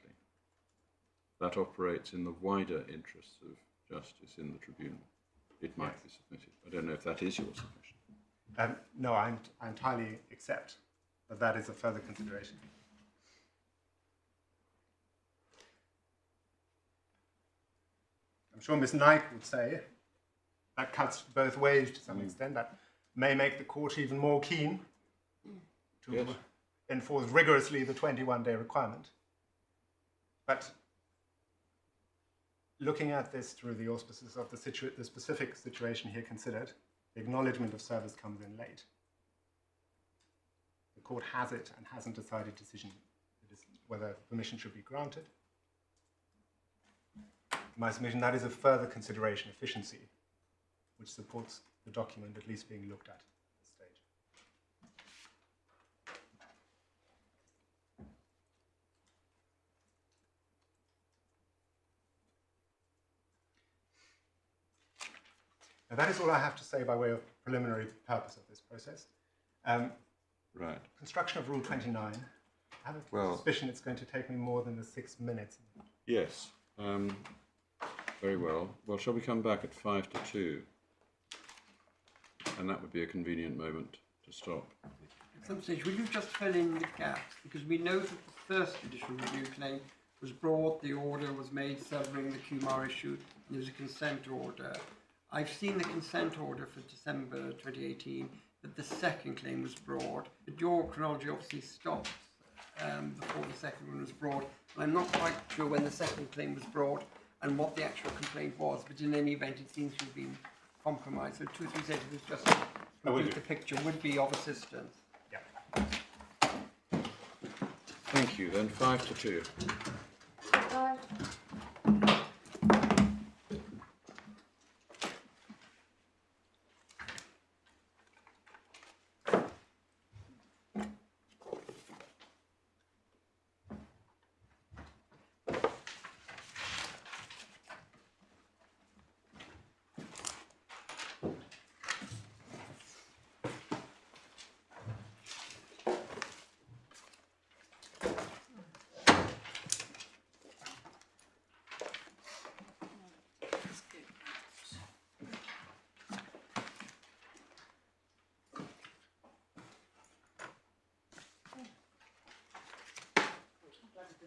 That operates in the wider interests of justice in the tribunal. It might be submitted. I don't know if that is your submission.
No, I entirely accept that that is a further consideration. I'm sure Ms. Knight would say that cuts both ways to some extent. That may make the court even more keen to enforce rigorously the 21-day requirement. But looking at this through the auspices of the specific situation here considered, the acknowledgement of service comes in late. The court has it and hasn't decided whether permission should be granted. In my submission, that is a further consideration, efficiency, which supports the document at least being looked at this stage. Now, that is all I have to say by way of preliminary purpose of this process.
Right.
Construction of Rule 29. I have a suspicion it's going to take me more than the 6 minutes.
Yes. Very well. Well, shall we come back at 5 to 2? And that would be a convenient moment to stop.
At some stage, will you just fill in the gaps? Because we know that the first judicial review claim was brought, the order was made severing the Kumar issue, and there was a consent order. I've seen the consent order for December 2018, that the second claim was brought, but your chronology obviously stops before the second one was brought. And I'm not quite sure when the second claim was brought and what the actual complaint was, but in any event, it seems to have been compromised. So 2 or 3 sentences just to complete the picture would be of assistance.
Yeah.
Thank you. Then 5 to 2.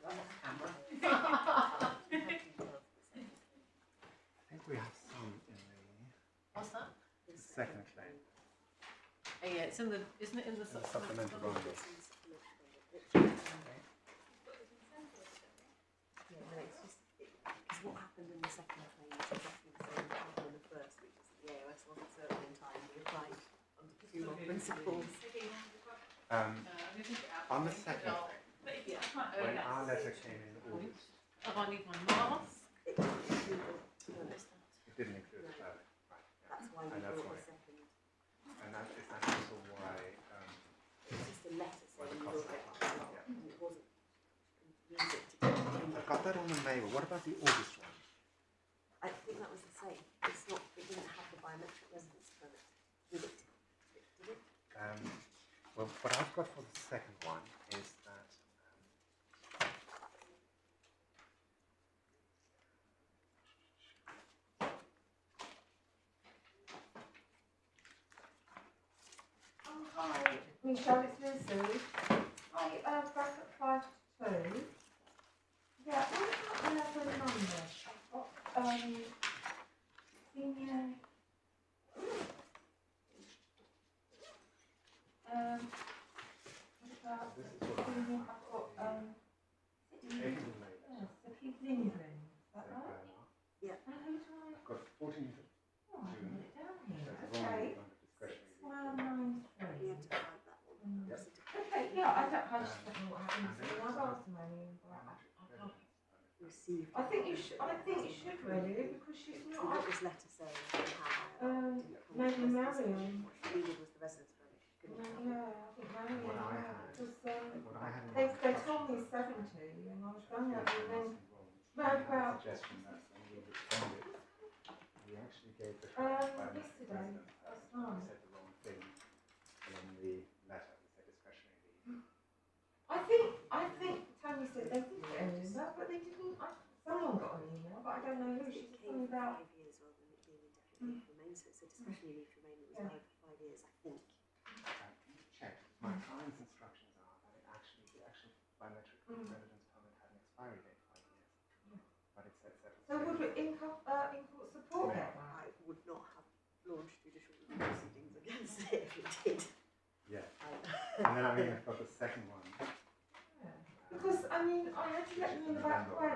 I think we have some in
What's that?
the second claim.
Oh, yeah, it's in the, isn't it in the
Supplemental bond.
Because what happened in the second claim is exactly the same that happened in the first, which is that the AOS wasn't served in time. We applied under Tribunal principles.
On the second claim, when our letter came in August,
Oh, I need my mask.
It didn't include the
it didn't include the clerk. Right.
That's why we
And that's
brought
why.
the second.
And that is also why
It's just a letter
Well, the
saying you
cost
will get
of-
that.
yeah.
And it wasn't use it to get the
I've got that on the May, but what about the August one?
I think that was the same. It's not, it didn't have the biometric residence permit with it. Did it?
Well, what I've got for the second one is that
Hi, Michelle, it's Lucy. Hi, bracket 5 to 2. Yeah, what about the level number? I've got, senior, what about senior, I've got,
April and May.
yes, the Keith Lindgren, is that right?
Yeah.
And who do I,
I've got 14th of
oh, I put it down here,
That's
okay.
under discretionary.
6193.
We have to find that one.
Yep.
Okay, yeah, I just don't know what happens. I've asked them only, but I can't.
Received.
I think you should really, because she's
So what
not.
this letter saying and how
Maybe Marion.
what she needed was the residence permit. going to
Yeah, I think maybe.
What I
Yeah,
had-
because
What I had in
they
my
told me
instructions-
70, and I was going
Yeah,
out and then
I had a
about
suggestion that when we responded, we actually gave the correct biometric
yesterday,
residence
last
permit. We
night.
said the wrong thing in the letter. We said discretionary leave.
I think Tony said they did get an email, but they didn't. Someone got an email, but I don't know who. She
it
said
came
something
for
about.
5 years rather than it being indefinitely to remain. So it's a discretionary leave to remain that was
Yeah.
valid for 5 years, I think.
Check. My client's instructions are that the actual biometric residence permit had an expiry date 5 years. But it said settled.
So would it in-court support
No.
get that?
I would not have launched judicial review proceedings against it if it did.
Yeah.
Um,
And then I've got the second one.
Yeah. Because I mean, I had to let them in the back way.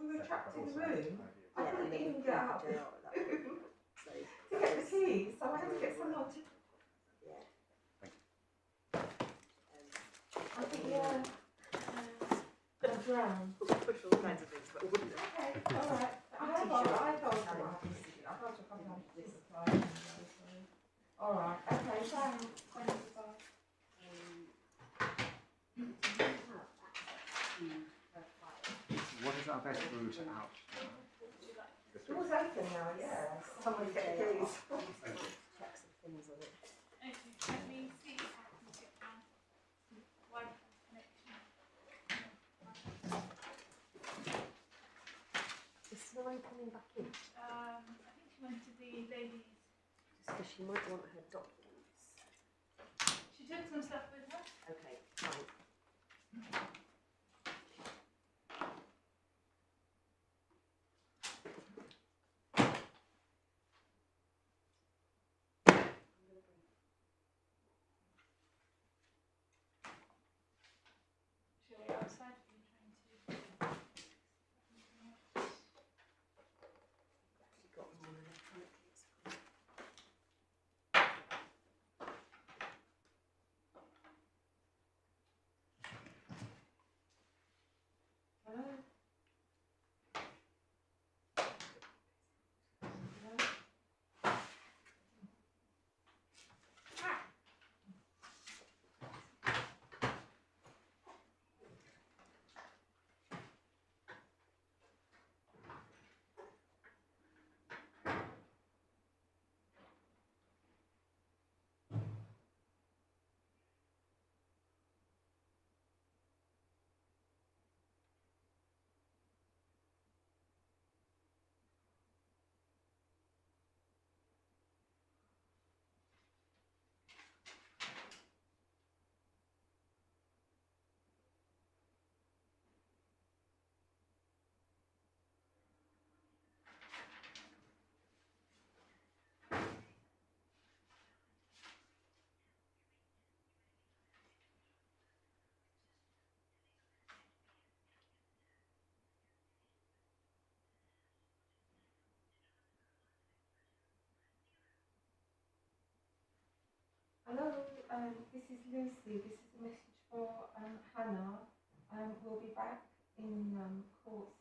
We were trapped in the room. I
yeah, and
couldn't
then
even
we
get
called
out
the
of
JR at that point. So
to get the keys, so I had to get someone to.
yeah.
I think yeah. A drown.
Push all kinds of things, but wouldn't it?
Okay, all right. I told you what happened. I told you come down to this side anyway, so. All right. Okay. Thanks. Thanks. Bye.
What is our best route out?
It was open now, yeah. Someone get the keys.
Check some things on it.
Okay, let me see if I can get my Wi-Fi connection.
Is Sloane coming back in?
I think she went to the ladies.
Just because she might want her documents.
She took some stuff with her.
Okay, fine.
She'll be outside. Are you trying to?
Actually got them all electronically. It's fine.
Hello? Hello, this is Lucy. This is a message for Hannah. We'll be back in court